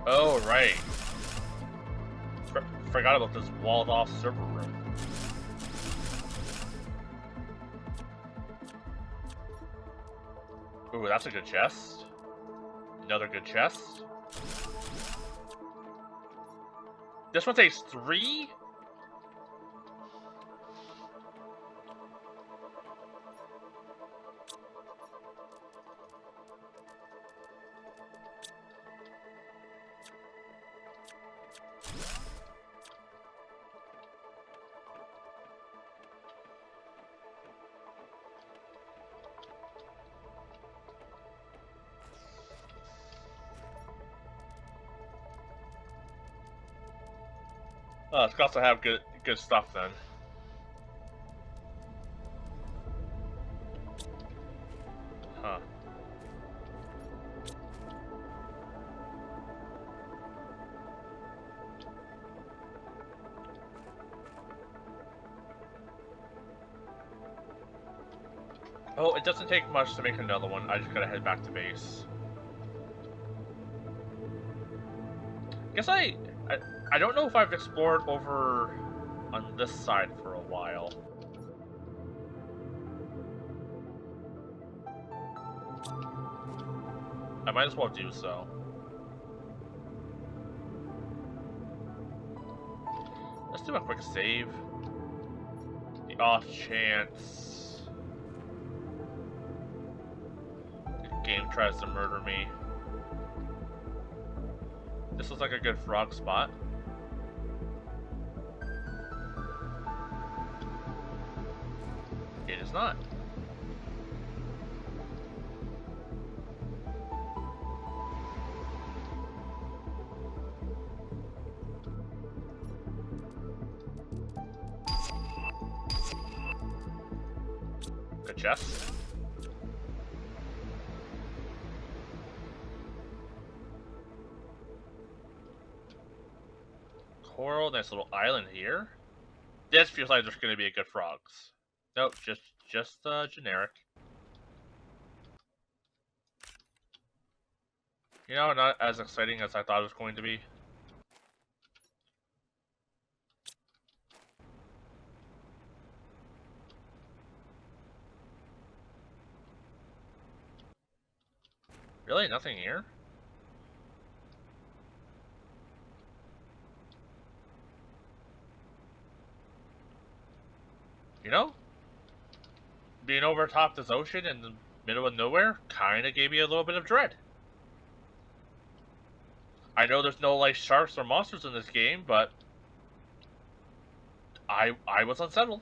Oh, right. Forgot about this walled-off server room. Ooh, that's a good chest. Another good chest. This one takes 3? Oh, it's got to have good stuff then. Huh. Oh, it doesn't take much to make another one. I just gotta head back to base. Guess I don't know if I've explored over on this side for a while. I might as well do so. Let's do a quick save. The off chance the game tries to murder me. This looks like a good frog spot. It is not. Good chest. Coral, nice little island here. This feels like there's going to be a good frogs. Nope, just generic. You know, not as exciting as I thought it was going to be. Really? Nothing here? You know? Being over top this ocean in the middle of nowhere kinda gave me a little bit of dread. I know there's no, like, sharks or monsters in this game, but I was unsettled.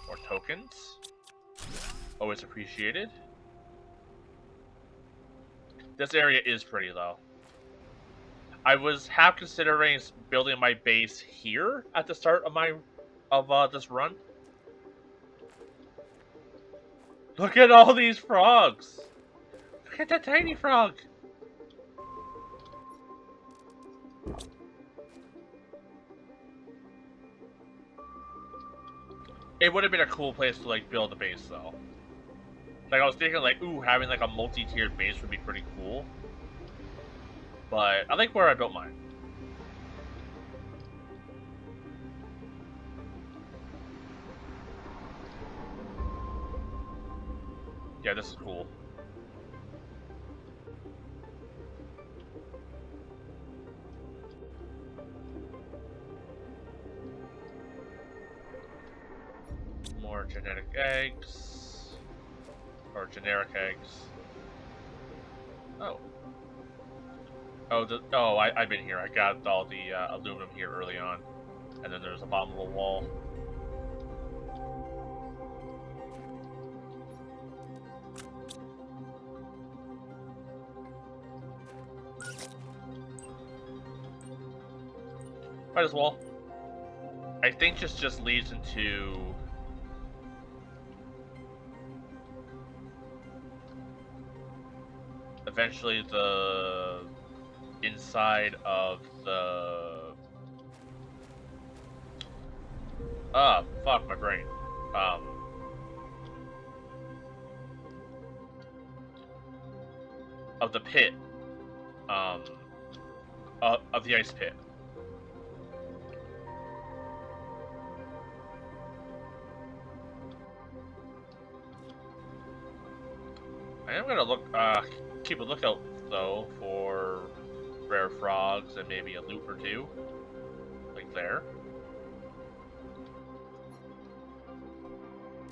More tokens. Always appreciated. This area is pretty, though. I was half considering building my base here at the start of this run. Look at all these frogs! Look at that tiny frog! It would have been a cool place to like build a base though. Like I was thinking like, ooh, having like a multi-tiered base would be pretty cool. But I like where I built mine. Yeah, this is cool. More genetic eggs. Or generic eggs. Oh. Oh, I've been here. I got all the aluminum here early on. And then there's a bottom of the wall. Might as well. I think just leads into eventually the inside of the fuck my brain. Of the pit. Of the ice pit. I am gonna keep a lookout though for rare frogs and maybe a loot or two, like there.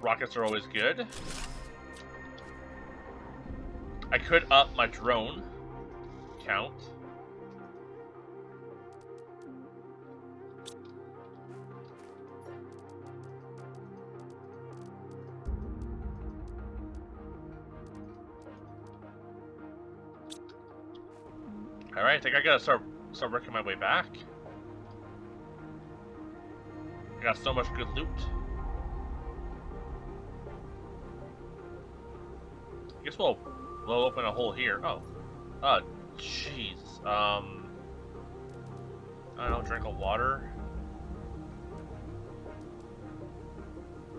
Rockets are always good. I could up my drone count. Alright, I think I gotta start working my way back. I got so much good loot. I guess we'll open a hole here. Oh. Oh, jeez. I don't know, drink of water.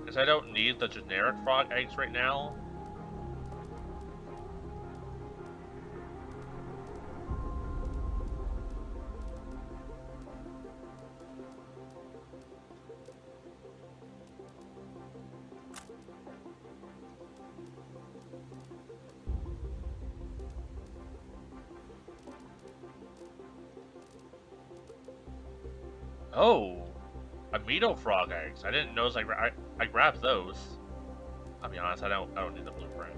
Because I don't need the generic frog eggs right now. Oh, Amito frog eggs. I didn't notice. I grabbed those. I'll be honest. I don't need the blueprint.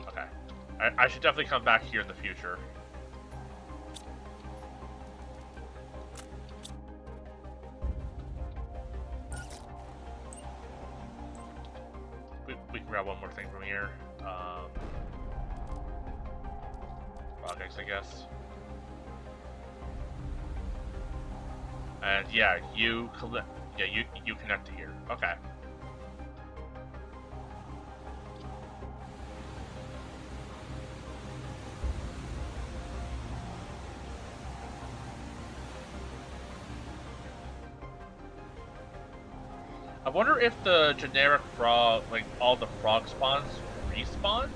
Okay, I should definitely come back here in the future. We can grab one more thing from here. Frog eggs, I guess. And yeah, you connect to here. Okay. I wonder if the generic frog, like all the frog spawns, respawn?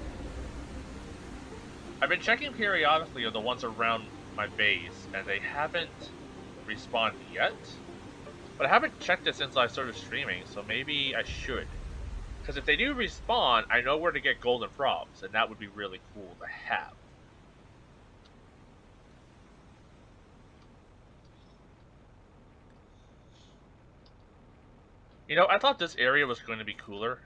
I've been checking periodically on the ones around my base, and they haven't respawned yet. But I haven't checked it since I started streaming, so maybe I should. Because if they do respawn, I know where to get golden frogs, and that would be really cool to have. You know, I thought this area was going to be cooler.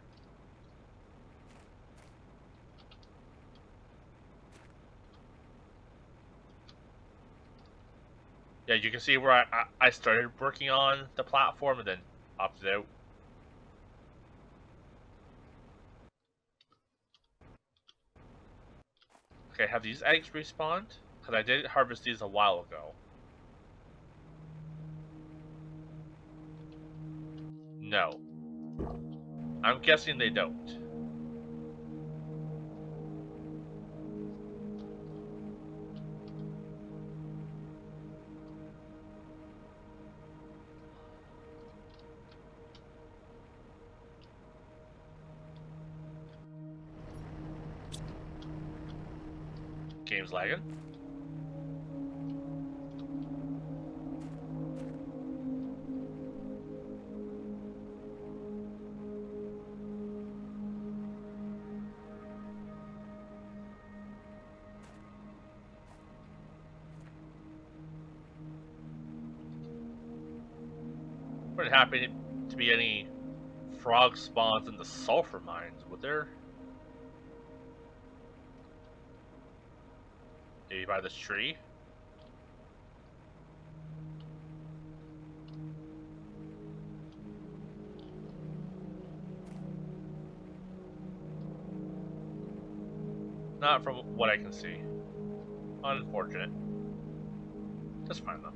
Yeah, you can see where I started working on the platform and then opted out. Okay, have these eggs respawned? Because I did harvest these a while ago. No. I'm guessing they don't. Game's lagging. Wouldn't happen to be any frog spawns in the sulfur mines, would there? Maybe by this tree? Not from what I can see. Unfortunate. That's fine though.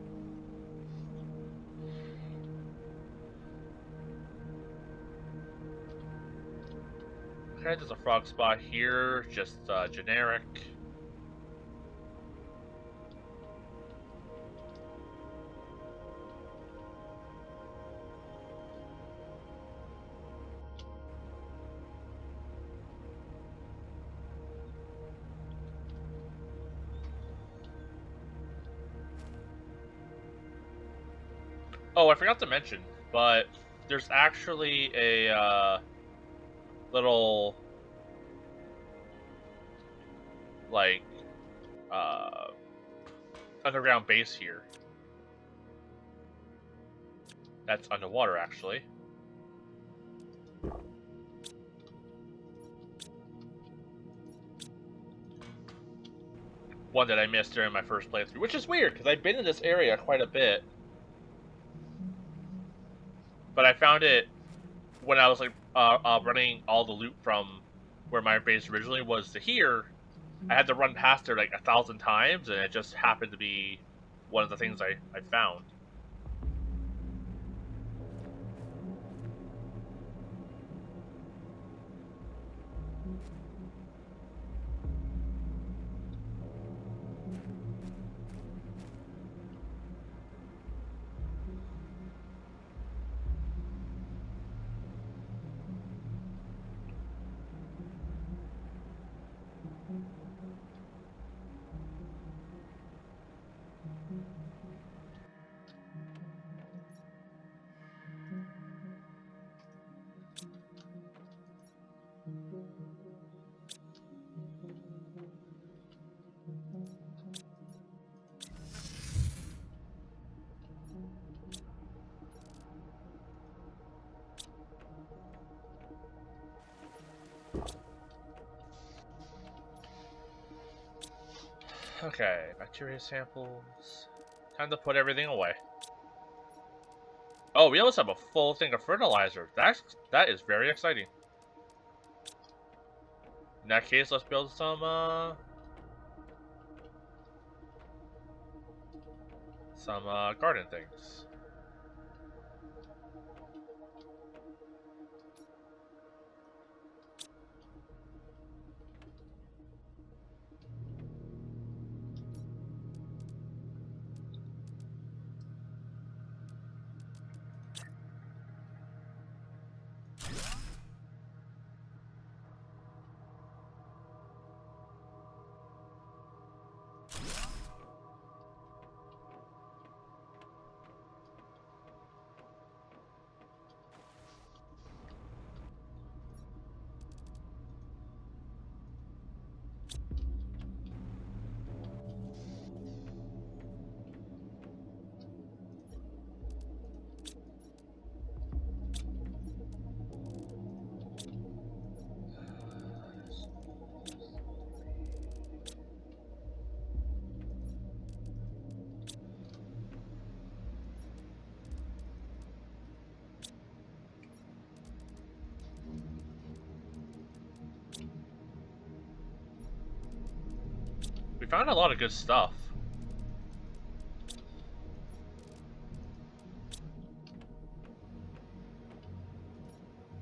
Okay, there's a frog spot here, just generic. Oh, I forgot to mention, but there's actually a little like uh, underground base here. That's underwater, actually. One that I missed during my first playthrough, which is weird because I've been in this area quite a bit, but I found it when I was like running all the loot from where my base originally was to here. I had to run past there like 1,000 times, and it just happened to be one of the things I found. Okay, bacteria samples. Time to put everything away. Oh, we also have a full thing of fertilizer. That is very exciting. In that case, let's build some garden things. found a lot of good stuff.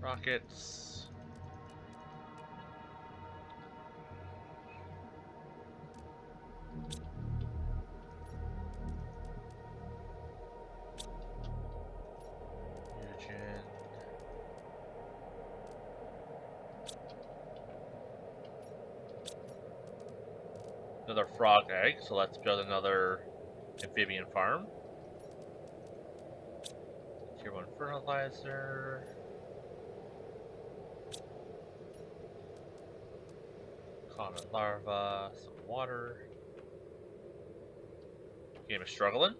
Rockets. Fusion. Another frog egg, so let's build another amphibian farm. Tier 1 fertilizer. Common larva, some water. Game is struggling.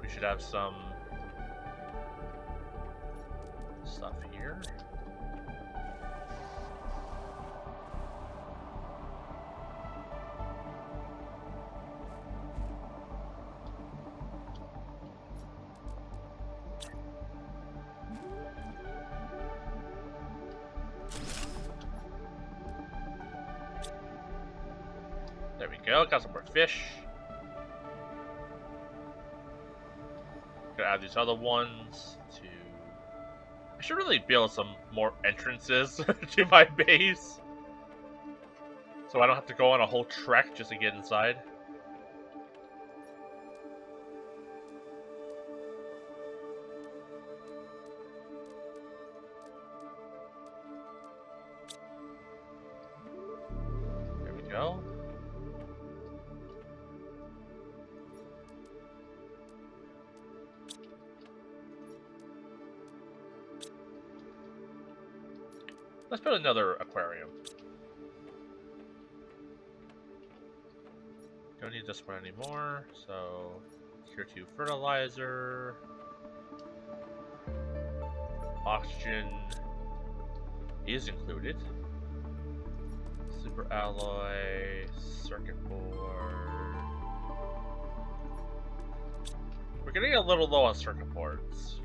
We should have some stuff here. There we go, got some more fish. Gonna add these other ones to... I should really build some more entrances to my base. So I don't have to go on a whole trek just to get inside. There we go. Let's build another aquarium. Don't need this one anymore, so tier 2 fertilizer. Oxygen is included. Super alloy, circuit board. We're getting a little low on circuit boards.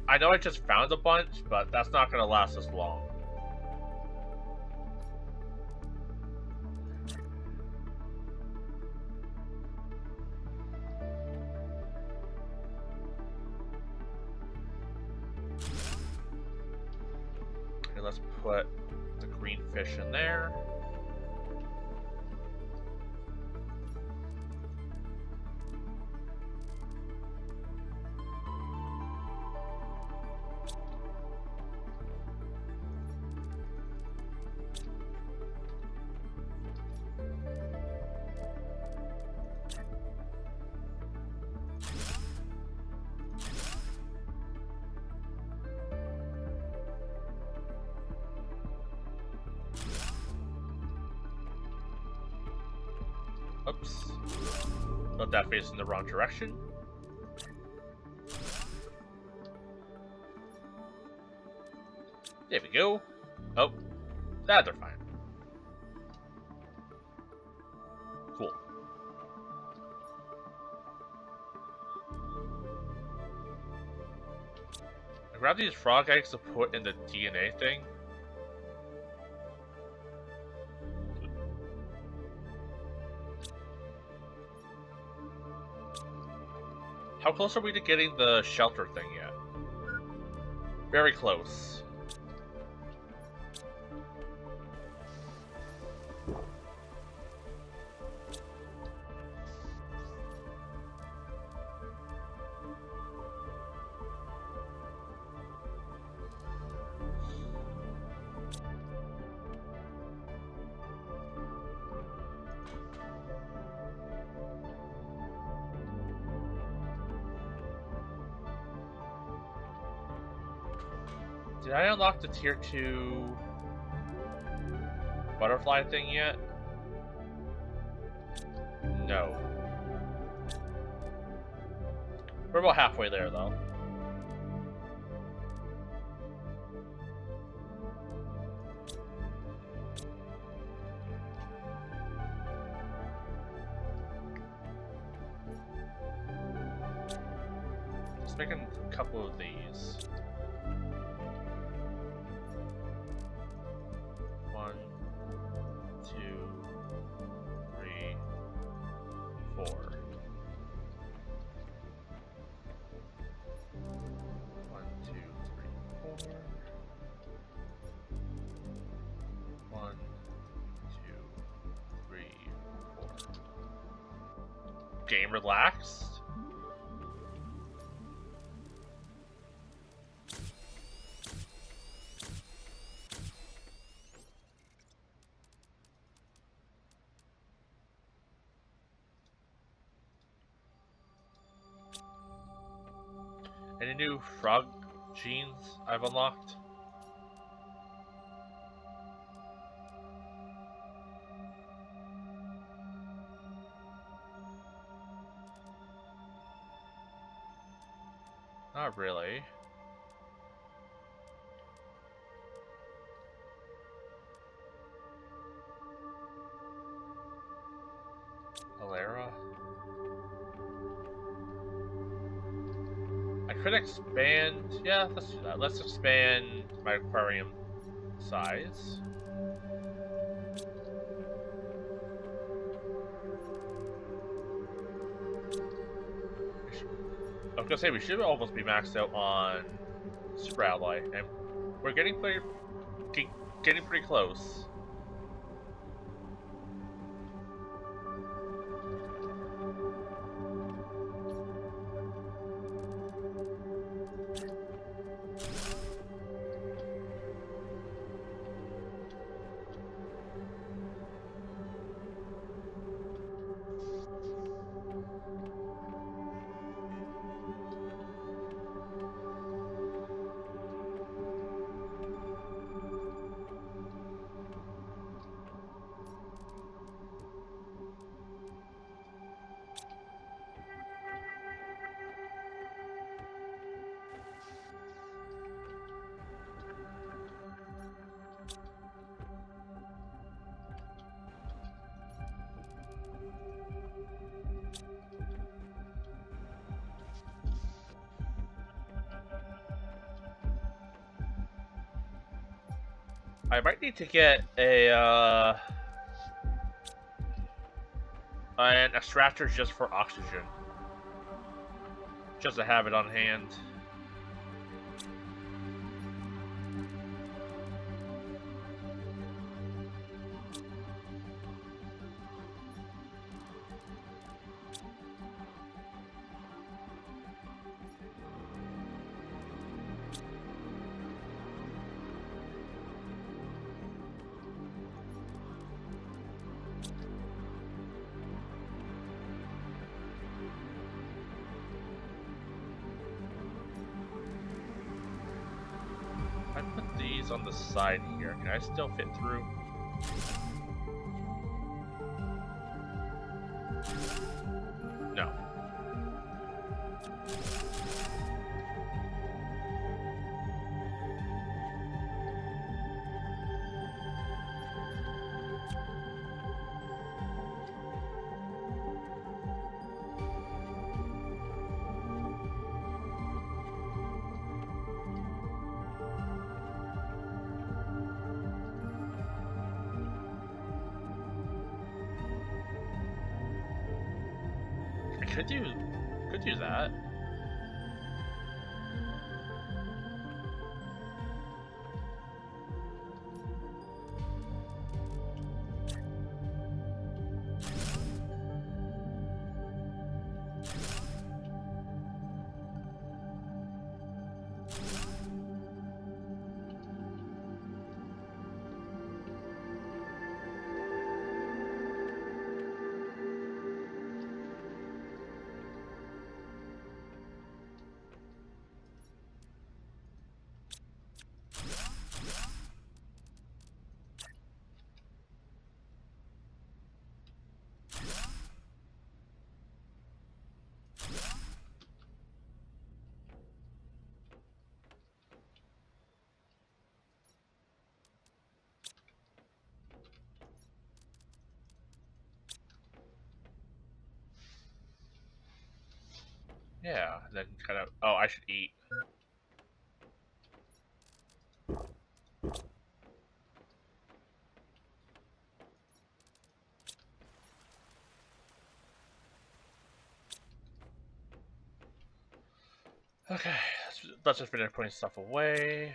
I know I just found a bunch, but that's not going to last us long. Okay, let's put the green fish in there. Oops. Built that face in the wrong direction. There we go. Oh, that they're fine. Cool. I grabbed these frog eggs to put in the DNA thing. How close are we to getting the shelter thing yet? Very close. Did I unlock the tier 2 butterfly thing yet? No. We're about halfway there, though. Let's make a couple of these. 1, 2, 3, 4. 1, 2, 3, 4. 1, 2, 3, 4. Game relaxed. Any new frog genes I've unlocked? Not really. Alera? I could expand. Yeah, let's do that. Let's expand my aquarium size. I was gonna say we should almost be maxed out on Super Ally, and we're getting pretty close. I might need to get an extractor just for oxygen, just to have it on hand. I put these on the side here. Can I still fit through? No. Could do that. Yeah, then kind of. Oh, I should eat. Okay, let's just finish putting stuff away.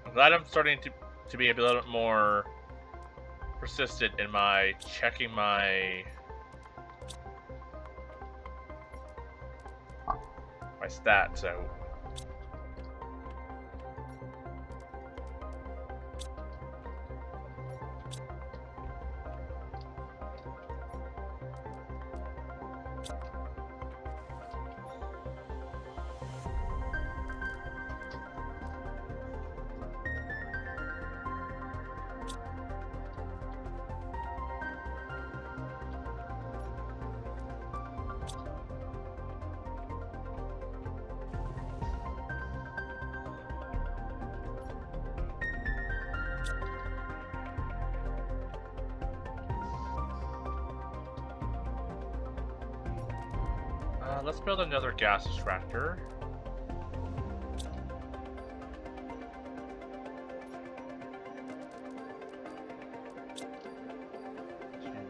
I'm glad I'm starting to be a little bit more persistent in my checking my stats. So let's build another gas extractor.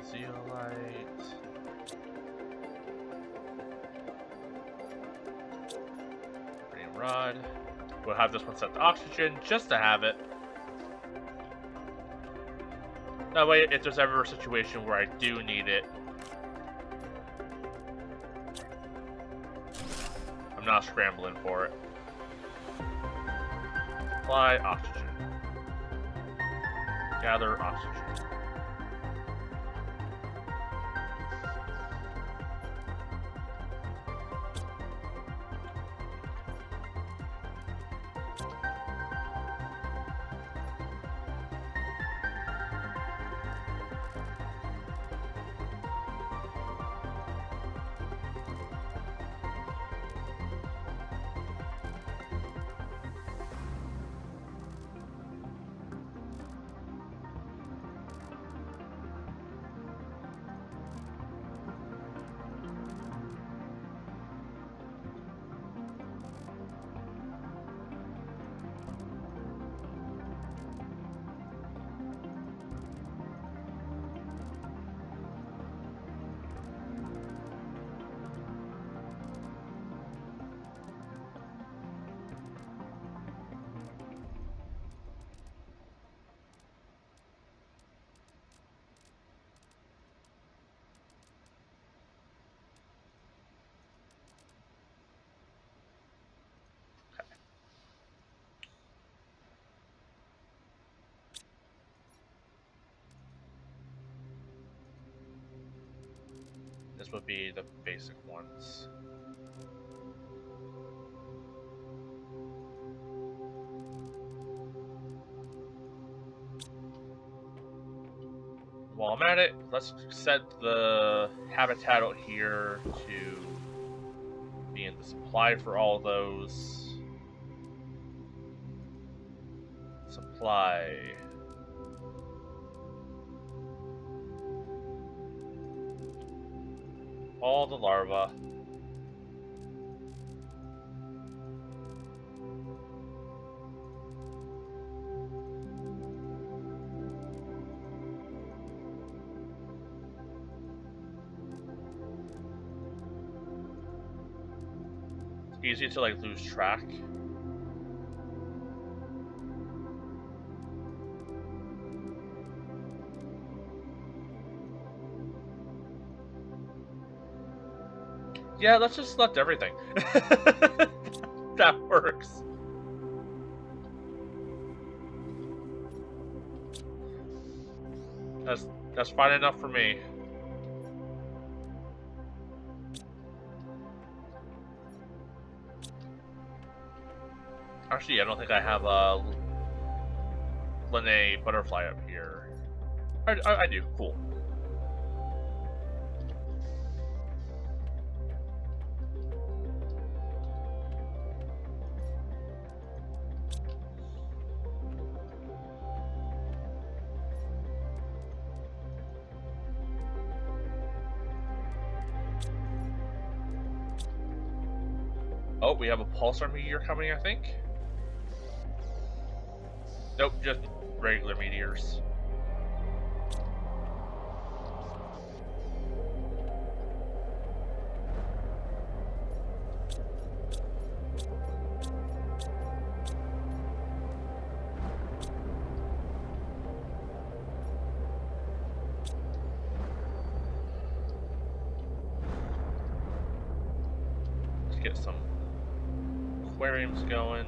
Zeolite. Green rod. We'll have this one set to oxygen just to have it. That way, if there's ever a situation where I do need it, I'm not scrambling for it. Apply oxygen. Gather oxygen. This would be the basic ones. While I'm at it, let's set the habitat out here to be in the supply for all of those. Supply. All the larvae. It's easy to like lose track. Yeah, let's just select everything. That works. That's fine enough for me. Actually, I don't think I have a Linnae butterfly up here. I do. Cool. Oh, we have a pulsar meteor coming, I think. Nope, just regular meteors. Let's get some aquariums going.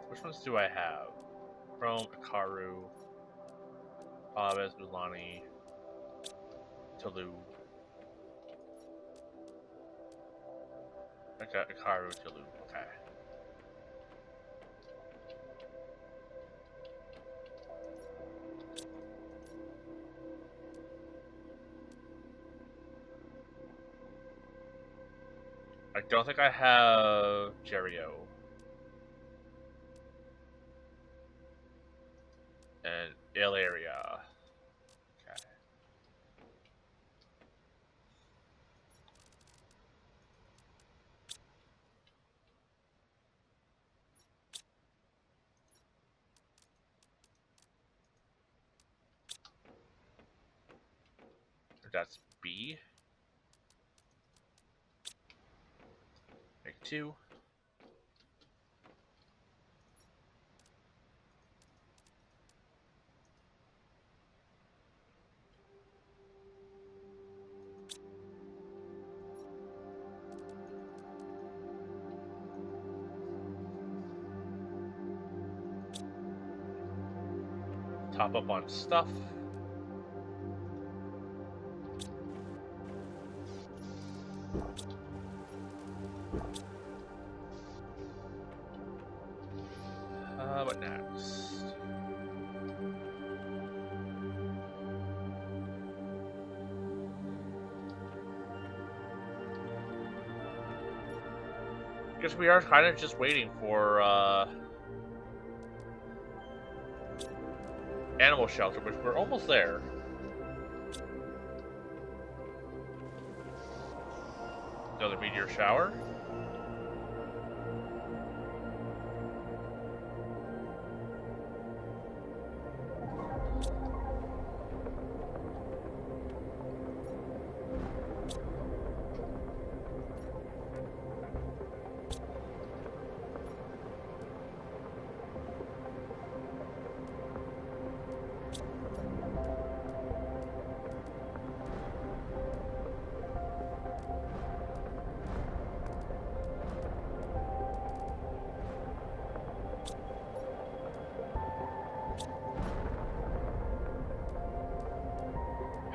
Which ones do I have? Chrome, Ikaru, Babas, Milani, Tulu. I got Ikaru, Tulu. Okay. I don't think I have Jerio. And Ilaria. Okay. That's B. Make 2. Top up on stuff. What next? Guess we are kind of just waiting for animal shelter, which we're almost there. Another meteor shower.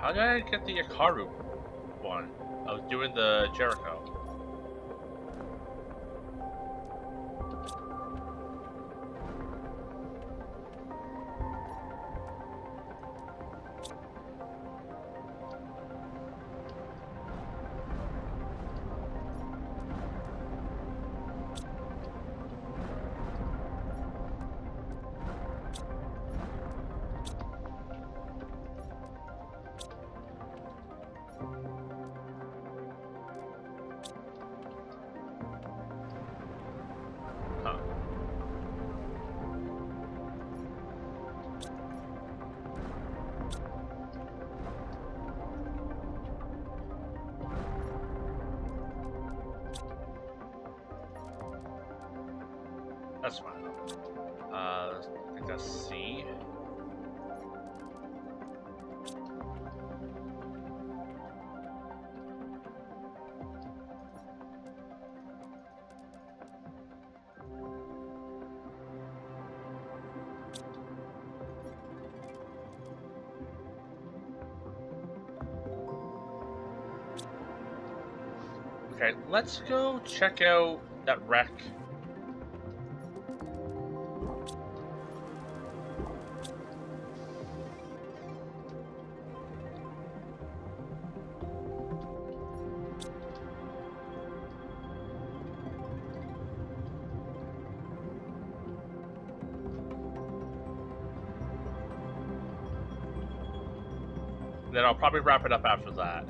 How did I get the Ikaru one? I was doing the Jericho. That's fine. I think that's C. Okay, let's go check out that wreck. Then I'll probably wrap it up after that.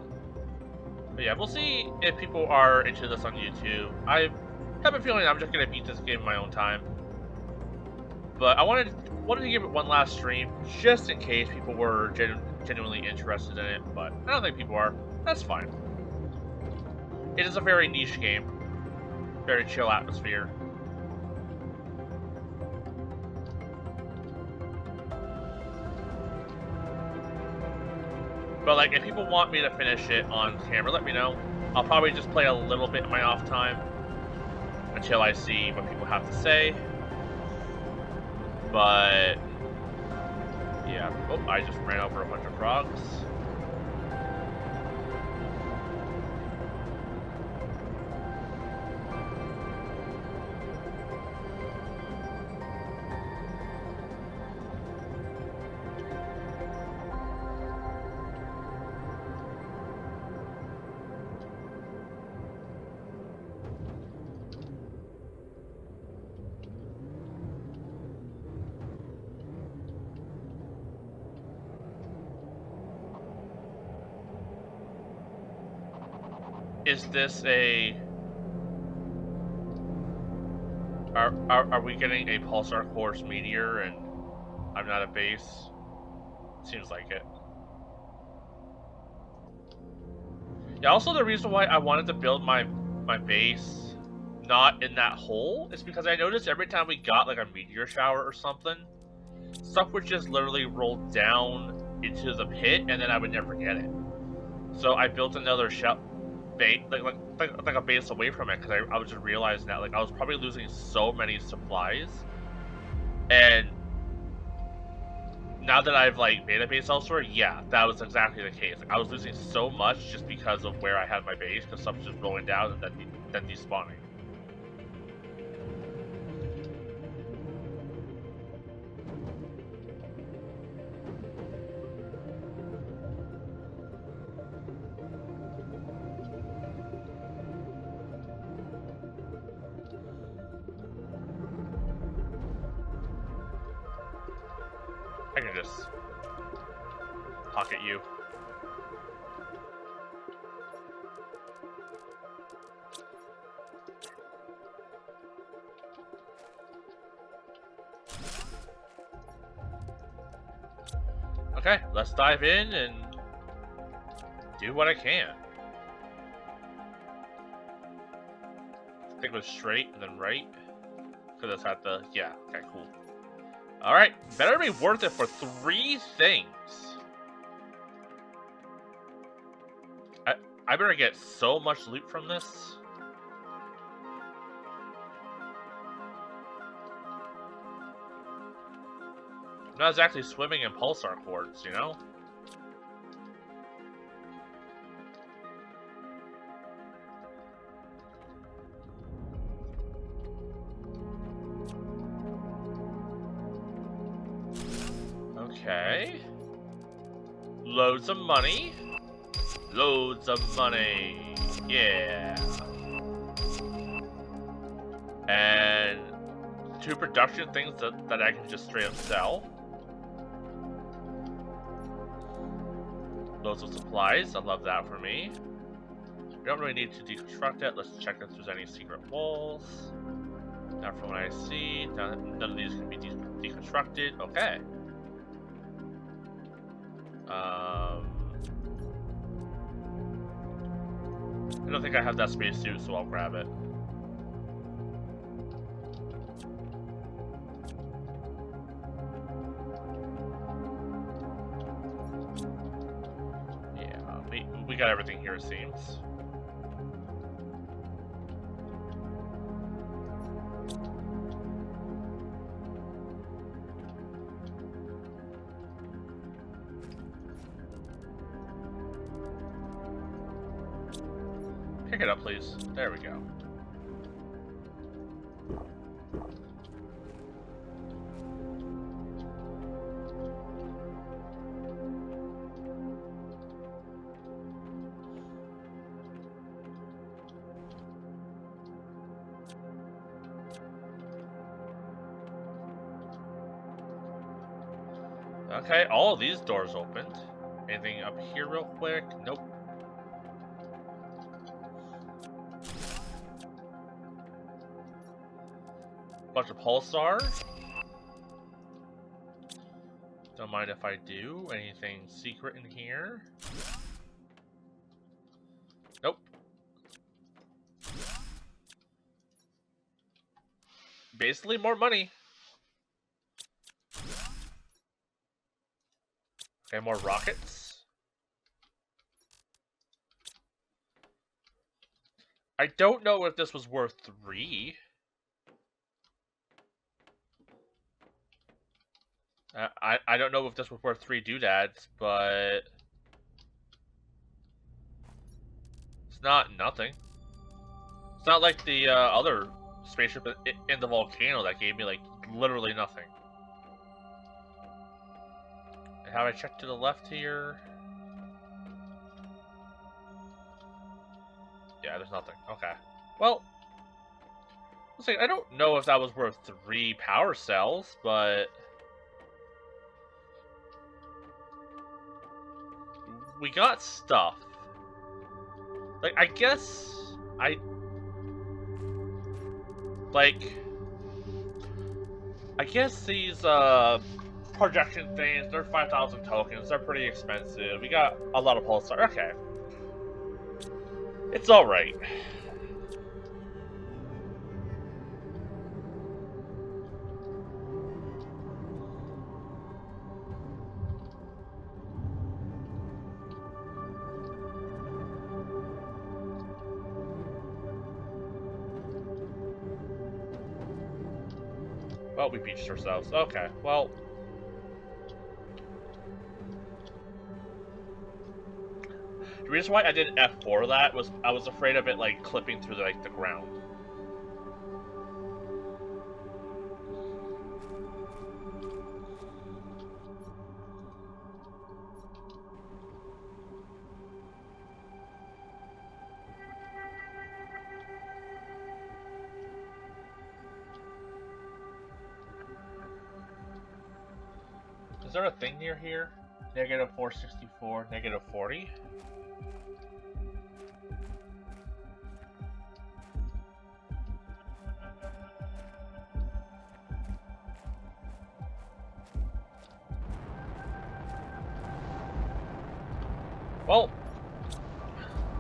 But yeah, we'll see if people are into this on YouTube. I have a feeling I'm just gonna beat this game in my own time. But I wanted to give it one last stream, just in case people were genuinely interested in it. But I don't think people are. That's fine. It is a very niche game, very chill atmosphere. But like, if people want me to finish it on camera, let me know. I'll probably just play a little bit in my off time until I see what people have to say. But yeah, oh, I just ran over a bunch of frogs. Is this a... Are we getting a Pulsar Course Meteor and I'm not a base? Seems like it. Yeah, also the reason why I wanted to build my base not in that hole is because I noticed every time we got like a meteor shower or something, stuff would just literally roll down into the pit and then I would never get it. So I built another shell base, like a base away from it, because I was just realizing that like I was probably losing so many supplies, and now that I've like made a base elsewhere, yeah, that was exactly the case. Like, I was losing so much just because of where I had my base, because stuff was just rolling down and then despawning. I can just pocket you. Okay, let's dive in and do what I can. I think it was straight and then right. Because it's at the... yeah, okay, cool. Alright, better be worth it for 3 things. I better get so much loot from this. I'm not exactly swimming in Pulsar quartz, you know? Okay. Loads of money. Loads of money. Yeah. And 2 production things that I can just straight up sell. Loads of supplies. I love that for me. We don't really need to deconstruct it. Let's check if there's any secret walls. Not from what I see. None of these can be deconstructed. Okay. I don't think I have that spacesuit, so I'll grab it. got everything here, it seems. Pick it up, please. There we go. Okay, all of these doors opened. Anything up here real quick? Nope. Bunch of pulsars. Don't mind if I do. Anything secret in here? Nope. Basically more money. Okay, more rockets. I don't know if this was worth 3. I don't know if this was worth 3 doodads, but it's not nothing. It's not like the other spaceship in the volcano that gave me like literally nothing. Have I checked to the left here? Yeah, there's nothing. Okay. Well, let's see. I don't know if that was worth 3 power cells, but we got stuff. Like, I guess I guess these projection things, they're 5,000 tokens. They're pretty expensive. We got a lot of pulsar. Okay. It's alright. Well, we beached ourselves. Okay, well. The reason why I did F4 that was I was afraid of it like clipping through the ground. Is there a thing near here? Negative 464, negative 40? Well,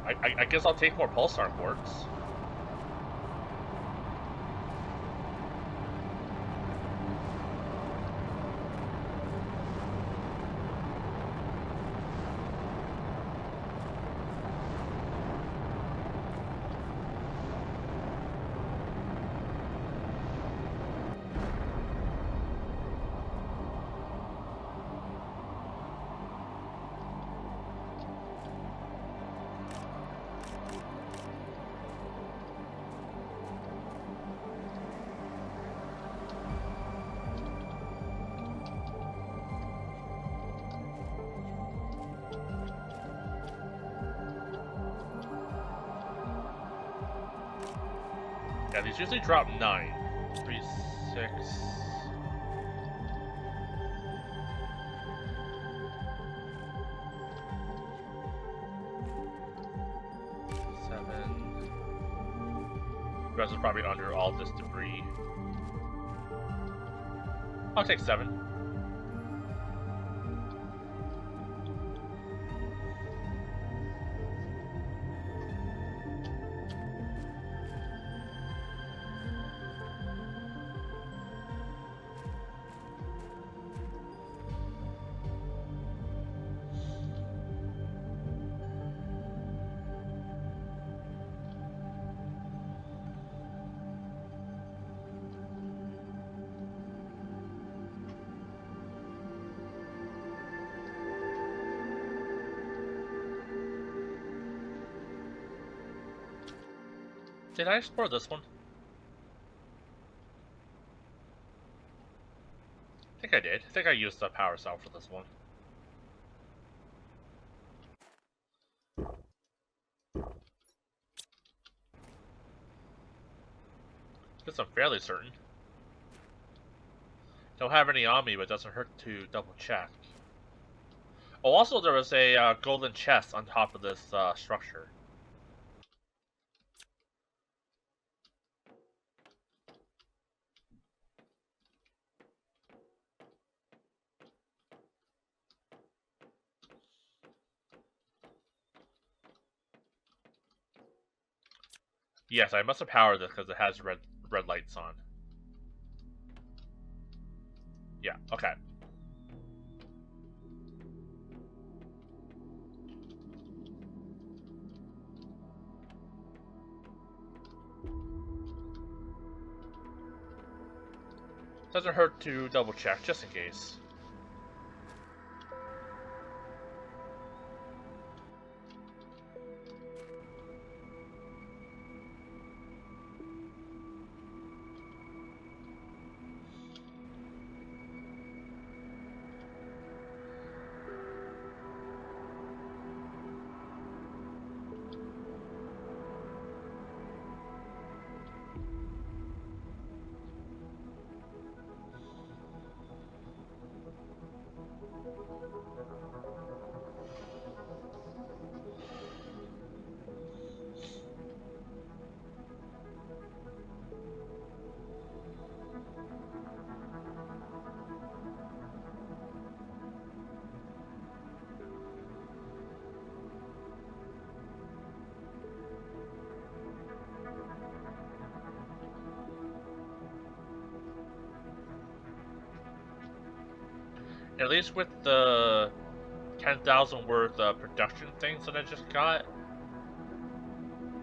I guess I'll take more pulsar quartz. Yeah, these usually drop 9. 3, 6. You guys are probably under all this debris. I'll take 7. Did I explore this one? I think I did. I think I used the power cell for this one. Guess I'm fairly certain. Don't have any on me, but it doesn't hurt to double check. Oh, also there was a golden chest on top of this structure. Yes, I must have powered this because it has red lights on. Yeah, okay. Doesn't hurt to double check, just in case. At least with the 10,000 worth of production things that I just got,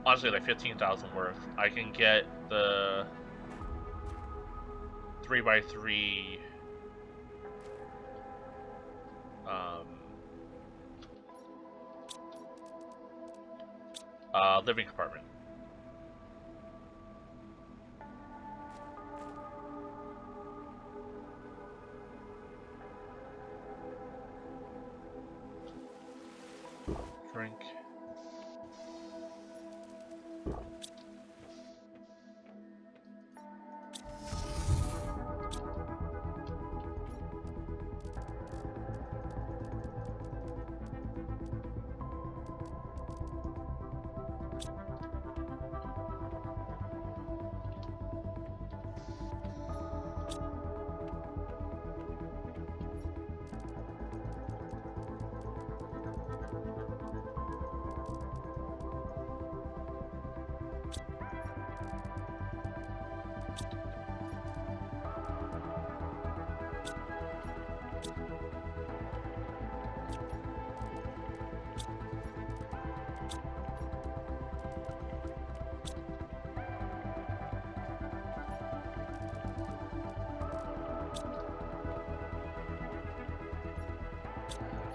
honestly like 15,000 worth, I can get the 3x3 living compartment. Drink.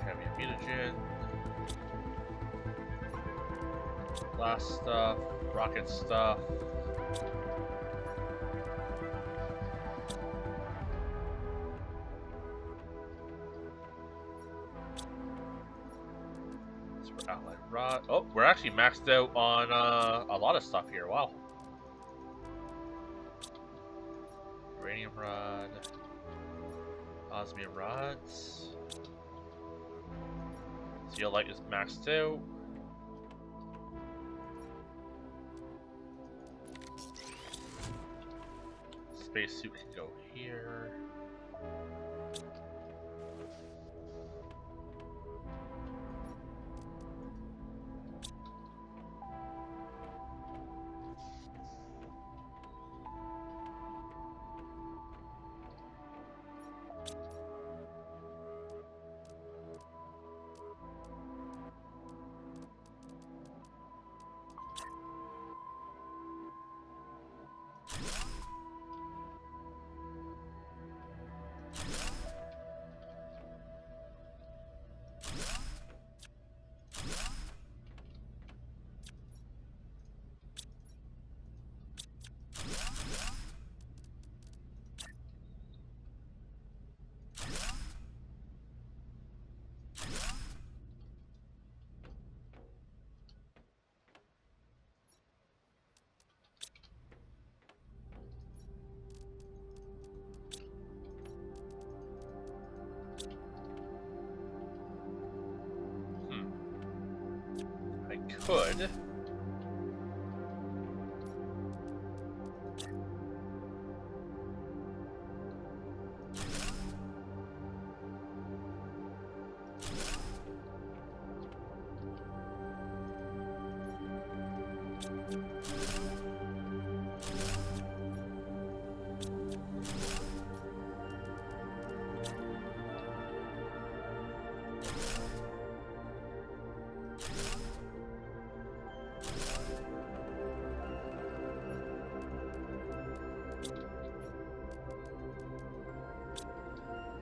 Heavy mutagen. Blast stuff. Rocket stuff. Super outline rod. Oh, we're actually maxed out on a lot of stuff here. Wow. Uranium rod. Osmium rods. Zeolite is maxed out. Spacesuit can go here. could.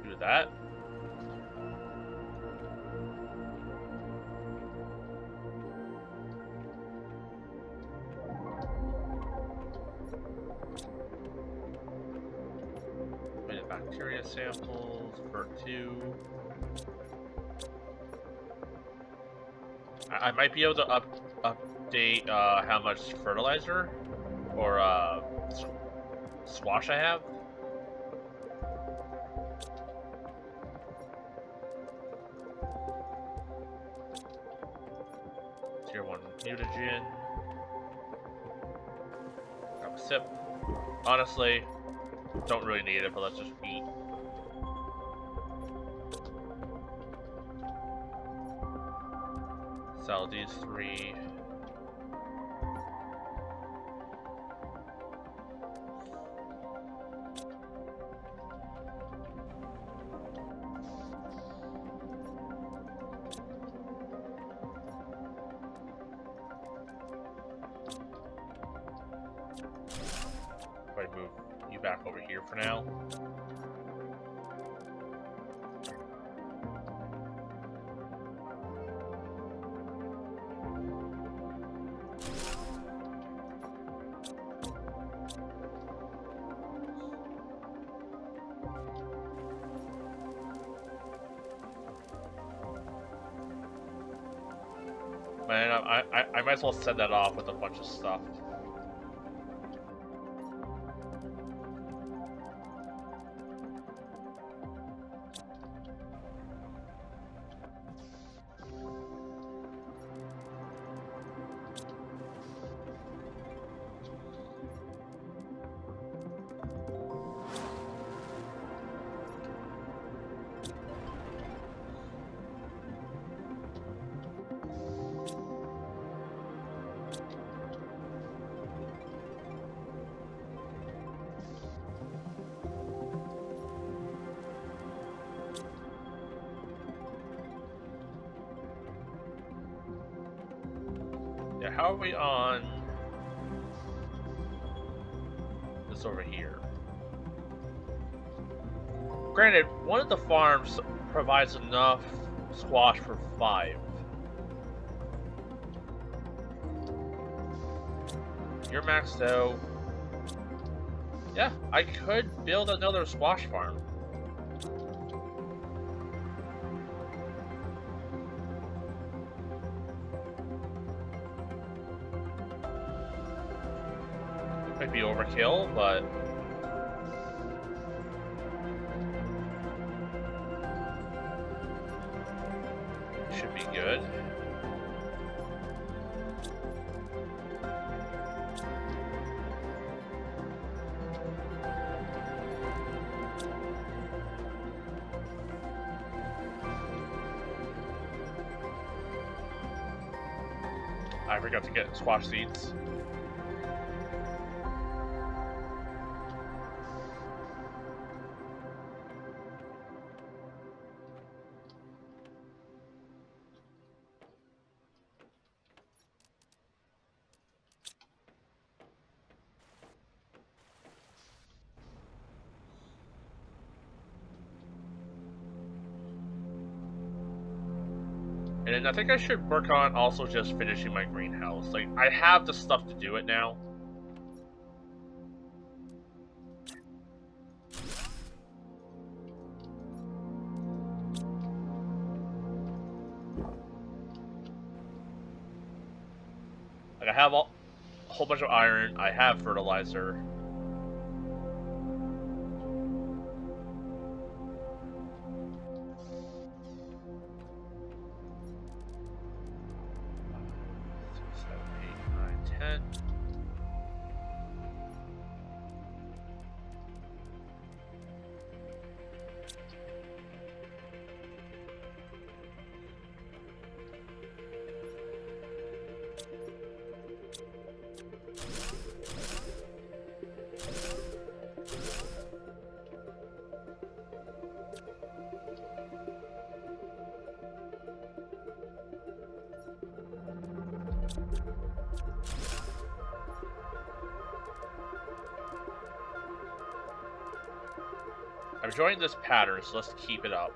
Do that. Bacteria samples for 2. I might be able to update how much fertilizer or squash I have. Tier 1 mutagen. Grab a sip. Honestly, don't really need it, but let's just eat. Sell these 3. I move you back over here for now. Man, I might as well send that off with a bunch of stuff. Yeah, how are we on this over here? Granted, one of the farms provides enough squash for 5. You're maxed out. Yeah, I could build another squash farm. Might be overkill, but should be good. I forgot to get squash seeds. And then I think I should work on also just finishing my greenhouse. Like, I have the stuff to do it now. Like, I have a whole bunch of iron, I have fertilizer. I'm enjoying this pattern, so let's keep it up.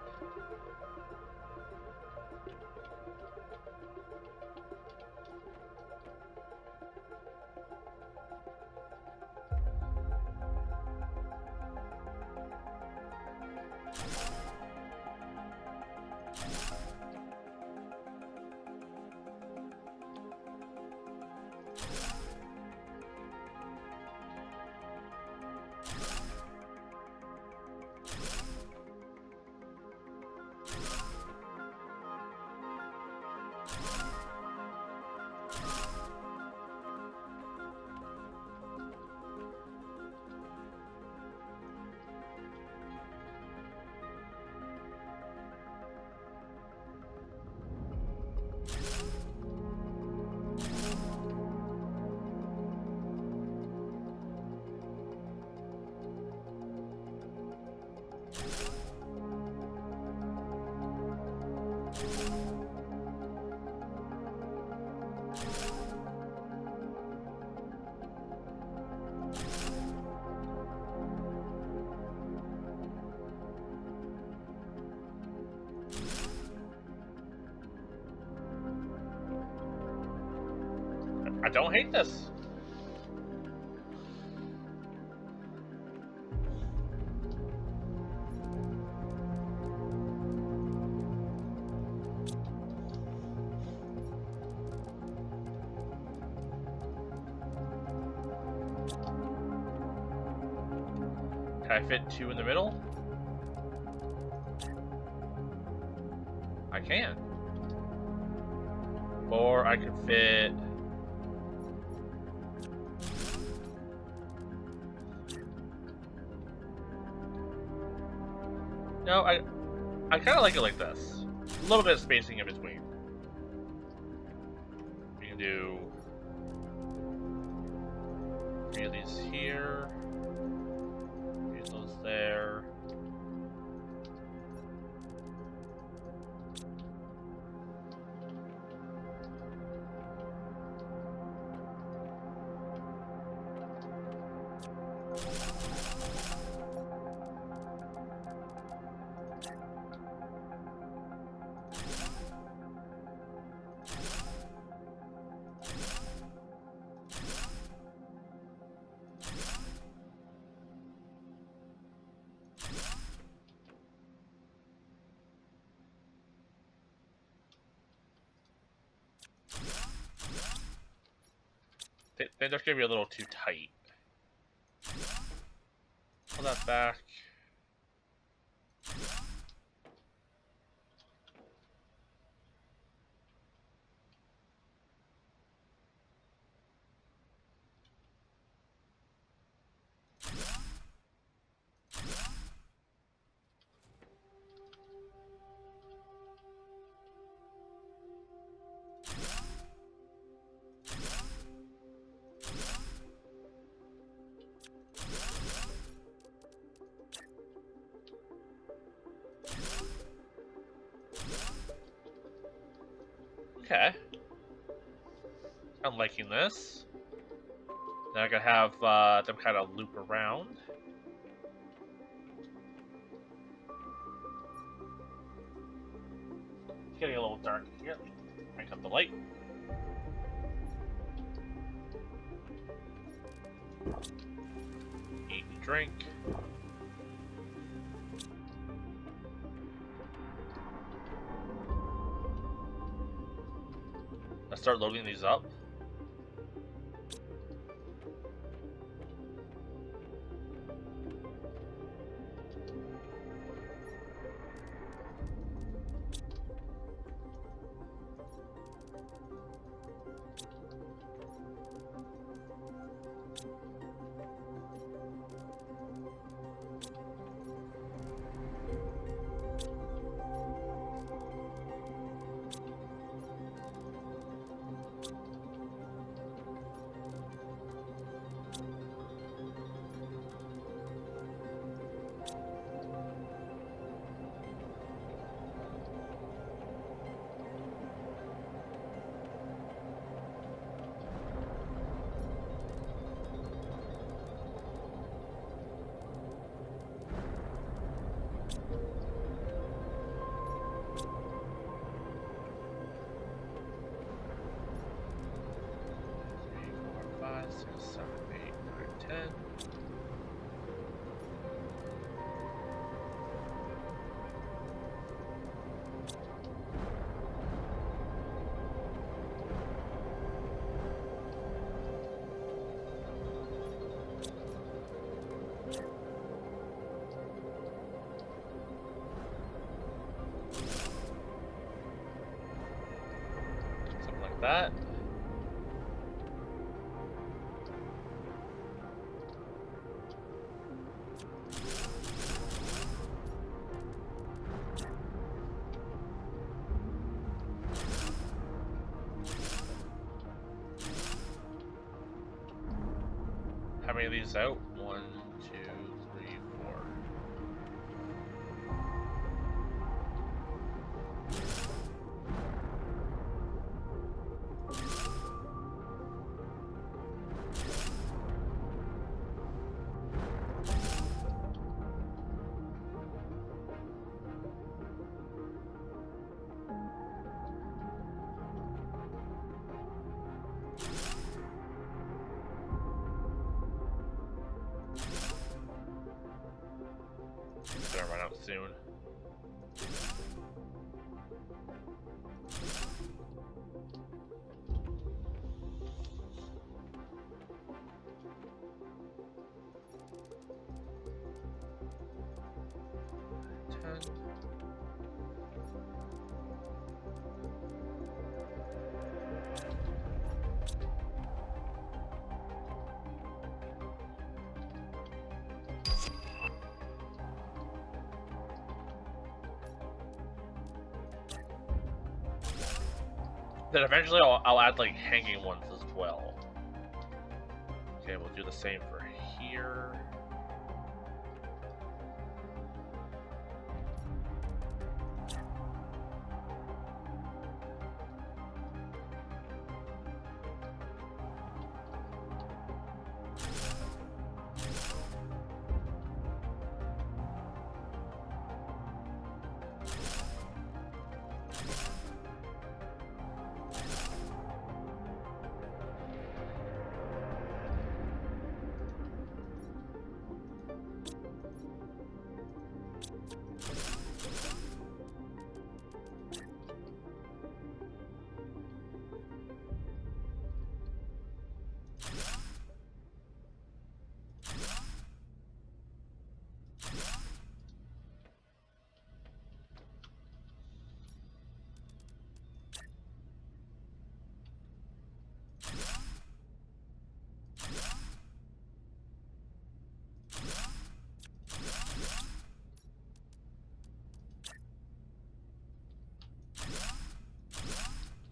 I don't hate this. Can I fit 2 in the middle? I can. Or I could fit... No, I kind of like it like this. A little bit of spacing in between. We can do 3 of these here. 3 of those there. They're just gonna be a little too tight. Pull that back. Okay. I'm liking this. Then I can have them kind of loop around. It's getting a little dark here. Crank up the light. Eat and drink. Let's start loading these up. that. How many of these out? 1, 2, 3, 4. It's gonna run out soon. Then eventually I'll add like hanging ones as well. Okay, we'll do the same for here.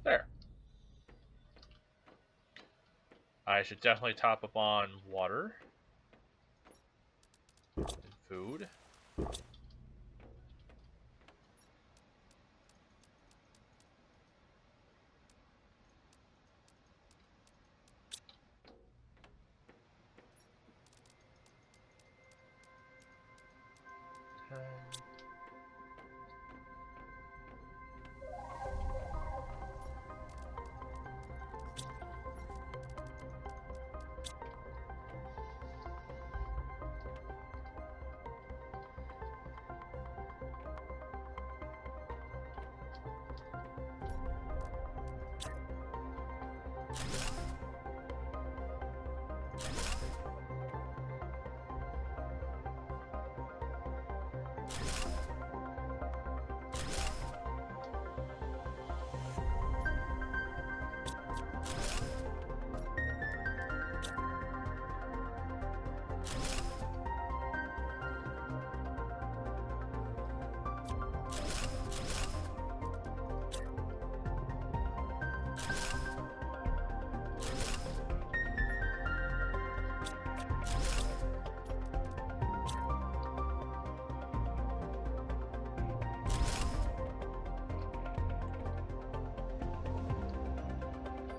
There. I should definitely top up on water and food.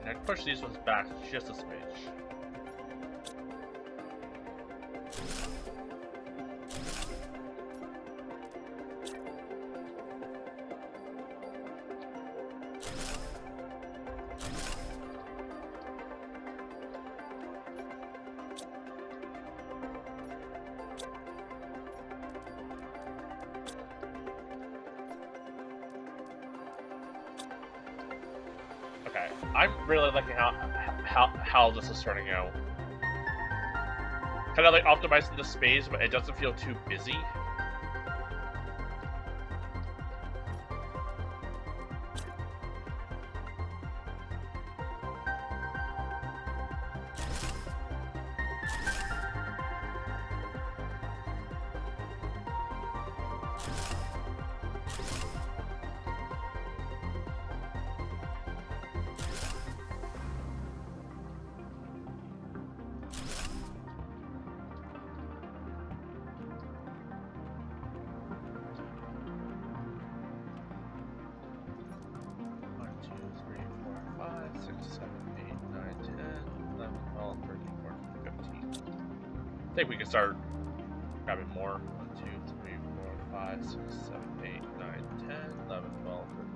And I can push these ones back just a smidge. Okay, I'm really liking how this is turning out. Kind of like optimizing the space, but it doesn't feel too busy. I think we can start grabbing more. 1, 2, 3, 4, 5, 6, 7, 8, 9, 10, 11, 12, 13,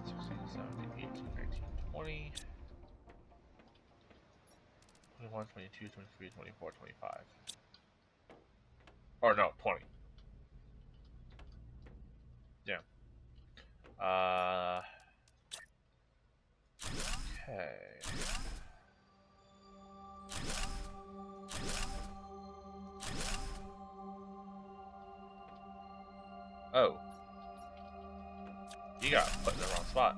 16, 17, 18, 19, 20, 21, 22, 23, 24, 25. Or no, 20. Yeah. Okay. Oh. You got put in the wrong spot.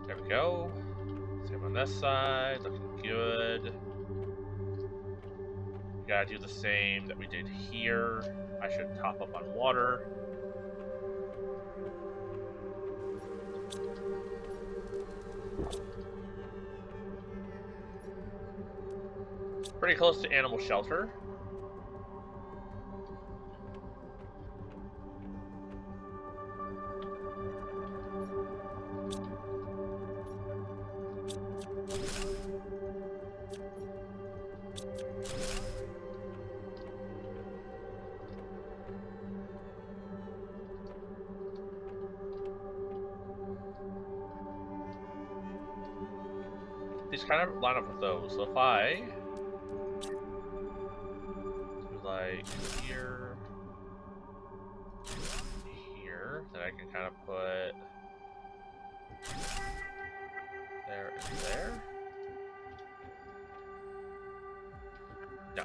There we go. Same on this side, looking good. We gotta do the same that we did here. I should top up on water. Pretty close to animal shelter. These kind of line up with those. So if I do like here, here, then I can kind of put there and there. No.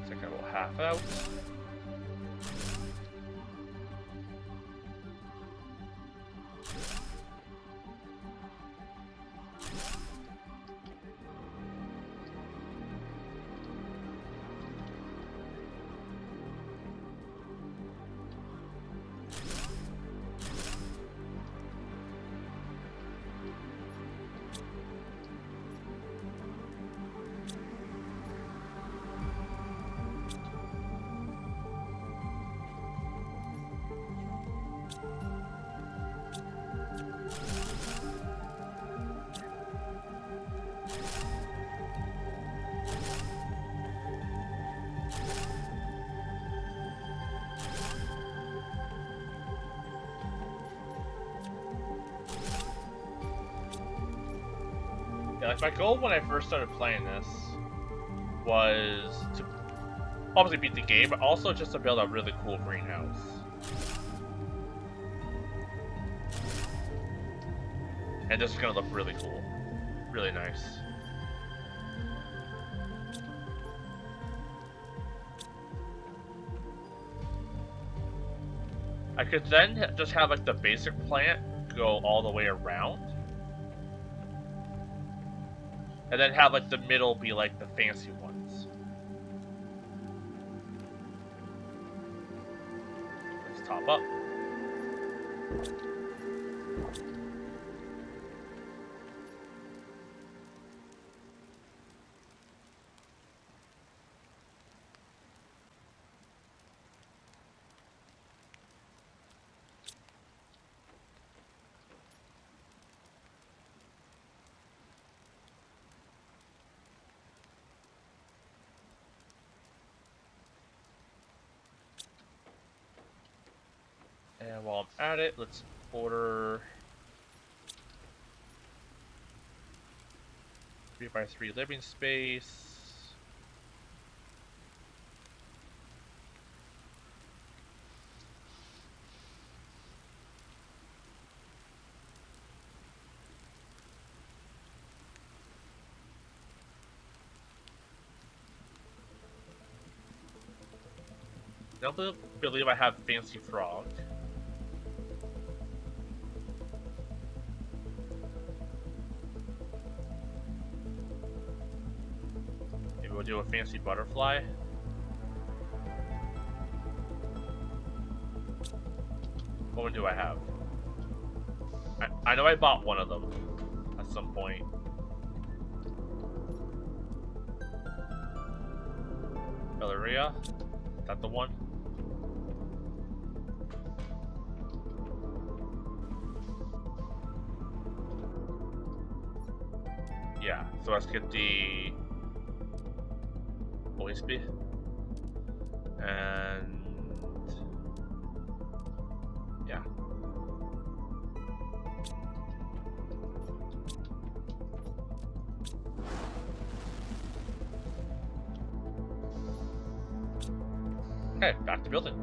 Take a little half out. Yeah, like my goal when I first started playing this was to obviously beat the game, but also just to build a really cool greenhouse. And this is gonna look really cool. Really nice. I could then just have like the basic plant go all the way around. And then have like the middle be like the fancy ones. Let's top up. while I'm at it, let's order 3x3 living space. I don't believe I have Fancy Frog. Maybe we'll do a Fancy Butterfly. What one do I have? I know I bought one of them at some point. Valeria? Is that the one? Yeah, so let's get the Oisby. And yeah. Okay, back to building.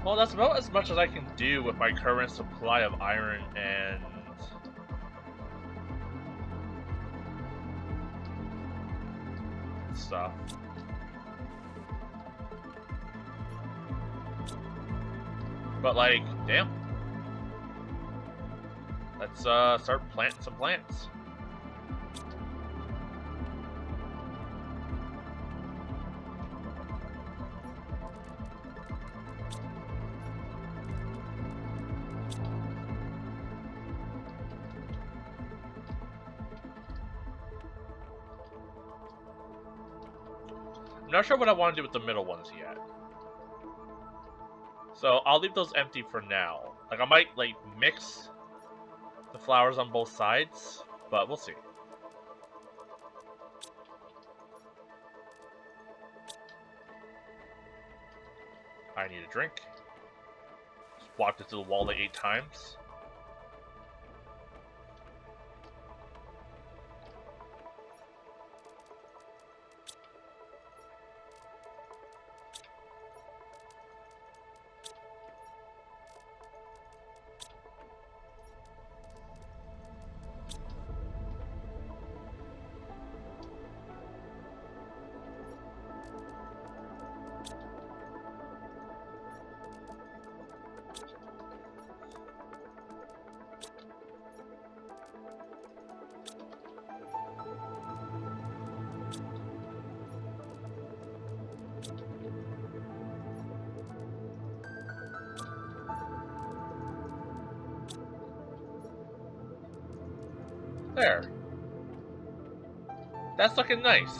Well, that's about as much as I can do with my current supply of iron and stuff. But like, damn. Let's start planting some plants. I'm not sure what I want to do with the middle ones yet. So I'll leave those empty for now. Like I might like mix the flowers on both sides, but we'll see. I need a drink. Just walked into the wall like 8 times. There. That's looking nice.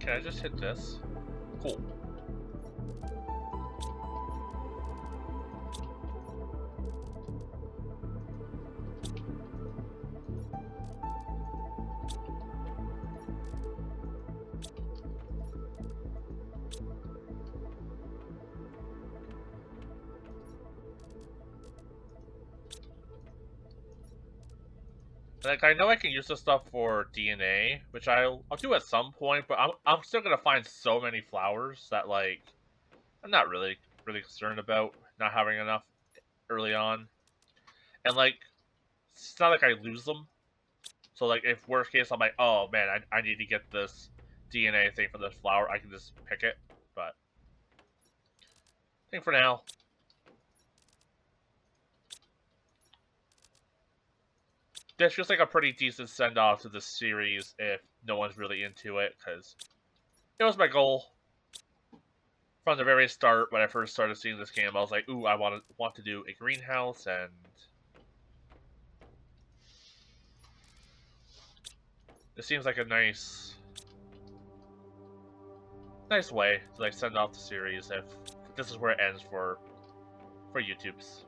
Can I just hit this? Cool. Like, I know I can use this stuff for DNA, which I'll do at some point, but I'm still gonna find so many flowers that, like, I'm not really concerned about not having enough early on. And, like, it's not like I lose them. So, like, if worst case, I'm like, oh man, I need to get this DNA thing for this flower, I can just pick it. But I think for now, this feels like a pretty decent send off to this series if no one's really into it, because it was my goal from the very start. When I first started seeing this game, I was like, ooh, I want to do a greenhouse, and it seems like a nice way to, like, send off the series if this is where it ends for YouTube's.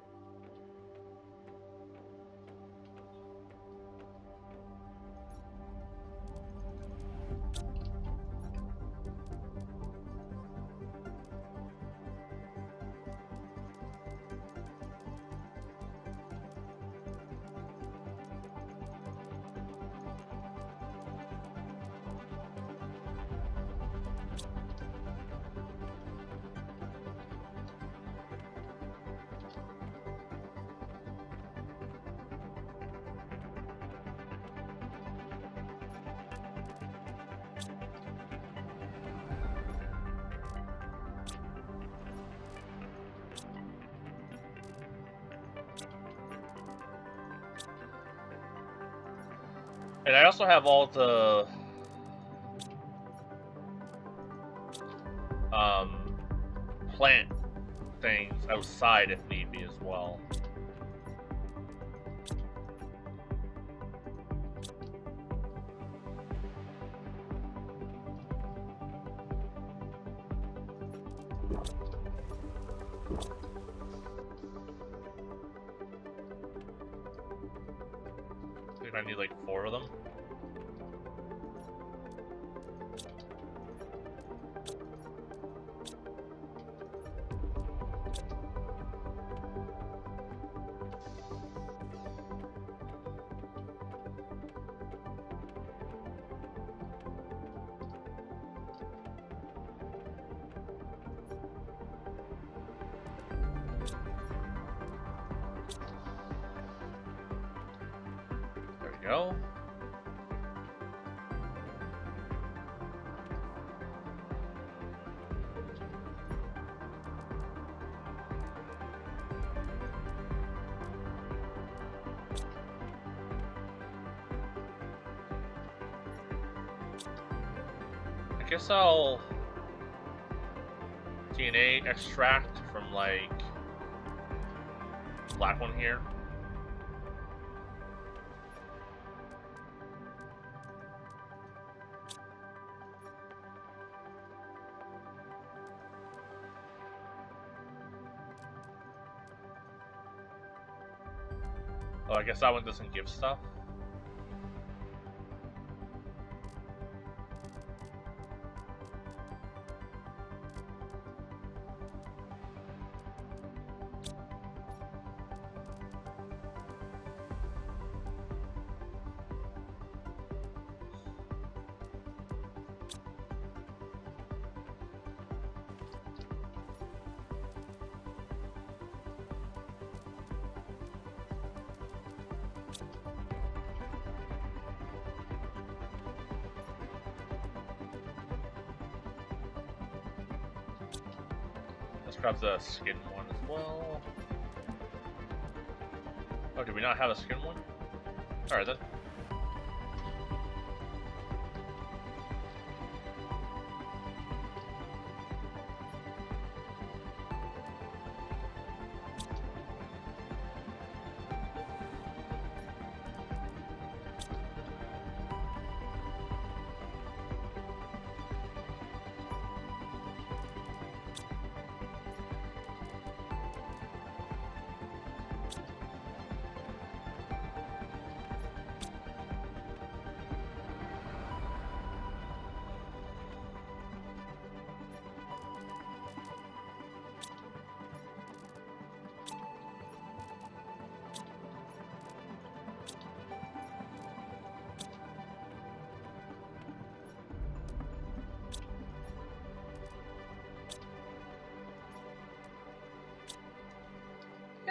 And I also have all the plant things outside if need be as well. I think I need like 4 of them. There we go. I guess I'll DNA extract from, like, black one here. Oh, I guess that one doesn't give stuff. Let's grab the skin one as well. Oh, do we not have a skin one? Alright then.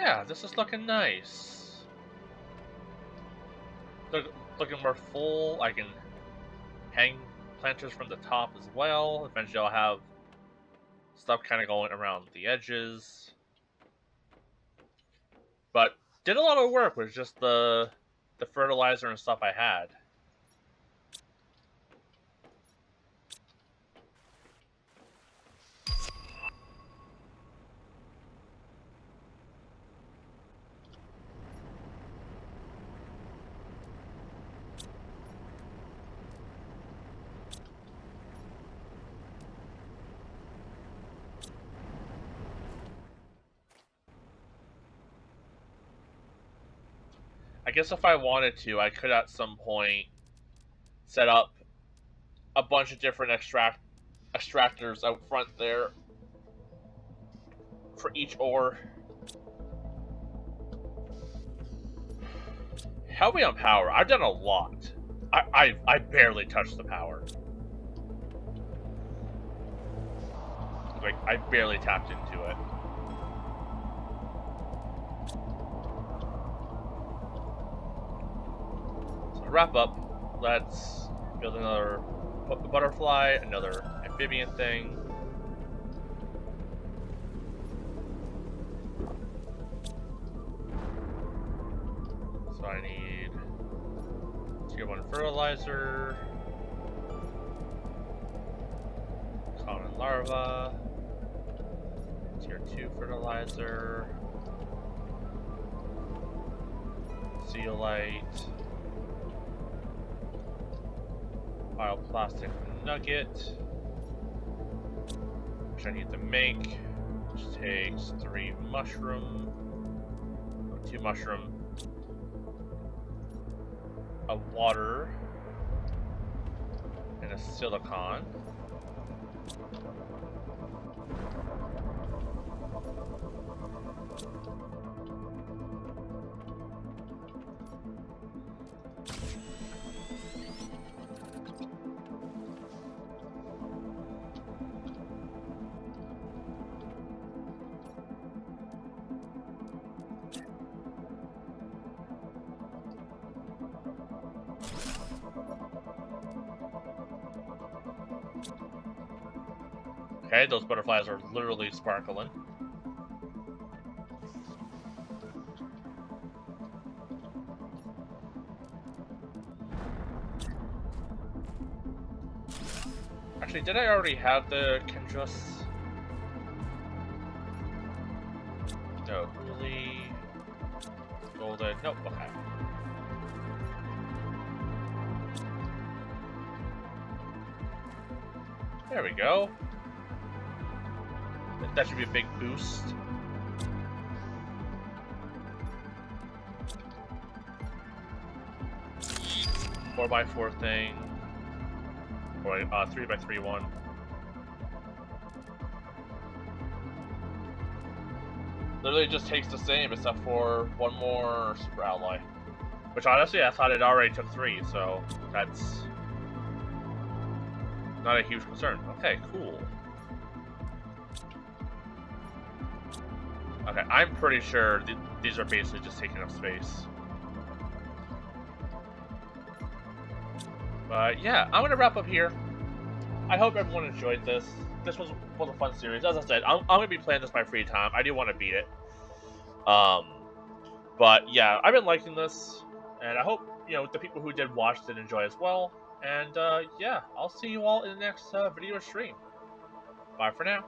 yeah, this is looking nice. Looking more full. I can hang planters from the top as well. Eventually I'll have stuff kind of going around the edges. But did a lot of work with just the fertilizer and stuff I had. I guess if I wanted to, I could at some point set up a bunch of different extractors out front there for each ore. Help me on power. I've done a lot. I barely touched the power. Like, I barely tapped into it. So to wrap up, let's build another butterfly, another amphibian thing. So I need tier 1 fertilizer, common larva, tier 2 fertilizer, zeolite, bioplastic nugget, which I need to make, which takes 3 mushroom, 2 mushroom, a water, and a silicon. Okay, those butterflies are literally sparkling. Actually, did I already have the Kendrus? No, Huli, Golden, nope, okay. There we go. That should be a big boost. Four by 4 thing. Or 3x3 one. Literally just takes the same except for one more super alloy. Which honestly I thought it already took 3, so that's not a huge concern. Okay, cool. Okay, I'm pretty sure these are basically just taking up space. But yeah, I'm gonna wrap up here. I hope everyone enjoyed this. This was a fun series. As I said, I'm gonna be playing this my free time. I do want to beat it. But yeah, I've been liking this, and I hope the people who did watch did enjoy as well. And yeah, I'll see you all in the next video stream. Bye for now.